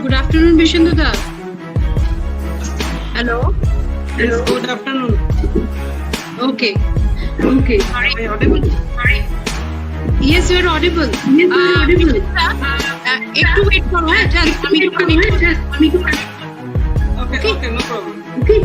Good afternoon, Vishenduda. Hello. Yes, good afternoon. Okay. Okay. Sorry. Am I audible? Sorry. Yes, you are audible. Yes, you are audible. একটু wait করো, হ্যাঁ, just আমি একটু connect Okay, okay, no problem. Okay.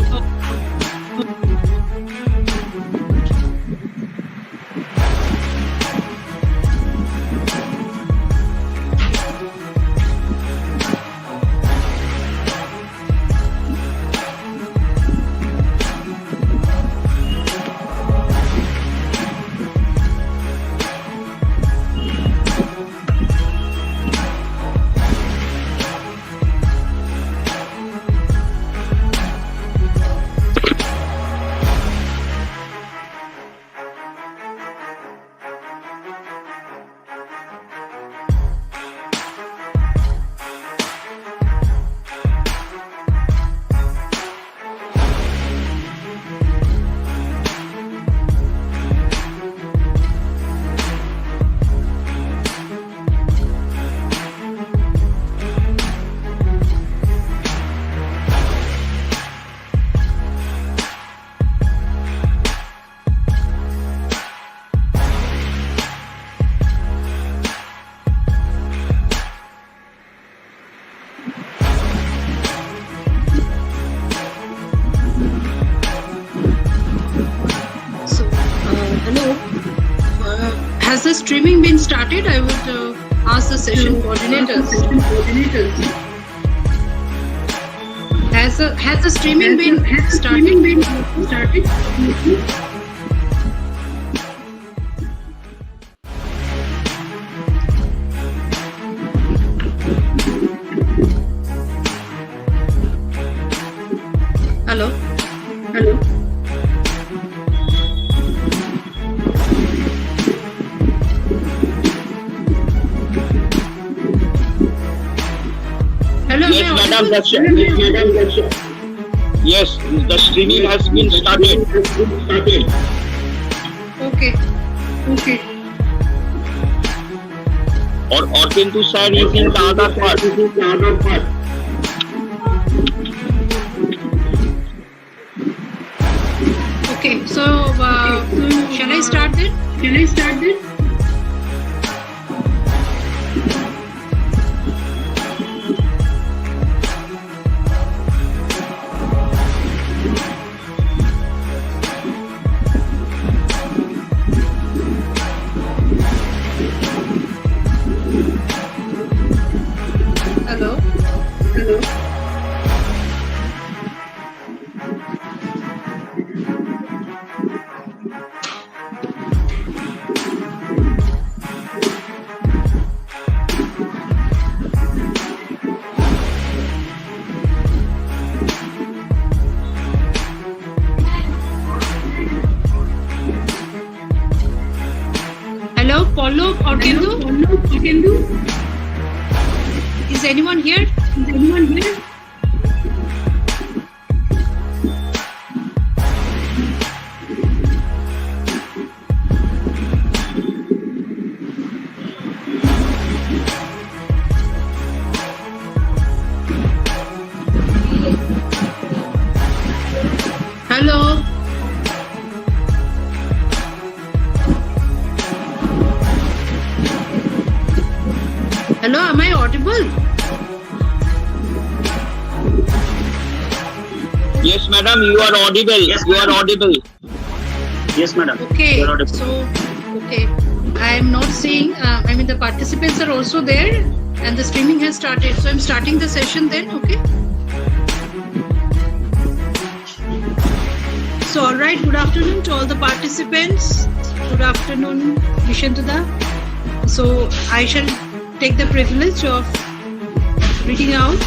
Has the streaming been started? I would ask the session coordinators. Has the streaming been started? Hello. Hello. Yes, madam, yes, the streaming has been started. Okay. Or Pintu sir is in the other part. Okay. So, shall I start then? Hello. Hello, Paulo or Kindu? Is anyone here? Hello. Hello, am I audible? Yes, madam, you are audible. Yes, madam. Okay, You are audible. so, I am not seeing, the participants are also there and the streaming has started. So I'm starting the session then, okay? So, all right, good afternoon to all the participants. Good afternoon, Vishenduda. So I shall take the privilege of reading out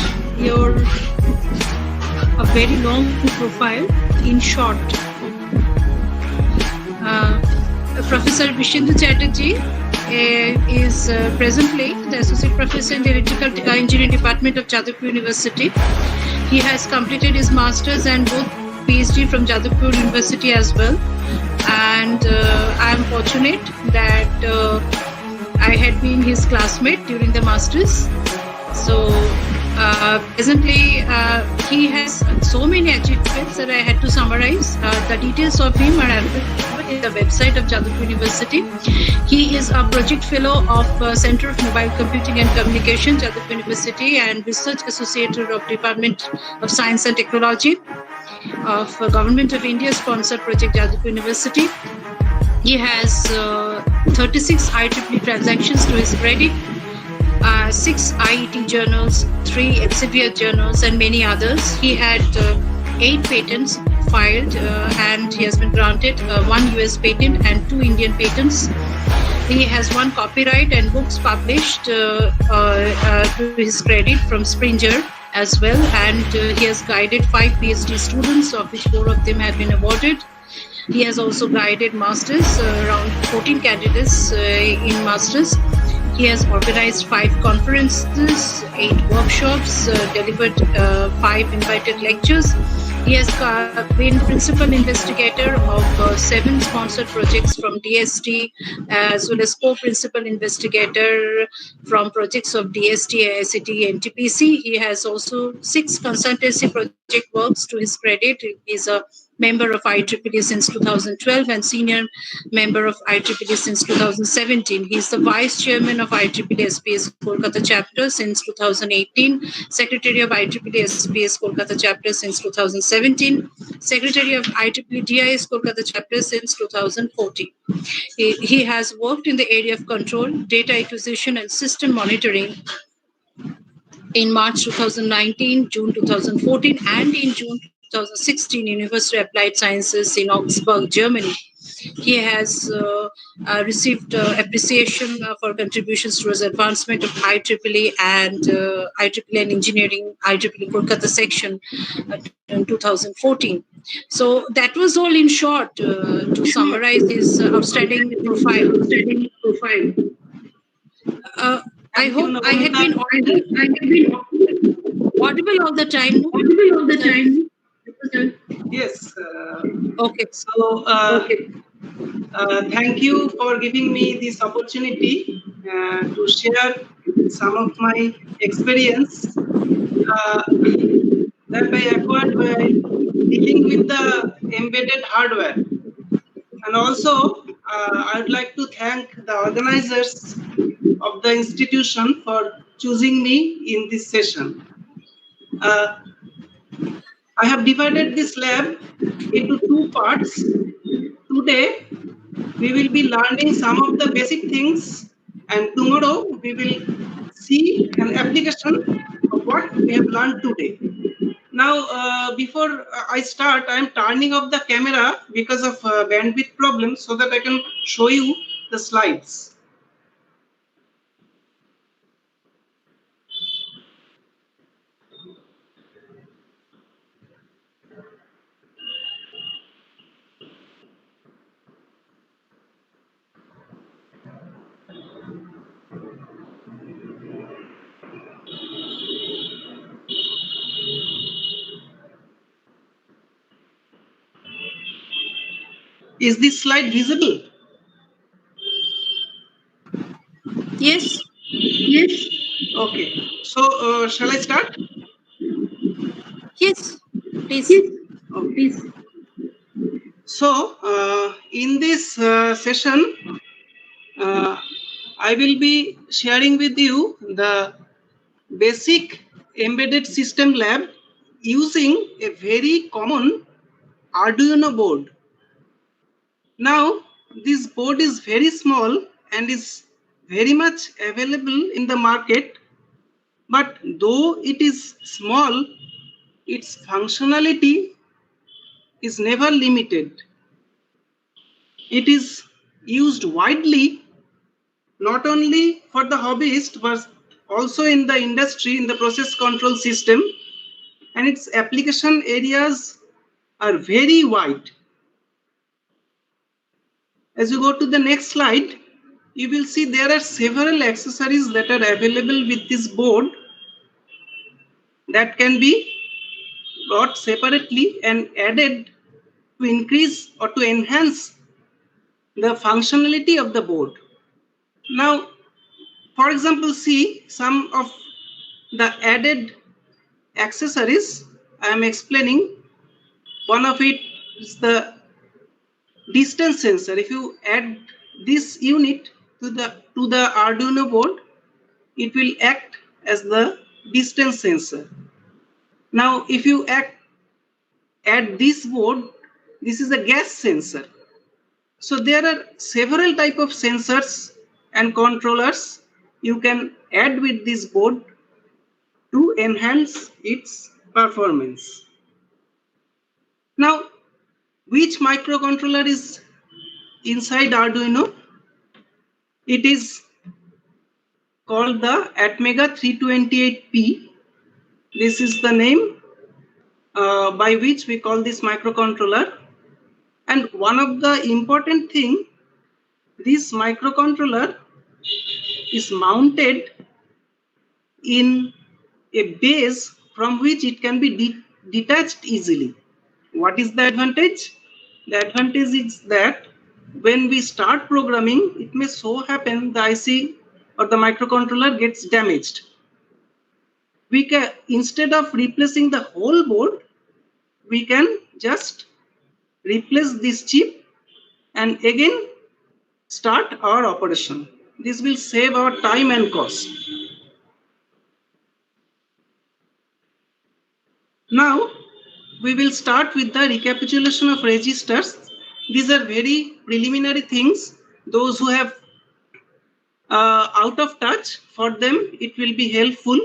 a very long profile in short. Professor Vishendu Chatterjee is presently the Associate Professor in the Electrical Engineering Department of Jadavpur University. He has completed his Masters and both PhD from Jadavpur University as well. And I am fortunate that I had been his classmate during the Masters. So Presently, he has so many achievements that I had to summarize. The details of him are available in the website of Jadavpur University. He is a project fellow of Center of Mobile Computing and Communication, Jadavpur University, and research associate of Department of Science and Technology of Government of India sponsored project Jadavpur University. He has 36 IEEE transactions to his credit, 6 IET journals, 3 Elsevier journals, and many others. He had 8 patents filed, and he has been granted 1 US patent and 2 Indian patents. He has 1 copyright and books published to his credit from Springer as well, and he has guided 5 PhD students, of which 4 of them have been awarded. He has also guided masters, around 14 candidates in masters. He has organized 5 conferences, 8 workshops, delivered 5 invited lectures. He has been principal investigator of 7 sponsored projects from DST, as well as co-principal investigator from projects of DST, AICTE, and TPC. He has also 6 consultancy project works to his credit. He is a member of IEEE since 2012 and senior member of IEEE since 2017. He is the vice chairman of IEEE SPS Kolkata chapter since 2018, secretary of IEEE SPS Kolkata chapter since 2017, secretary of IEEE DIS Kolkata chapter since 2014. He has worked in the area of control, data acquisition, and system monitoring in March 2019, June 2014, and in June 2016, University of Applied Sciences in Augsburg, Germany. He has received appreciation for contributions towards advancement of IEEE and IEEE and Engineering, IEEE Kolkata section in 2014. So that was all in short to summarize his outstanding profile. I hope I had been audible all the time. Yes. Okay. So, thank you for giving me this opportunity to share some of my experience that I acquired by dealing with the embedded hardware. And also, I would like to thank the organizers of the institution for choosing me in this session. I have divided this lab into 2 parts. Today, we will be learning some of the basic things, and tomorrow we will see an application of what we have learned today. Now, before I start, I am turning off the camera because of bandwidth problems so that I can show you the slides. Is this slide visible? Yes. Okay. So, shall I start? Yes. Please. Okay. So, in this session, I will be sharing with you the basic embedded system lab using a very common Arduino board. Now, this board is very small and is very much available in the market, but though it is small, its functionality is never limited. It is used widely not only for the hobbyist but also in the industry in the process control system, and its application areas are very wide. As you go to the next slide, you will see there are several accessories that are available with this board that can be bought separately and added to increase or to enhance the functionality of the board. Now, for example, see some of the added accessories I am explaining. One of it is the distance sensor. If you add this unit to the Arduino board, it will act as the distance sensor. Now, if you add this board, this is a gas sensor. So there are several type of sensors and controllers you can add with this board to enhance its performance. Now, which microcontroller is inside Arduino? It is called the Atmega 328P. This is the name by which we call this microcontroller. And one of the important thing, this microcontroller is mounted in a base from which it can be detached easily. What is the advantage? The advantage is that when we start programming, it may so happen the IC or the microcontroller gets damaged. We can, instead of replacing the whole board, we can just replace this chip and again start our operation. This will save our time and cost. Now we will start with the recapitulation of registers. These are very preliminary things. Those who have out of touch, for them it will be helpful.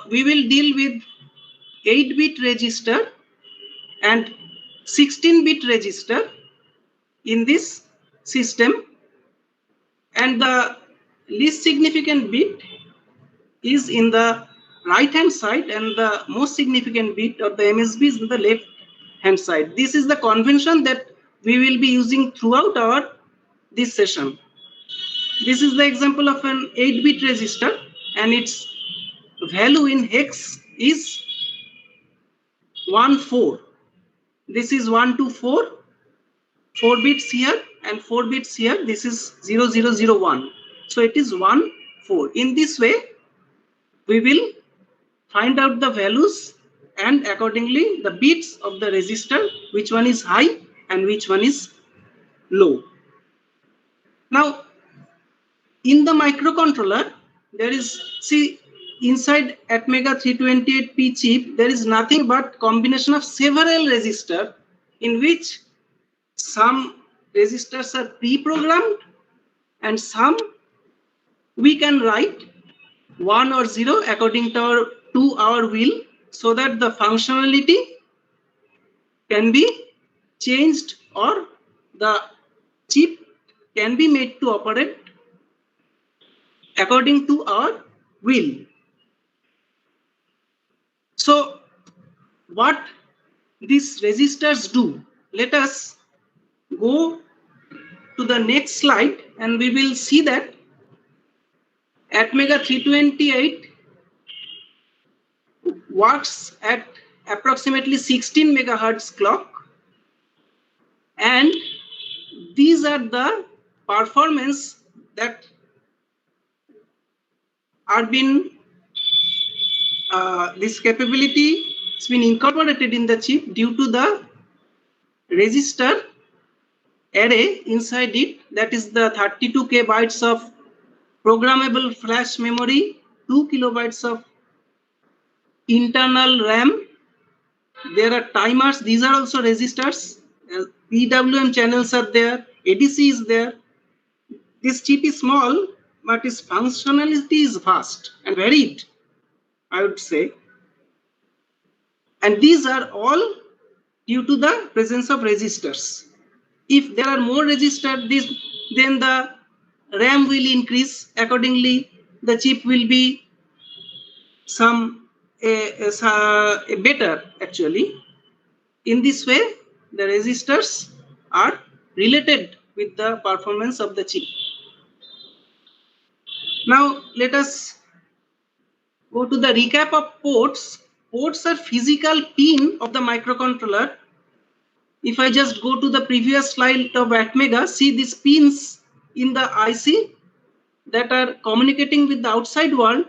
We will deal with 8-bit register and 16-bit register in this system, and the least significant bit is in the right hand side and the most significant bit of the MSB is in the left hand side. This is the convention that we will be using throughout this session. This is the example of an 8-bit register and its value in hex is 14. This is 1 to 4, 4 bits here and 4 bits here. This is 0001. So it is 1, 4. In this way, we will find out the values and accordingly the bits of the register, which one is high and which one is low. Now, in the microcontroller, there is, see, inside Atmega 328P chip, there is nothing but combination of several resistors in which some resistors are pre-programmed and some we can write 1 or 0 according to our will, so that the functionality can be changed or the chip can be made to operate according to our will. So what these resistors do, let us go to the next slide and we will see that Atmega 328 works at approximately 16 megahertz clock, and these are the performance that are been this capability has been incorporated in the chip due to the register array inside it, that is the 32K bytes of programmable flash memory, 2 kilobytes of internal RAM. There are timers, these are also registers, PWM channels are there, ADC is there. This chip is small, but its functionality is vast and varied, I would say. And these are all due to the presence of registers. If there are more registers, then the RAM will increase. Accordingly, the chip will be better actually. In this way, the registers are related with the performance of the chip. Now let us go to the recap of ports. Ports are physical pin of the microcontroller. If I just go to the previous slide of Atmega, see these pins in the IC that are communicating with the outside world.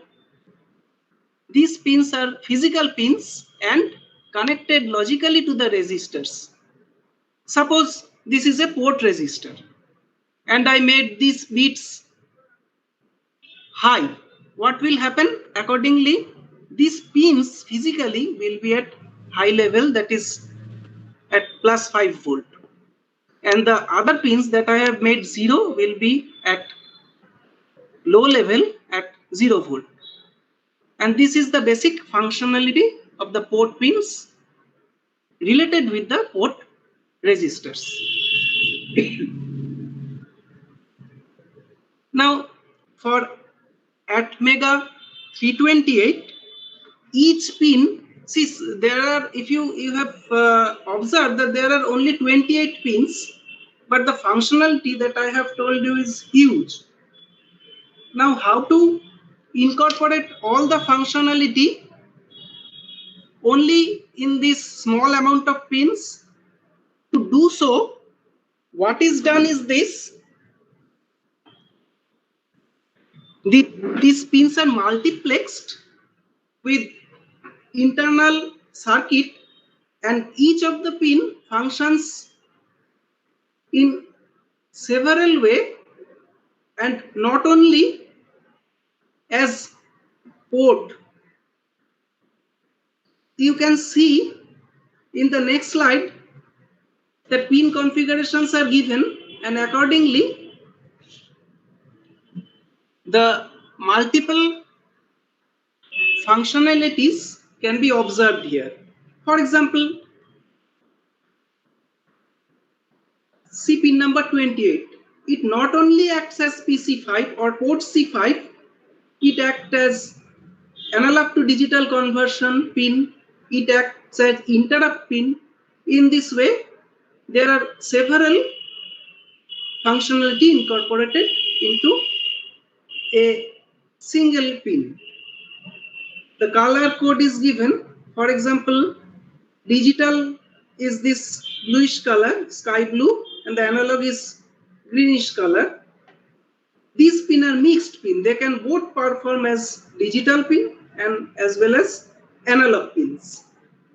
these pins are physical pins and connected logically to the resistors. Suppose this is a port resistor and I made these bits high. What will happen? Accordingly, these pins physically will be at high level, that is at plus 5 volt. And the other pins that I have made 0 will be at low level at 0 volt. And this is the basic functionality of the port pins related with the port resistors. Now, for ATmega 328, each pin, see, there are, if you have observed that there are only 28 pins, but the functionality that I have told you is huge. Now, how to incorporate all the functionality only in this small amount of pins? To do so, what is done is this. These pins are multiplexed with internal circuit, and each of the pin functions in several way, and not only as port. You can see in the next slide that pin configurations are given, and accordingly the multiple functionalities can be observed here. For example, see pin number 28. It not only acts as PC5 or port C5, it acts as analog to digital conversion pin, it acts as interrupt pin. In this way, there are several functionality incorporated into a single pin. The color code is given. For example, digital is this bluish color, sky blue, and the analog is greenish color. These pin are mixed pin. They can both perform as digital pin and as well as analog pins.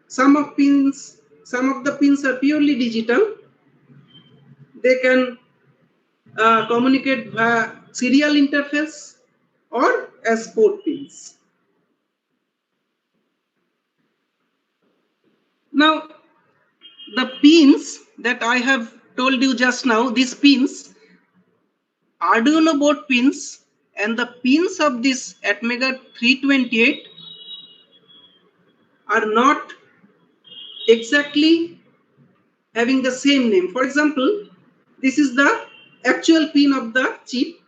Some of the pins are purely digital. They can communicate via serial interface or as port pins. Now, the pins that I have told you just now, these pins, Arduino board pins, and the pins of this ATmega 328 are not exactly having the same name. For example, this is the actual pin of the chip,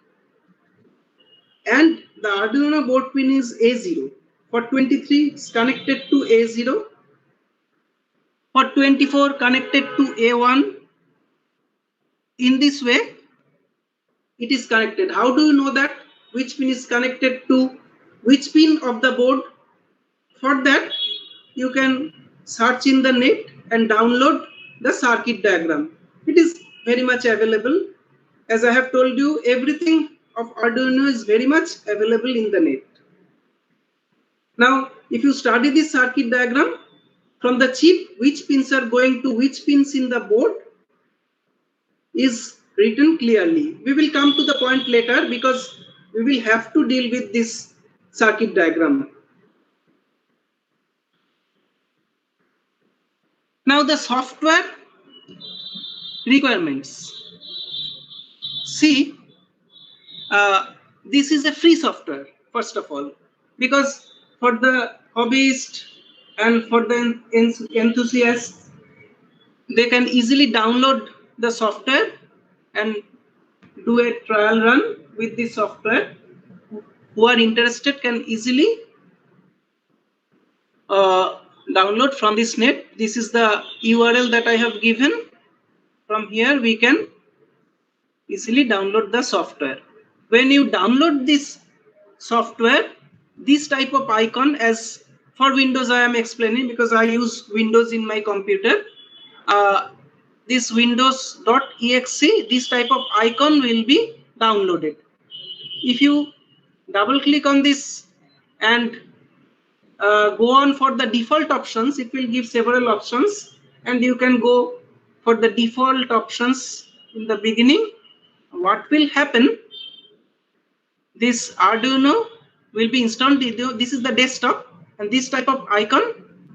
and the Arduino board pin is A0. For 23, it's connected to A0. For 24, connected to A1. In this way, it is connected. How do you know that? Which pin is connected to which pin of the board? For that, you can search in the net and download the circuit diagram. It is very much available. As I have told you, everything of Arduino is very much available in the net. Now, if you study this circuit diagram, from the chip, which pins are going to which pins in the board is written clearly. We will come to the point later because we will have to deal with this circuit diagram. Now the software requirements. See, this is a free software, first of all, because for the hobbyist and for the enthusiasts, they can easily download the software and do a trial run with the software. Who are interested can easily download from this net. This is the URL that I have given. From here, we can easily download the software. When you download this software, this type of icon, as for Windows I am explaining because I use Windows in my computer. This windows.exe, this type of icon will be downloaded. If you double click on this and go on for the default options, it will give several options, and you can go for the default options in the beginning. What will happen? This Arduino will be installed. This is the desktop, and this type of icon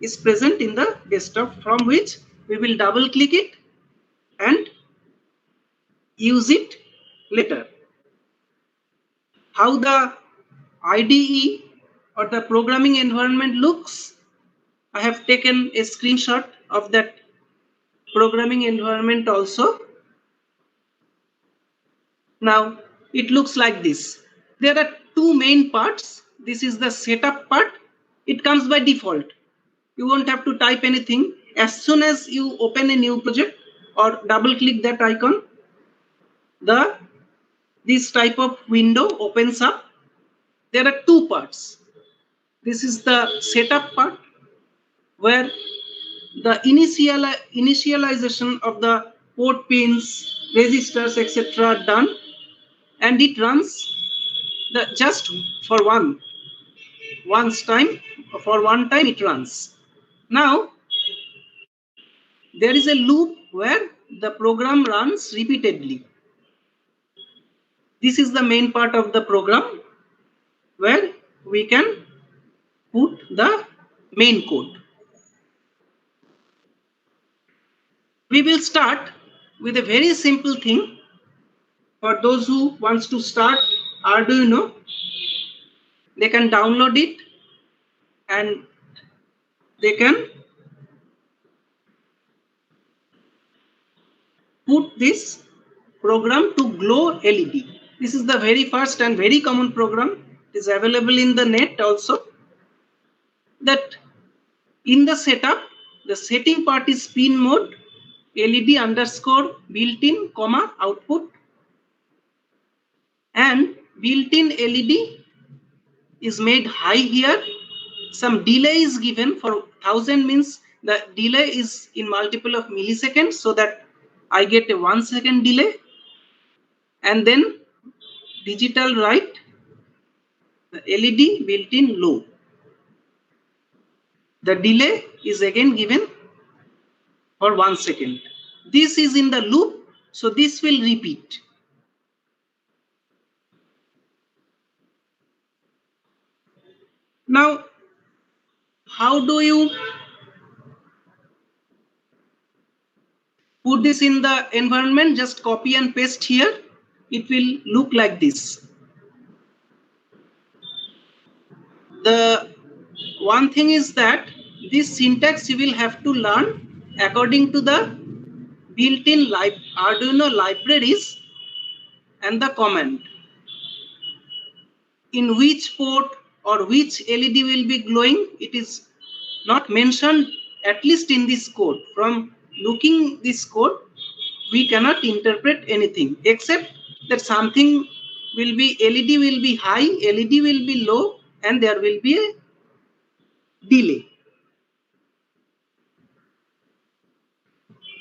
is present in the desktop, from which we will double click it and use it later. How the IDE or the programming environment looks, I have taken a screenshot of that programming environment also. Now it looks like this. There are two main parts. This is the setup part. It comes by default. You won't have to type anything. As soon as you open a new project or double click that icon, this type of window opens up. There are two parts. This is the setup part, where the initialization of the port pins, registers, etc. are done, and it runs just for one time it runs. Now there is a loop where the program runs repeatedly. This is the main part of the program where we can put the main code. We will start with a very simple thing. For those who wants to start Arduino, they can download it and they can put this program to glow LED. This is the very first and very common program. It is available in the net also. That in the setup, the setting part is pin mode, LED underscore built-in, comma, output, and built-in LED is made high here. Some delay is given. For 1000 means the delay is in multiple of milliseconds, so that I get a 1 second delay. And then digital write, the LED built-in low. The delay is again given for 1 second. This is in the loop, so this will repeat. Now, how do you put this in the environment? Just copy and paste here. It will look like this. The one thing is that this syntax you will have to learn according to the built-in Arduino libraries and the command. In which port or which LED will be glowing, it is not mentioned, at least in this code. From looking this code, we cannot interpret anything except that something will be, LED will be high, LED will be low, and there will be a delay.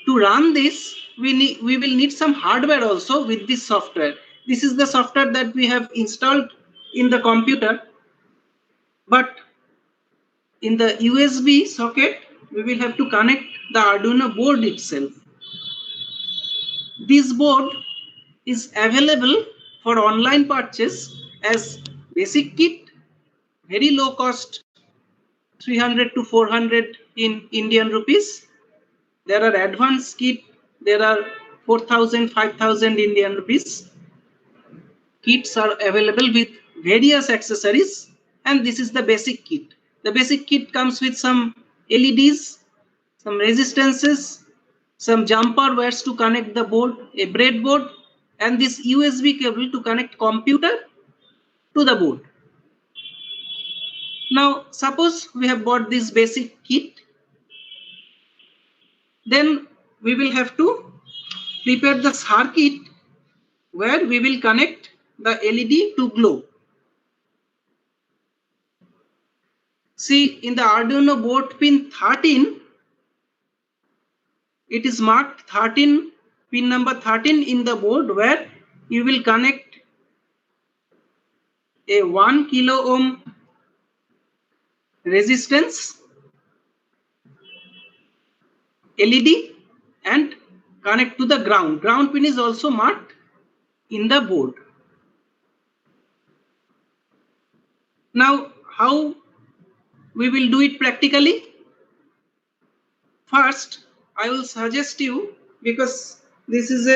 To run this, we will need some hardware also with this software. This is the software that we have installed in the computer, but in the USB socket, we will have to connect the Arduino board itself. This board is available for online purchase as basic kit, very low cost, 300 to 400 in Indian rupees. There are advanced kit, there are 4,000, 5,000 Indian rupees. Kits are available with various accessories, and this is the basic kit. The basic kit comes with some LEDs, some resistances, some jumper wires to connect the board, a breadboard, and this USB cable to connect computer to the board. Now, suppose we have bought this basic kit, then we will have to prepare the circuit where we will connect the LED to glow. See, in the Arduino board pin 13, it is marked 13, pin number 13 in the board, where you will connect a 1 kilo ohm resistance, LED, and connect to the ground. Ground pin is also marked in the board. Now, how we will do it practically? First, I will suggest you, because this is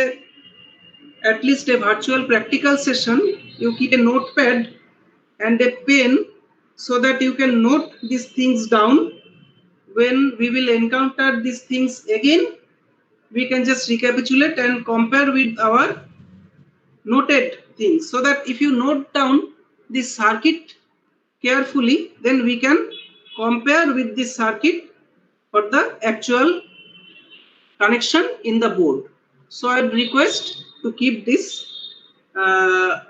at least a virtual practical session, you keep a notepad and a pen so that you can note these things down. When we will encounter these things again, we can just recapitulate and compare with our noted things, so that if you note down this circuit carefully, then we can compare with this circuit for the actual connection in the board. So I request to keep this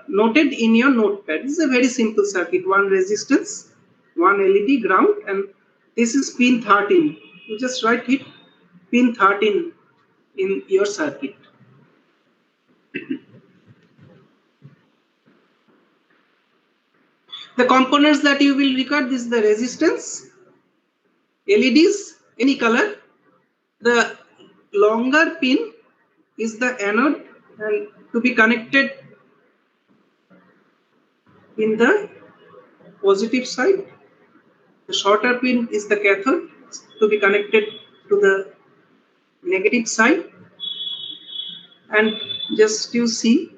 noted in your notepad. This is a very simple circuit: one resistance, one LED, ground, and this is pin 13. You just write it pin 13 in your circuit. The components that you will record: this is the resistance, LEDs, any color. The longer pin is the anode and to be connected in the positive side. The shorter pin is the cathode to be connected to the negative side. And just you see,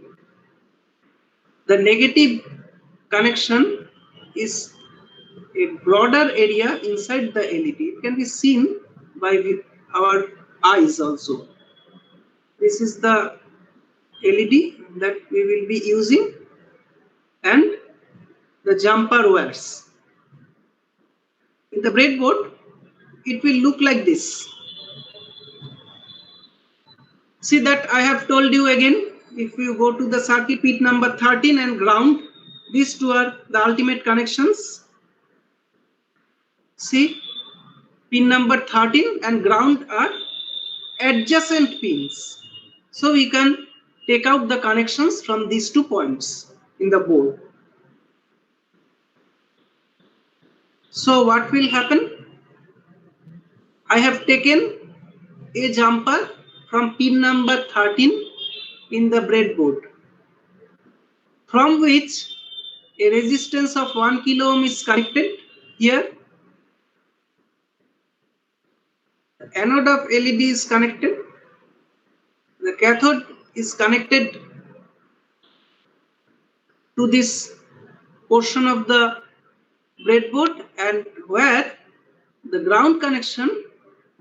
the negative connection is a broader area inside the LED. It can be seen by our eyes also. This is the LED that we will be using, and the jumper wires. In the breadboard, it will look like this. See that I have told you again, if you go to the circuit, pin number 13 and ground, these two are the ultimate connections. See, pin number 13 and ground are adjacent pins. So we can take out the connections from these 2 points in the board. So what will happen? I have taken a jumper from pin number 13 in the breadboard, from which a resistance of 1 kilo ohm is connected here. The anode of LED is connected. The cathode is connected to this portion of the breadboard, and where the ground connection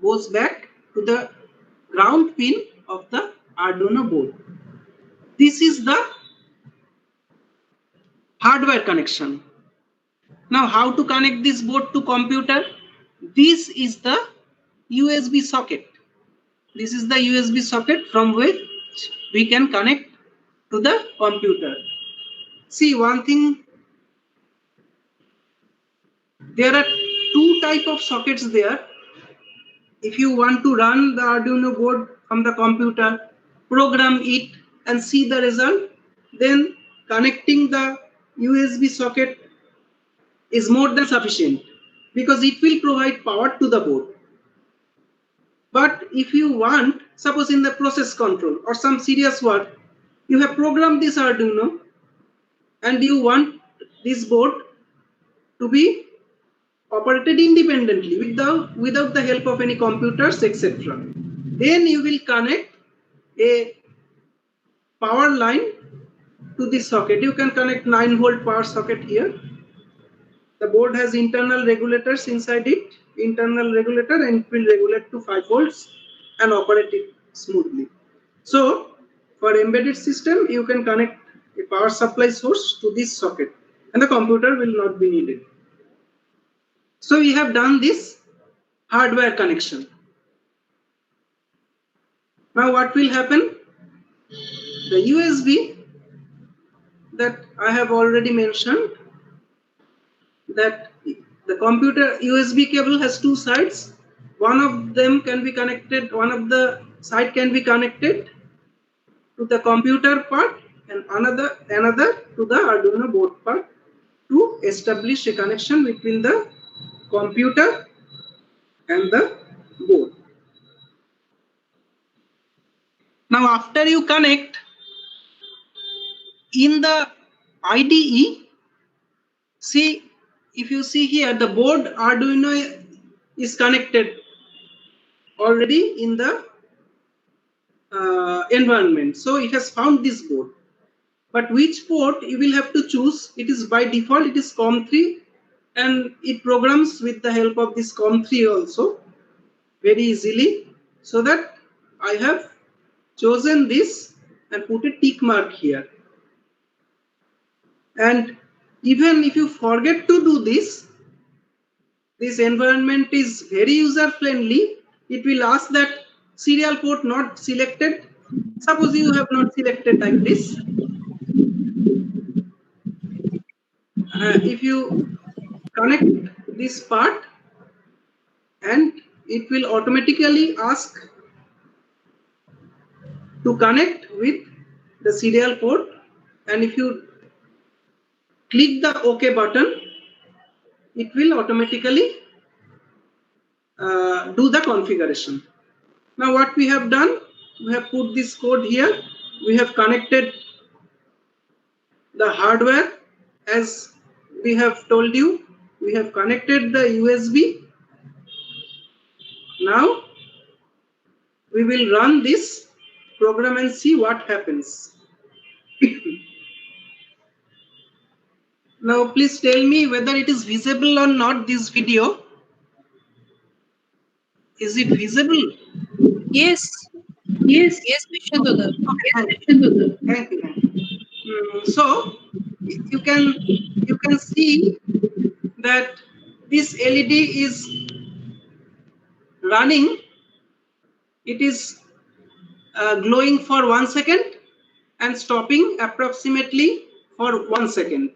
goes back to the ground pin of the Arduino board. This is the hardware connection. Now, how to connect this board to computer? This is the USB socket. This is the USB socket from which we can connect to the computer. See, one thing, there are 2 types of sockets there. If you want to run the Arduino board from the computer, program it and see the result, then connecting the USB socket is more than sufficient, because it will provide power to the board. But if you want, suppose in the process control or some serious work, you have programmed this Arduino and you want this board to be operated independently without the help of any computers, etc. Then you will connect a power line to this socket. You can connect 9-volt power socket here. The board has internal regulators inside it, internal regulator, and it will regulate to 5 volts and operate it smoothly. So for embedded system, you can connect a power supply source to this socket and the computer will not be needed. So we have done this hardware connection. Now what will happen? The USB that I have already mentioned, that the computer USB cable has 2 sides. One of them can be connected, one of the side can be connected to the computer part and another to the Arduino board part, to establish a connection between the computer and the board. Now after you connect, in the IDE, see, if you see here, the board Arduino is connected already in the environment. So it has found this board. But which port you will have to choose. It is by default, it is COM3, and it programs with the help of this COM3 also very easily. So that I have chosen this and put a tick mark here. And even if you forget to do this environment is very user friendly. It will ask that serial port not selected. Suppose you have not selected like this. If you connect this part, and it will automatically ask to connect with the serial port, and if you click the OK button, it will automatically do the configuration. Now what we have done, we have put this code here, we have connected the hardware as we have told you, we have connected the USB. Now we will run this program and see what happens. Now please tell me whether it is visible or not, this video. Is it visible? Yes. Yes. Yes, Vishwadada. Okay, thank you. So you can see that this LED is running. It is glowing for 1 second and stopping approximately for 1 second.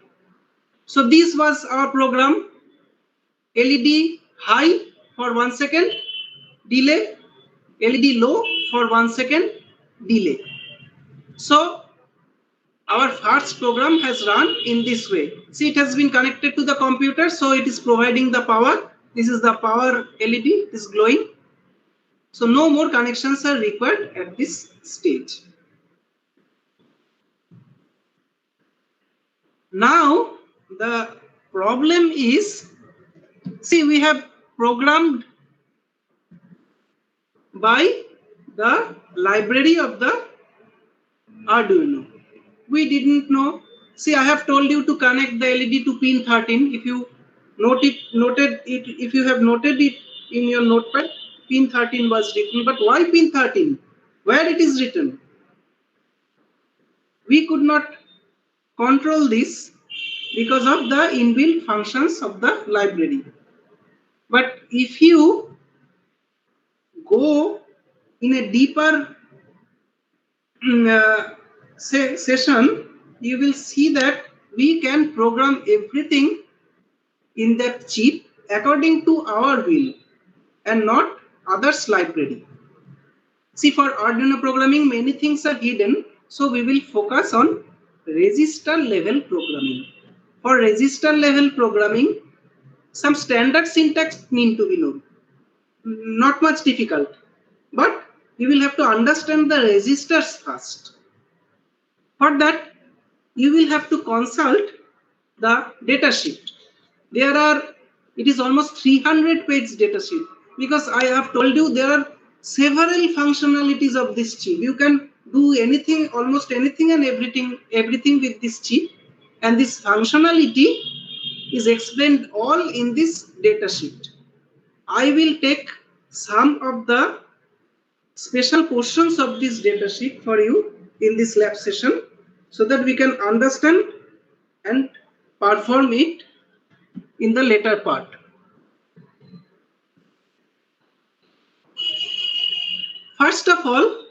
So this was our program. LED high for 1 second, delay. LED low for 1 second, delay. So our first program has run in this way. See, it has been connected to the computer, so it is providing the power. This is the power LED, it is glowing. So no more connections are required at this stage. Now the problem is, see, we have programmed by the library of the Arduino. We didn't know. See, I have told you to connect the LED to pin 13. If you if you have noted it in your notepad, pin 13 was written. But why pin 13? Where it is written? We could not control this because of the inbuilt functions of the library. But if you go in a deeper session, you will see that we can program everything in that chip according to our will and not others' library. See, for Arduino programming, many things are hidden, so we will focus on register level programming. For register level programming, some standard syntax need to be known. Not much difficult, but you will have to understand the registers first. For that, you will have to consult the datasheet. It is almost 300-page datasheet, because I have told you there are several functionalities of this chip. You can do anything, almost anything and everything with this chip, and this functionality is explained all in this datasheet. I will take some of the special portions of this datasheet for you in this lab session, so that we can understand and perform it in the later part. First of all,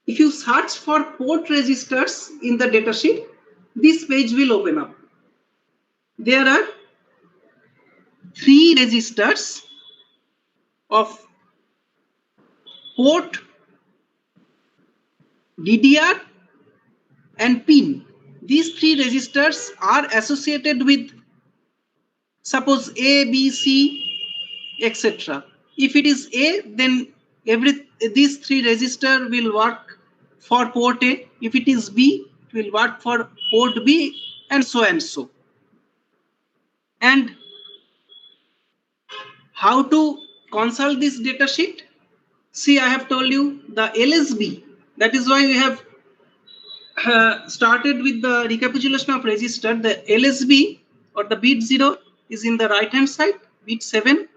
if you search for port registers in the datasheet, this page will open up. There are 3 registers of port, DDR and pin. These 3 registers are associated with Suppose A, B, C, etc. If it is A, then these three register will work for port A. If it is B, it will work for port B, and so and so. And how to consult this data sheet? See, I have told you the LSB. That is why we have started with the recapitulation of register. The LSB or the bit 0 is in the right hand side, bit 7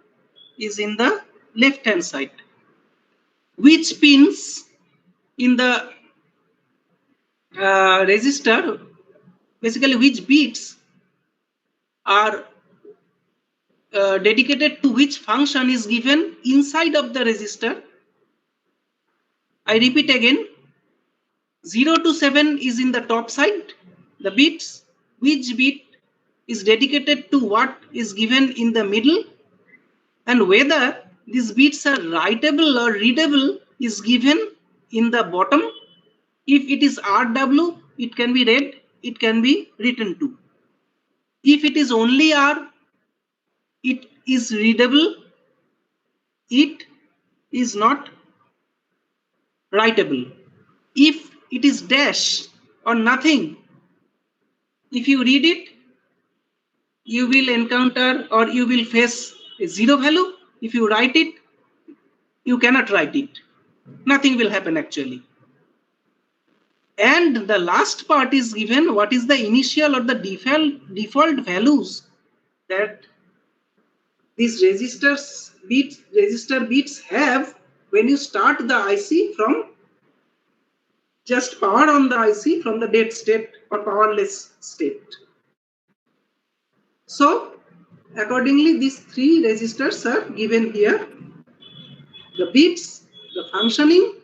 is in the left hand side. Which pins in the register, basically which bits are dedicated to which function is given inside of the register. I repeat again, 0 to 7 is in the top side, the bits, which bit is dedicated to what is given in the middle, and whether these bits are writable or readable is given in the bottom. If it is RW, it can be read, it can be written to. If it is only R, it is readable, it is not writable. If it is dash or nothing, if you read it, you will encounter or you will face a 0 value. If you write it, you cannot write it. Nothing will happen actually. And the last part is given what is the initial or the default values that these register bits have when you start the IC from just power on the IC from the dead state or powerless state. So accordingly, these three registers are given here: the bits, the functioning,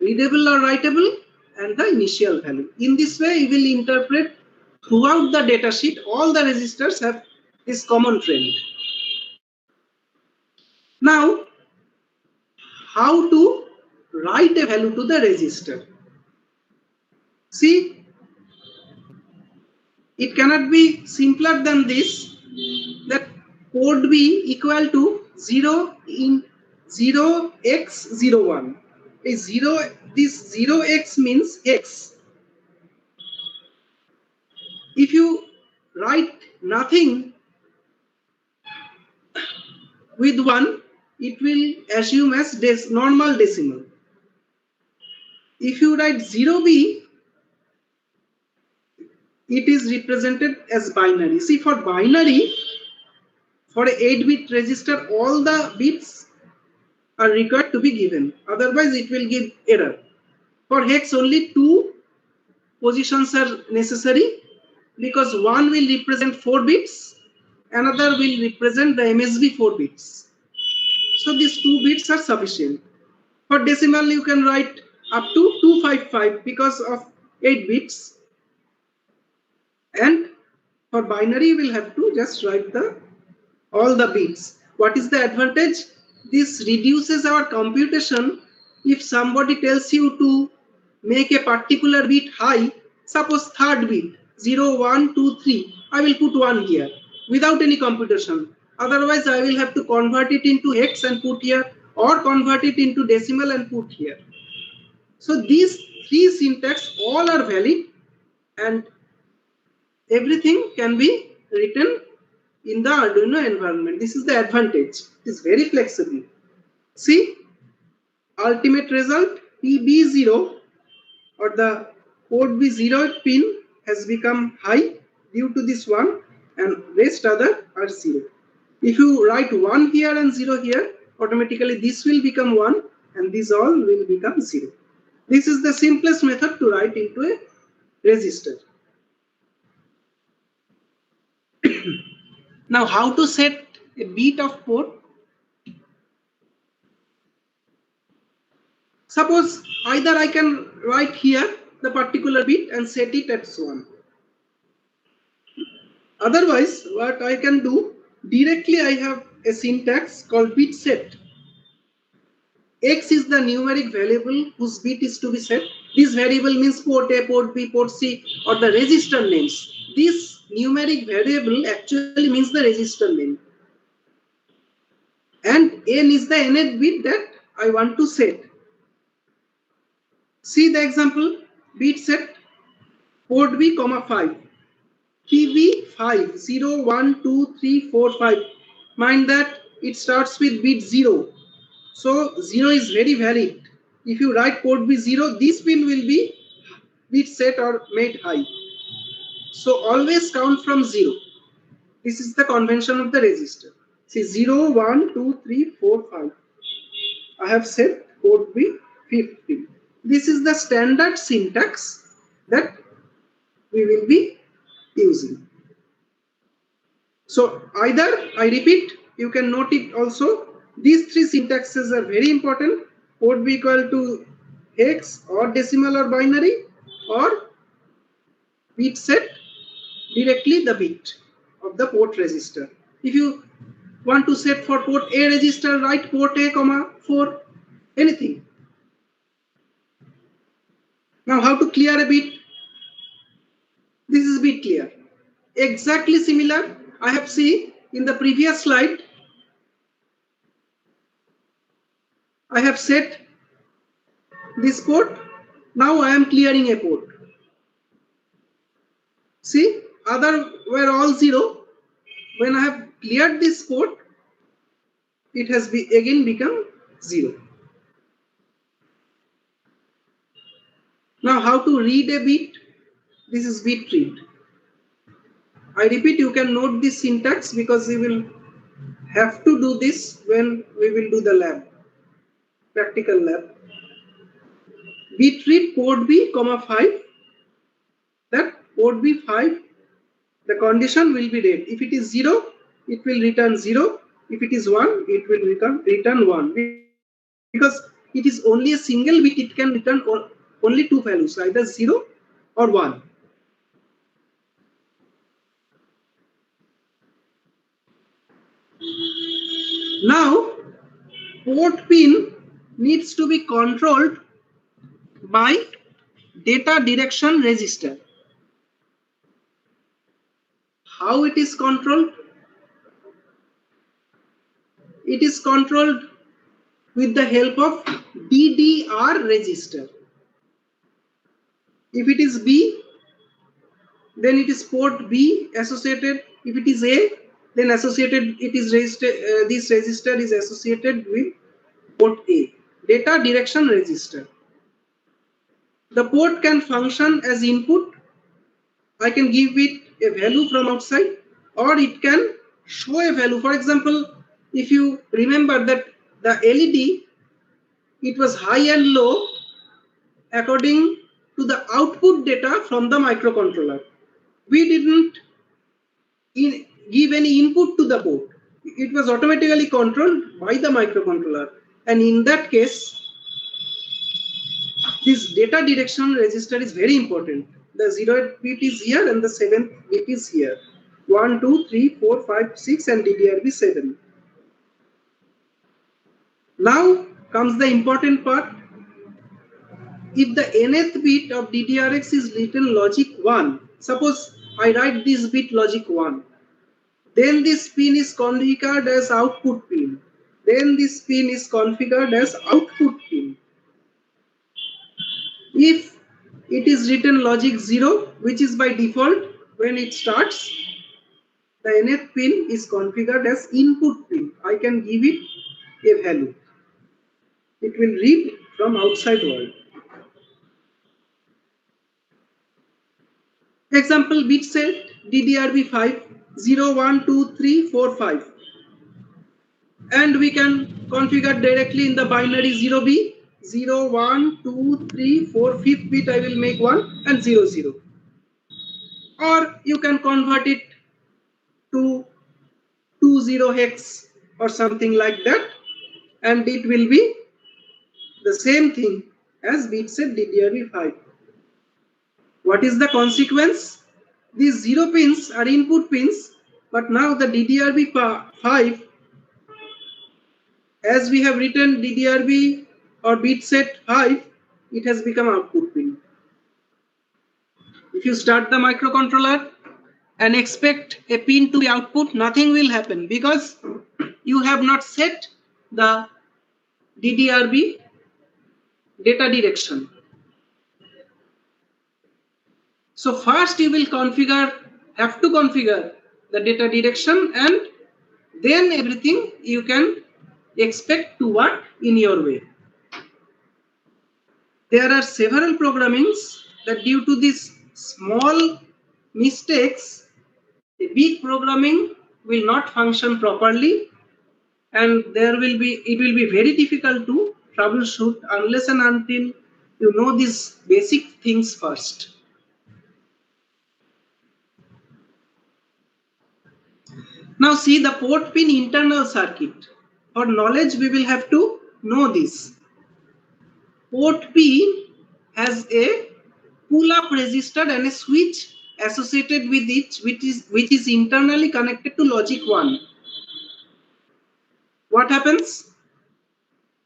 readable or writable, and the initial value. In this way, you will interpret throughout the data sheet. All the registers have this common trend. Now, how to write a value to the register? See, it cannot be simpler than this, that port B equal to 0 in 0x01. This 0x means hex. If you write nothing with 1, it will assume as normal decimal. If you write 0b, it is represented as binary. See, for binary, for an 8-bit register, all the bits are required to be given. Otherwise, it will give error. For hex, only 2 positions are necessary, because one will represent 4 bits, another will represent the MSB 4 bits. So these 2 bits are sufficient. For decimal, you can write up to 255 because of 8 bits. And for binary, you will have to just write all the bits. What is the advantage? This reduces our computation. If somebody tells you to make a particular bit high, suppose third bit, 0, 1, 2, 3, I will put 1 here without any computation. Otherwise, I will have to convert it into hex and put here, or convert it into decimal and put here. So these 3 syntax all are valid, and everything can be written in the Arduino environment. This is the advantage. It is very flexible. See, ultimate result, PB0 or the port B0 pin has become high due to this one, and rest other are 0. If you write 1 here and 0 here, automatically this will become 1 and these all will become 0. This is the simplest method to write into a register. Now, how to set a bit of port? Suppose either I can write here the particular bit and set it at 1. Otherwise, what I can do, directly I have a syntax called bit set. X is the numeric variable whose bit is to be set. This variable means port A, port B, port C, or the register names. This numeric variable actually means the register name. And n is the nth bit that I want to set. See the example, bit set port B, 5. PB 5, 0, 1, 2, 3, 4, 5. Mind that it starts with bit 0. So 0 is very valid. If you write port B 0, this pin will be bit set or made high. So always count from 0. This is the convention of the register. See 0, 1, 2, 3, 4, 5. I have set port B 50. This is the standard syntax that we will be using. So either, I repeat, you can note it also, these three syntaxes are very important. Port be equal to hex or decimal or binary, or bit set directly the bit of the port register. If you want to set for port A register, write port A, 4, anything. Now how to clear a bit? This is bit clear. Exactly similar, I have seen in the previous slide. I have set this port. Now I am clearing a port. See, other were all 0. When I have cleared this port, it has again become 0. Now how to read a bit? This is bit read. I repeat, you can note this syntax because we will have to do this when we will do the lab, practical lab. Bit read port B, 5. That port B 5, the condition will be read. If it is 0, it will return 0. If it is 1, it will return 1. Because it is only a single bit, it can return only two values, either 0 or 1. Now, port pin needs to be controlled by data direction register. How it is controlled? It is controlled with the help of DDR register. If it is B, then it is port B associated. If it is A, then associated it is registered. This register is associated with port A. Data direction register. The port can function as input. I can give it a value from outside, or it can show a value. For example, if you remember that the LED, it was high and low according to the output data from the microcontroller. We didn't give any input to the port. It was automatically controlled by the microcontroller. And in that case, this data direction register is very important. The 0th bit is here and the 7th bit is here. 1, 2, 3, 4, 5, 6 and DDRB 7. Now comes the important part. If the nth bit of DDRX is written logic 1, suppose I write this bit logic 1, then this pin is configured as output pin. Then this pin is configured as output pin. If it is written logic 0, which is by default when it starts, the nth pin is configured as input pin. I can give it a value. It will read from outside world. Example, bit set DDRB 5, 0, 1, 2, 3, 4, 5. And we can configure directly in the binary 0B, 0, 1, 2, 3, 4, 5th bit I will make 1 and 0, 0. Or you can convert it to 20 hex or something like that, and it will be the same thing as bit set DDRB 5. What is the consequence? These 0 pins are input pins, but now the DDRB 5, as we have written DDRB or bit set 5, it has become output pin. If you start the microcontroller and expect a pin to be output, nothing will happen because you have not set the DDRB data direction. So first you will have to configure the data direction, and then everything you can expect to work in your way. There are several programmings that due to these small mistakes, the big programming will not function properly, and it will be very difficult to troubleshoot unless and until you know these basic things first. Now see the port pin internal circuit. For knowledge we will have to know this. Port pin has a pull-up resistor and a switch associated with it, which is internally connected to logic 1. What happens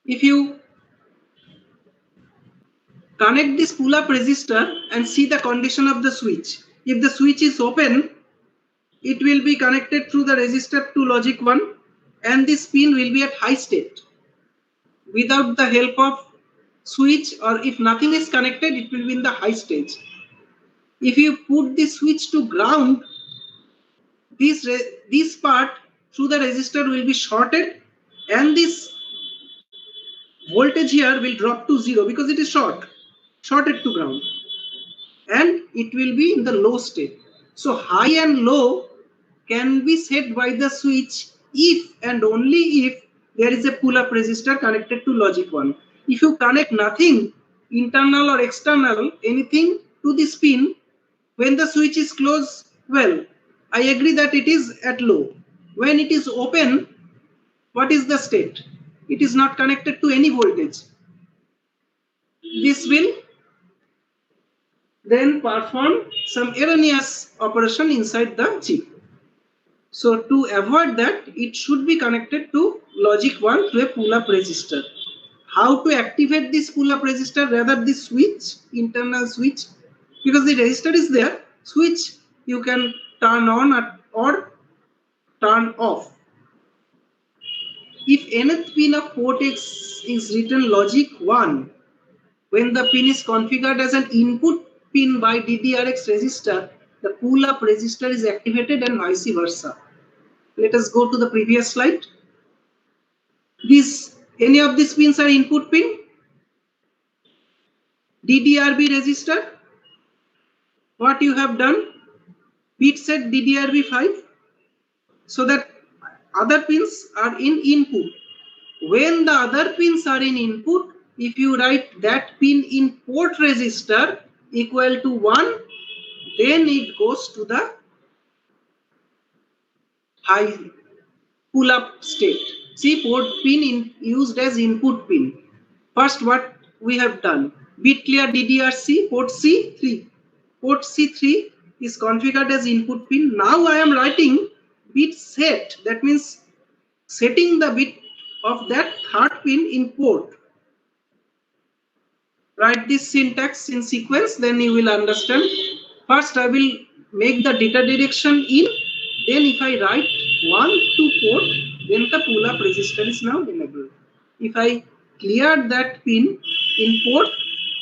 if you connect this pull-up resistor and see the condition of the switch? If the switch is open, it will be connected through the resistor to logic 1, and this pin will be at high state. Without the help of switch, or if nothing is connected, it will be in the high stage. If you put the switch to ground, this part through the resistor will be shorted, and this voltage here will drop to 0 because it is shorted to ground, and it will be in the low state. So high and low can be set by the switch if and only if there is a pull-up resistor connected to logic 1. If you connect nothing, internal or external, anything to this pin, when the switch is closed, well, I agree that it is at low. When it is open, what is the state? It is not connected to any voltage. This will then perform some erroneous operation inside the chip. So to avoid that, it should be connected to logic 1 through a pull-up resistor. How to activate this pull-up resistor, rather this switch, internal switch, because the resistor is there, switch you can turn on or turn off. If nth pin of port X is written logic 1, when the pin is configured as an input pin by DDRX resistor, the pull-up resistor is activated and vice versa. Let us go to the previous slide. Any of these pins are input pin. DDRB resistor. What you have done? Bit set DDRB 5 so that other pins are in input. When the other pins are in input, if you write that pin in port resistor equal to 1, then it goes to the high pull-up state. See, port pin used as input pin. First, what we have done? Bit clear DDRC, port C3. Port C3 is configured as input pin. Now I am writing bit set. That means setting the bit of that third pin in port. Write this syntax in sequence, then you will understand. First, I will make the data direction in. Then if I write 1 to port, then the pull-up resistor is now enabled. If I clear that pin in port,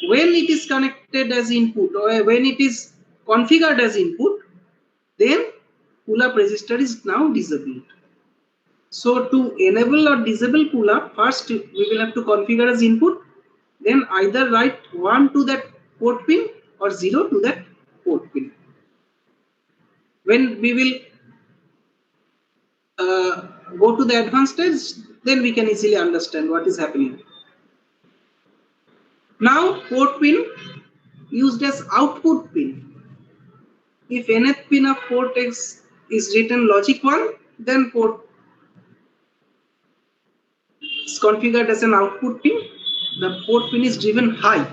when it is connected as input or when it is configured as input, then pull-up resistor is now disabled. So to enable or disable pull-up, first we will have to configure as input, then either write 1 to that port pin or 0 to that port pin. When we will go to the advanced stage, then we can easily understand what is happening. Now port pin used as output pin. If nth pin of port X is written logic 1, then port is configured as an output pin. The port pin is driven high.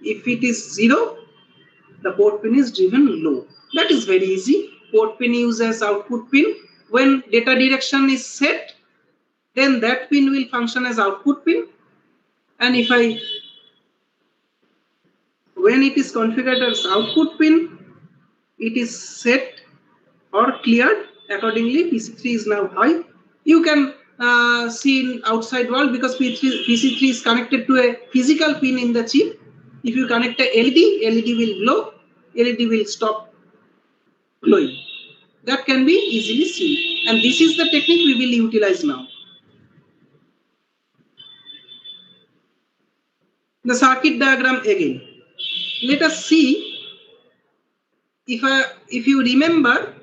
If it is 0, the port pin is driven low. That is very easy. Port pin used as output pin. When data direction is set, then that pin will function as output pin. And when it is configured as output pin, it is set or cleared accordingly. PC3 is now high. You can see in outside world because PC3 is connected to a physical pin in the chip. If you connect a LED will glow, LED will stop glowing. That can be easily seen, and this is the technique we will utilize now. The circuit diagram again. Let us see if you remember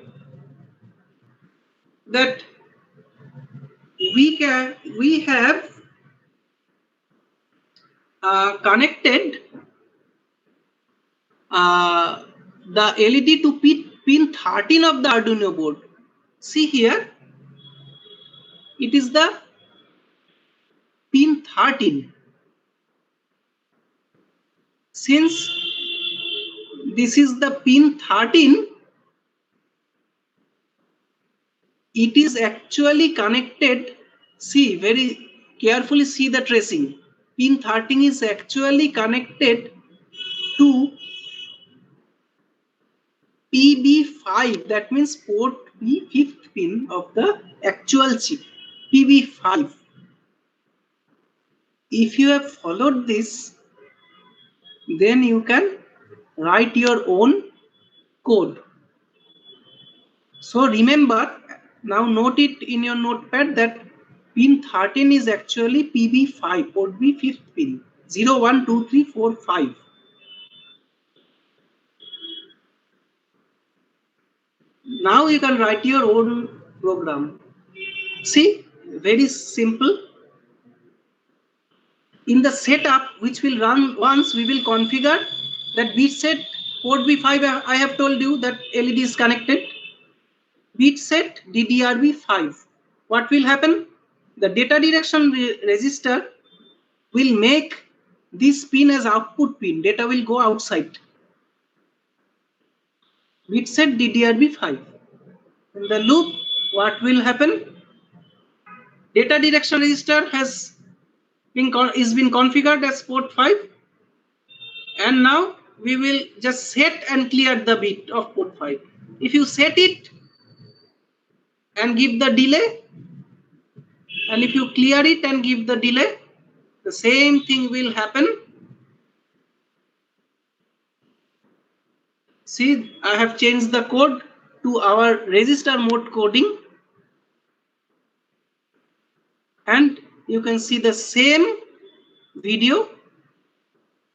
that we have connected the LED to pin 13 of the Arduino board. See here, it is the pin 13. Since this is the pin 13, it is actually connected. See, very carefully see the tracing. Pin 13 is actually connected to PB5, that means port B, fifth pin of the actual chip, PB5. If you have followed this, then you can write your own code. So remember, now note it in your notepad that pin 13 is actually PB5, port B fifth pin, 0, 1, 2, 3, 4, 5. Now you can write your own program. See, very simple. In the setup, which will run once, we will configure that bit set port B5. I have told you that LED is connected. Bit set DDRB5. What will happen? The data direction register will make this pin as output pin. Data will go outside. Bit set DDRB5. In the loop, what will happen? Data direction register has been configured as port 5, and now we will just set and clear the bit of port 5. If you set it and give the delay, and if you clear it and give the delay, the same thing will happen. See, I have changed the code to our register mode coding, and you can see the same video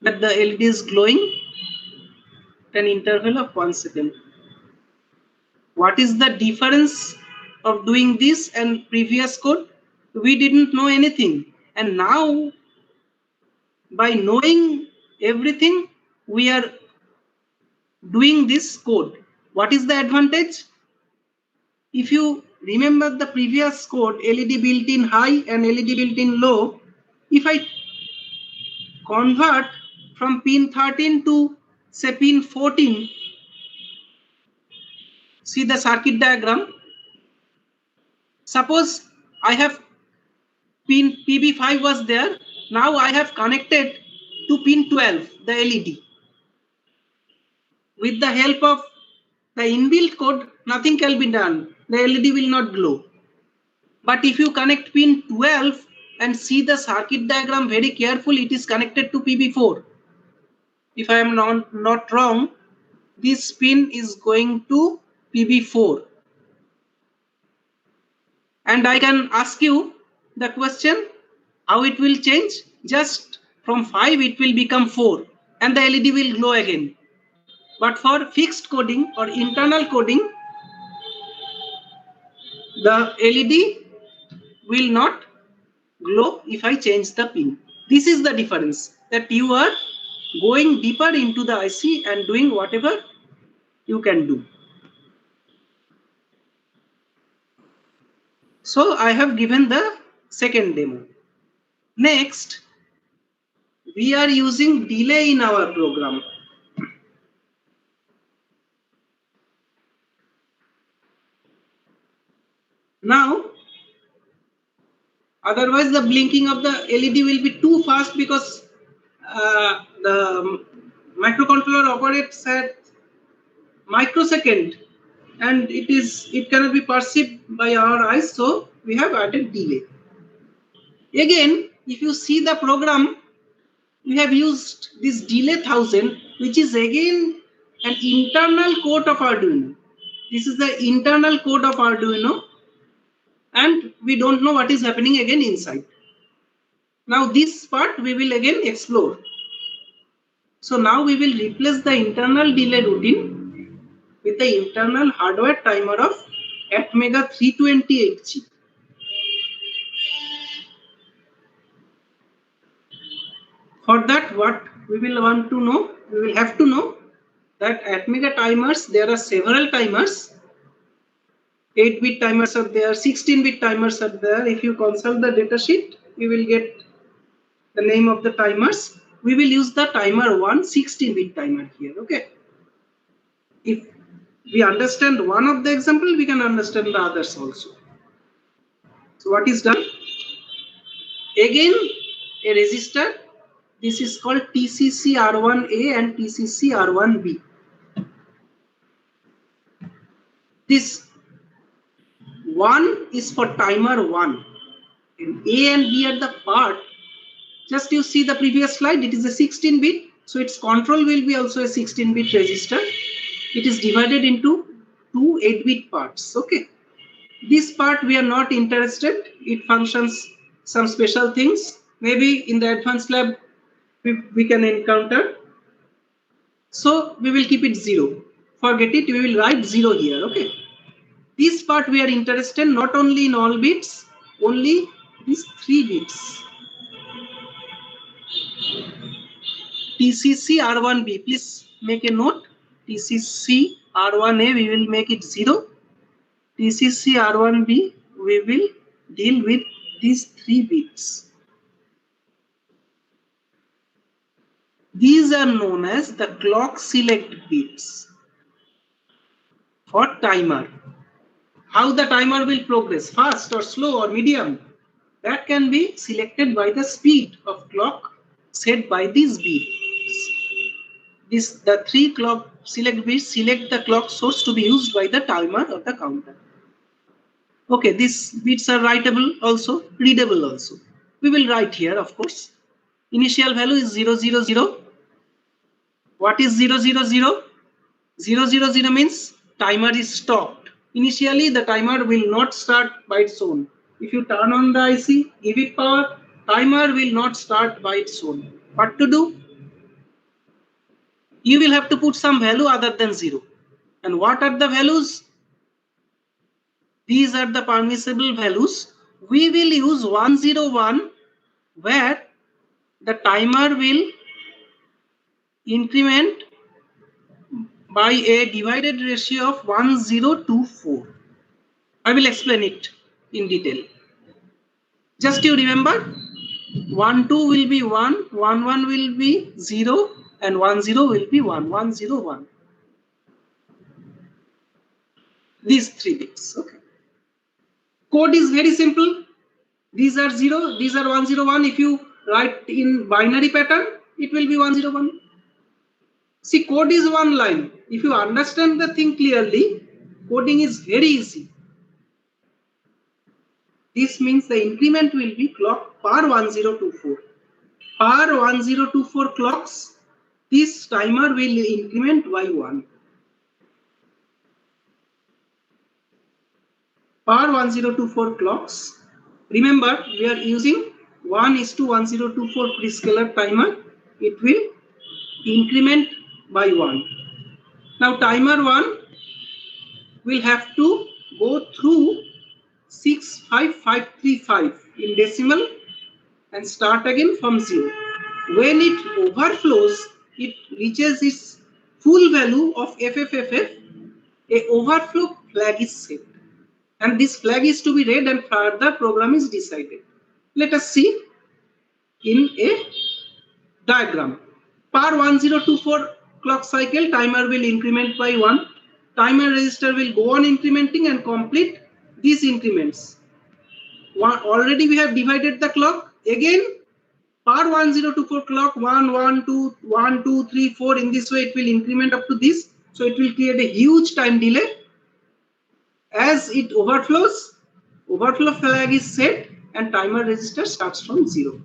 that the LED is glowing at an interval of 1 second. What is the difference of doing this and previous code? We didn't know anything, and now by knowing everything, we are doing this code. What is the advantage? If you remember the previous code, LED built-in high and LED built-in low, if I convert from pin 13 to say pin 14, see the circuit diagram. Suppose I have pin PB5 was there, now I have connected to pin 12, the LED. With the help of the inbuilt code, nothing can be done. The LED will not glow. But if you connect pin 12 and see the circuit diagram very carefully, it is connected to PB4. If I am not wrong, this pin is going to PB4. And I can ask you the question, how it will change? Just from 5 it will become 4 and the LED will glow again. But for fixed coding or internal coding, the LED will not glow if I change the pin. This is the difference, that you are going deeper into the IC and doing whatever you can do. So I have given the second demo. Next, we are using delay in our program. Now, otherwise the blinking of the LED will be too fast because the microcontroller operates at microsecond, and it cannot be perceived by our eyes, so we have added delay. Again, if you see the program, we have used this delay 1000, which is again an internal code of Arduino. This is the internal code of Arduino, and we don't know what is happening again inside. Now this part we will again explore. So now we will replace the internal delay routine with the internal hardware timer of ATmega 328G. For that, what we will want to know, we will have to know that ATmega timers, there are several timers. 8-bit timers are there, 16-bit timers are there. If you consult the datasheet, you will get the name of the timers. We will use the timer 1 16-bit timer here. Okay. If we understand one of the example, we can understand the others also. So what is done? Again, a resistor. This is called TCC R1A and TCC R1B. This 1 is for timer 1. And A and B are the part. Just you see the previous slide, it is a 16-bit. So its control will be also a 16-bit resistor. It is divided into two 8-bit parts. Okay. This part we are not interested. It functions some special things. Maybe in the advanced lab we can encounter. So we will keep it 0. Forget it. We will write 0 here. Okay. This part we are interested not only in all bits, only these 3 bits. TCC R1B. Please make a note. TCC R1A we will make it 0. TCC R1B we will deal with these 3 bits. These are known as the clock select bits for timer. How the timer will progress, fast or slow or medium, that can be selected by the speed of clock set by these bits. The 3 clock select bits select the clock source to be used by the timer or the counter. Okay, these bits are writable also, readable also. We will write here, of course. Initial value is 000. What is 000? 000 means timer is stopped. Initially, the timer will not start by its own. If you turn on the IC, give it power, timer will not start by its own. What to do? You will have to put some value other than 0. And what are the values? These are the permissible values. We will use 101 where the timer will increment by a divided ratio of 1024. I will explain it in detail. Just you remember, 1 2 will be 1, 1 1 will be 0, and 1 0 will be 1 1 0 1. These 3 bits. Okay. Code is very simple. These are 0, these are 101. If you write in binary pattern, it will be 101. See, code is one line. If you understand the thing clearly, coding is very easy. This means the increment will be clock per 1024. Per 1024 clocks, this timer will increment by 1. Per 1024 clocks, remember we are using 1:1024 prescaler timer. It will increment by 1. Now timer 1 will have to go through 65535 in decimal and start again from 0. When it overflows, it reaches its full value of FFFF, a overflow flag is set. And this flag is to be read and further program is decided. Let us see in a diagram. Per 1024 clock cycle, timer will increment by 1. Timer register will go on incrementing and complete these increments. Already we have divided the clock. Again, per 1024 clock, 1 1 2 1 2 3 4. In this way, it will increment up to this. So it will create a huge time delay. As it overflows, overflow flag is set and timer register starts from 0.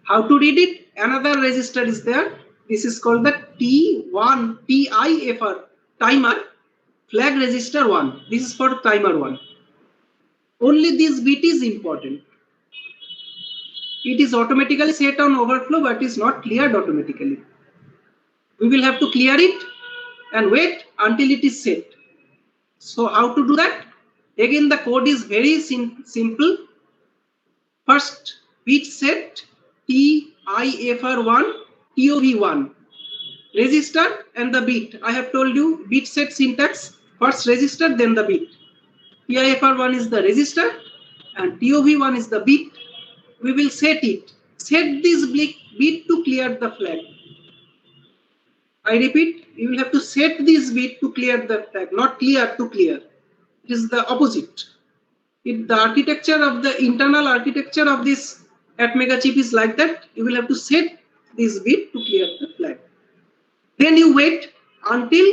How to read it? Another register is there. This is called the T1 TIFR timer flag register 1. This is for timer 1. Only this bit is important. It is automatically set on overflow but is not cleared automatically. We will have to clear it and wait until it is set. So how to do that? Again, the code is very simple. First, bit set TIFR1 TOV1 register and the bit. I have told you bit set syntax. First register, then the bit. TIFR1 is the register and TOV1 is the bit. We will set it. Set this bit to clear the flag. I repeat, you will have to set this bit to clear the flag, not clear to clear. It is the opposite. If the architecture of the internal architecture of this ATmega chip is like that, you will have to set this bit to clear the flag. Then you wait until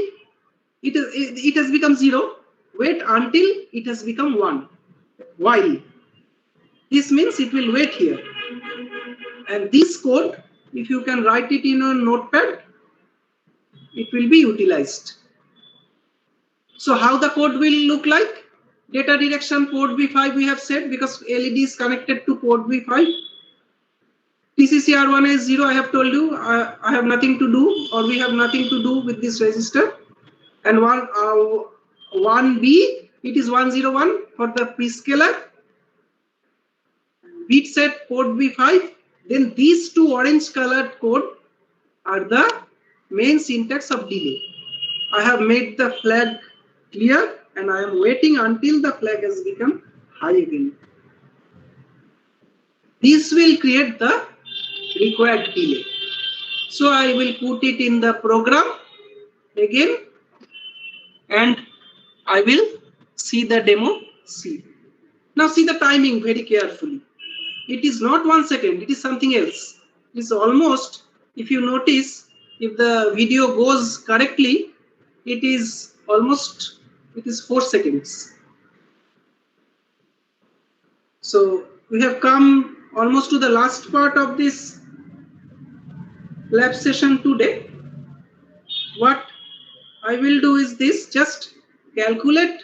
it has become 0. Wait until it has become 1. While this means it will wait here. And this code, if you can write it in a notepad, it will be utilized. So how the code will look like? Data direction port V5 we have set because LED is connected to port V5. TCCR1 is 0. I have told you I have nothing to do, or we have nothing to do with this register. And 1B, it is 101 for the prescaler. Bit set port V5. Then these two orange colored code are the main syntax of delay. I have made the flag clear and I am waiting until the flag has become high again. This will create the required delay. So I will put it in the program again and I will see the demo. See. Now see the timing very carefully. It is not 1 second, it is something else. It is almost, if you notice, if the video goes correctly, it is 4 seconds. So we have come almost to the last part of this lab session today. What I will do is this, just calculate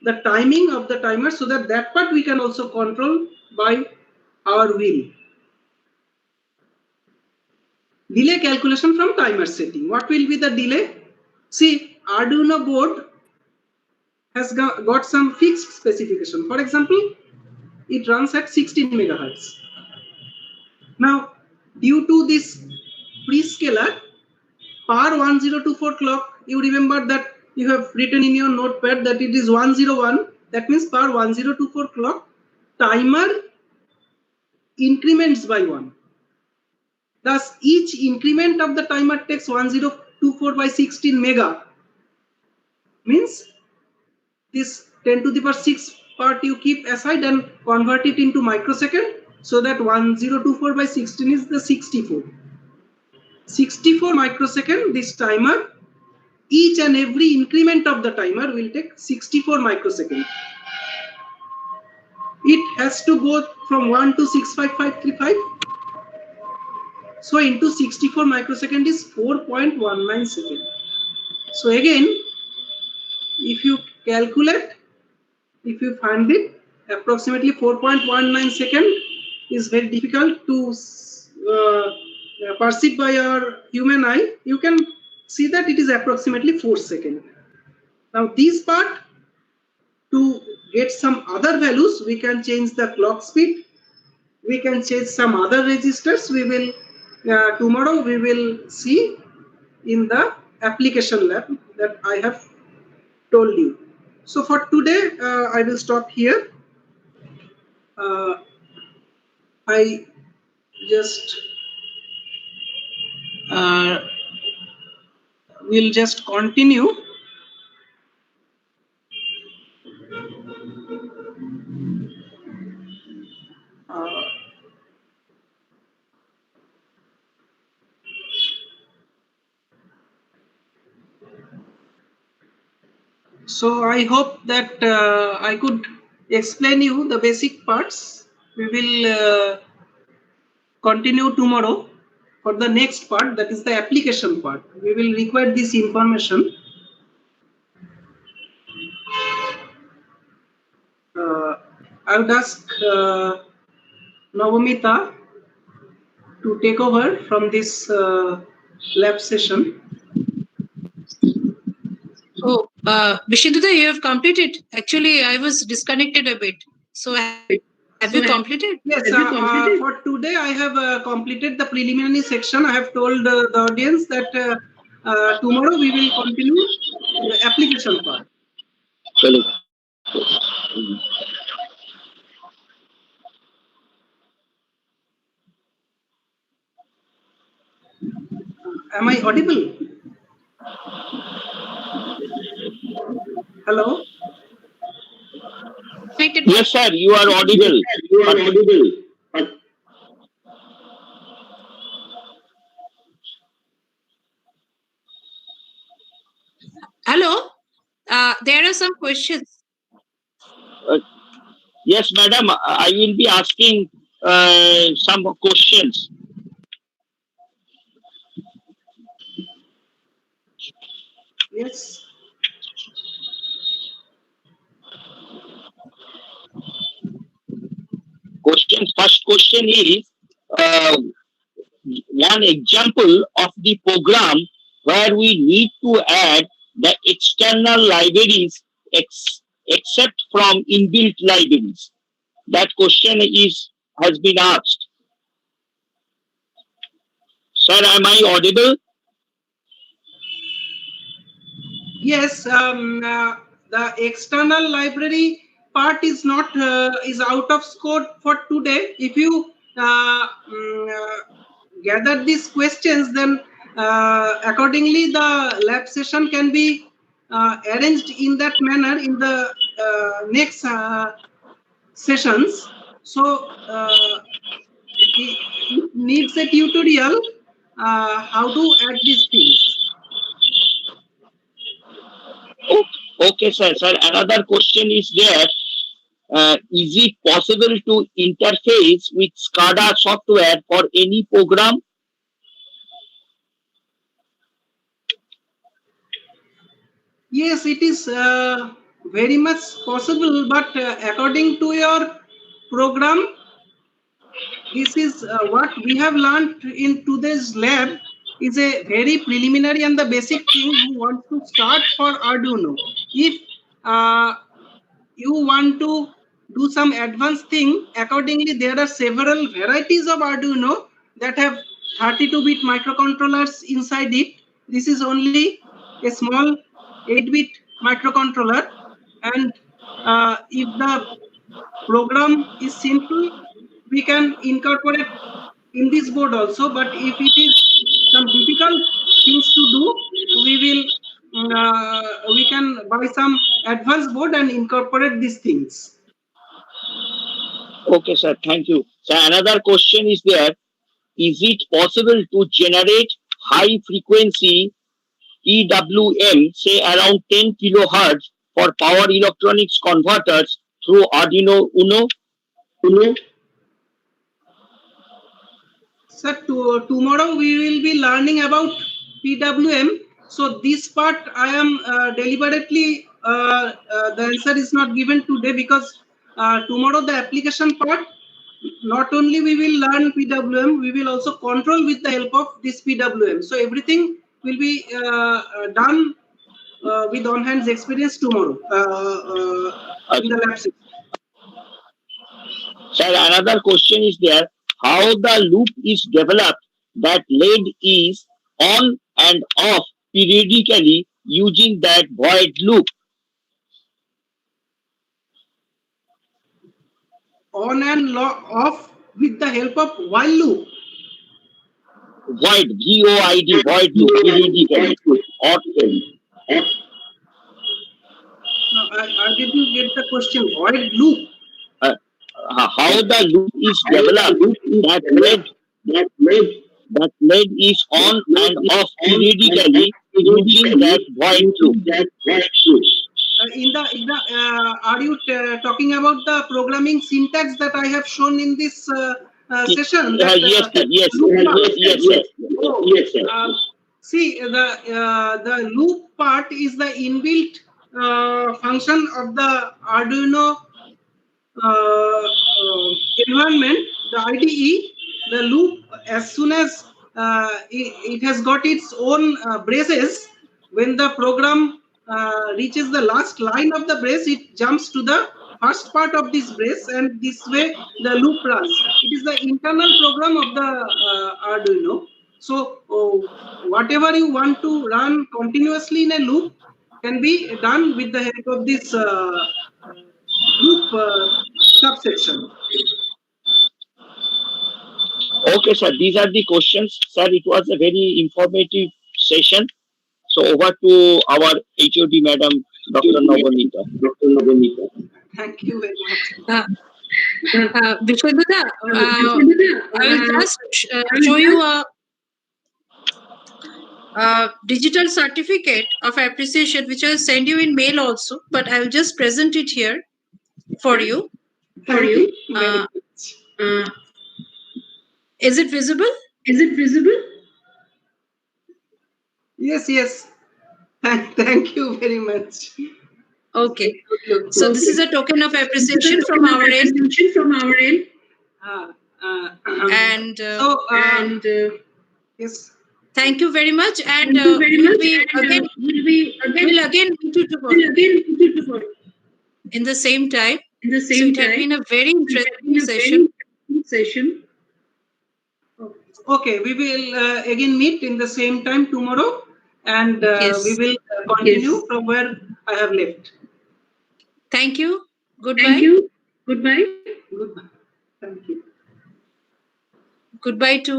the timing of the timer so that part we can also control by our will. Delay calculation from timer setting. What will be the delay? See, Arduino board has got some fixed specification. For example, it runs at 16 megahertz. Now, due to this prescaler, per 1024 clock, you remember that you have written in your notepad that it is 101. That means per 1024 clock, timer increments by 1. Thus, each increment of the timer takes 1024 by 16 mega. Means this 10 to the power 6 part you keep aside and convert it into microsecond, so that 1024 by 16 is the 64. 64 microsecond, this timer, each and every increment of the timer will take 64 microsecond. It has to go from 1 to 65535. So into 64 microsecond is 4.19 second. So again, if you calculate, if you find it, approximately 4.19 second is very difficult to perceive by your human eye. You can see that it is approximately 4 seconds. Now this part, to get some other values, we can change the clock speed. We can change some other registers. We will tomorrow we will see in the application lab that I have told you. So for today, I will stop here. I just will just continue. So I hope that I could explain you the basic parts. We will continue tomorrow for the next part, that is the application part. We will require this information. I would ask Navamita to take over from this lab session. Oh, Vishenduda, you have completed. Actually, I was disconnected a bit. So have you completed? Yes, for today I have completed the preliminary section. I have told the audience that tomorrow we will continue the application part. Am I audible? Hello? Yes, sir, you are audible. But Hello? There are some questions. uh, yes, madam, I will be asking some questions. Yes. First question is uh, one example of the program where we need to add the external libraries except from inbuilt libraries. That question has been asked. Sir, am I audible? Yes, the external library part is not is out of scope for today. If you gather these questions, then accordingly the lab session can be arranged in that manner in the next sessions. So it needs a tutorial how to add these things. Okay, sir. Sir, another question is there. Is it possible to interface with SCADA software for any program? Yes, it is very much possible, but according to your program, this is what we have learned in today's lab is a very preliminary and the basic thing you want to start for Arduino. If uh, you want to do some advanced thing, accordingly there are several varieties of Arduino that have 32-bit microcontrollers inside it. This is only a small 8-bit microcontroller, and if the program is simple, we can incorporate in this board also, but if it is some difficult things to do, we can buy some advanced board and incorporate these things. Okay, sir. Thank you. So another question is there. Is it possible to generate high frequency PWM, say around 10 kilohertz for power electronics converters through Arduino Uno? Sir, tomorrow we will be learning about PWM. So this part I am deliberately the answer is not given today because tomorrow the application part, not only we will learn PWM, we will also control with the help of this PWM. So everything will be done with on hands experience tomorrow in the lab session. Sir, another question is there. How the loop is developed that LED is on and off periodically using that void loop? On and off with the help of while loop. Void, VOID, void loop periodically. Or, No, I didn't get the question. Void loop. how the loop is developed that LED is on and off periodically using that void loop. are you talking about the programming syntax that I have shown in this session? Yes, sir. Yes, sir. Yes, sir. See, the loop part is the inbuilt function of the Arduino environment, the IDE. The loop, as soon as it has got its own braces, when the program reaches the last line of the brace, it jumps to the first part of this brace, and this way the loop runs. It is the internal program of the Arduino. So whatever you want to run continuously in a loop can be done with the help of this loop subsection. Okay, sir. These are the questions, sir. It was a very informative session. So over to our HOD madam, Dr. Navanita. Thank you very much. Vishwaduta, I will just show you a digital certificate of appreciation, which I'll send you in mail also, but I will just present it here for you. Is it visible? Yes. Thank you very much. Okay. So this is a token of appreciation from our end. And Yes. thank you very much. And we'll again meet you tomorrow in the same time. So it had been a very interesting session. Okay, we will again meet in the same time tomorrow, and Yes. we will continue from where I have left. Thank you. Goodbye. Goodbye. Thank you. Goodbye to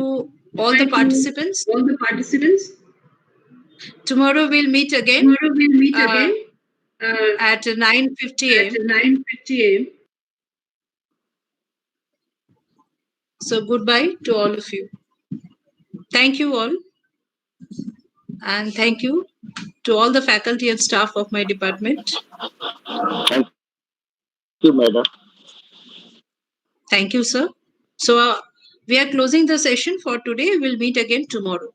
all the participants. Tomorrow we'll meet again at 9:50 a.m. So goodbye to all of you. Thank you all. And thank you to all the faculty and staff of my department. Thank you, madam. Thank you, sir. So we are closing the session for today. We'll meet again tomorrow.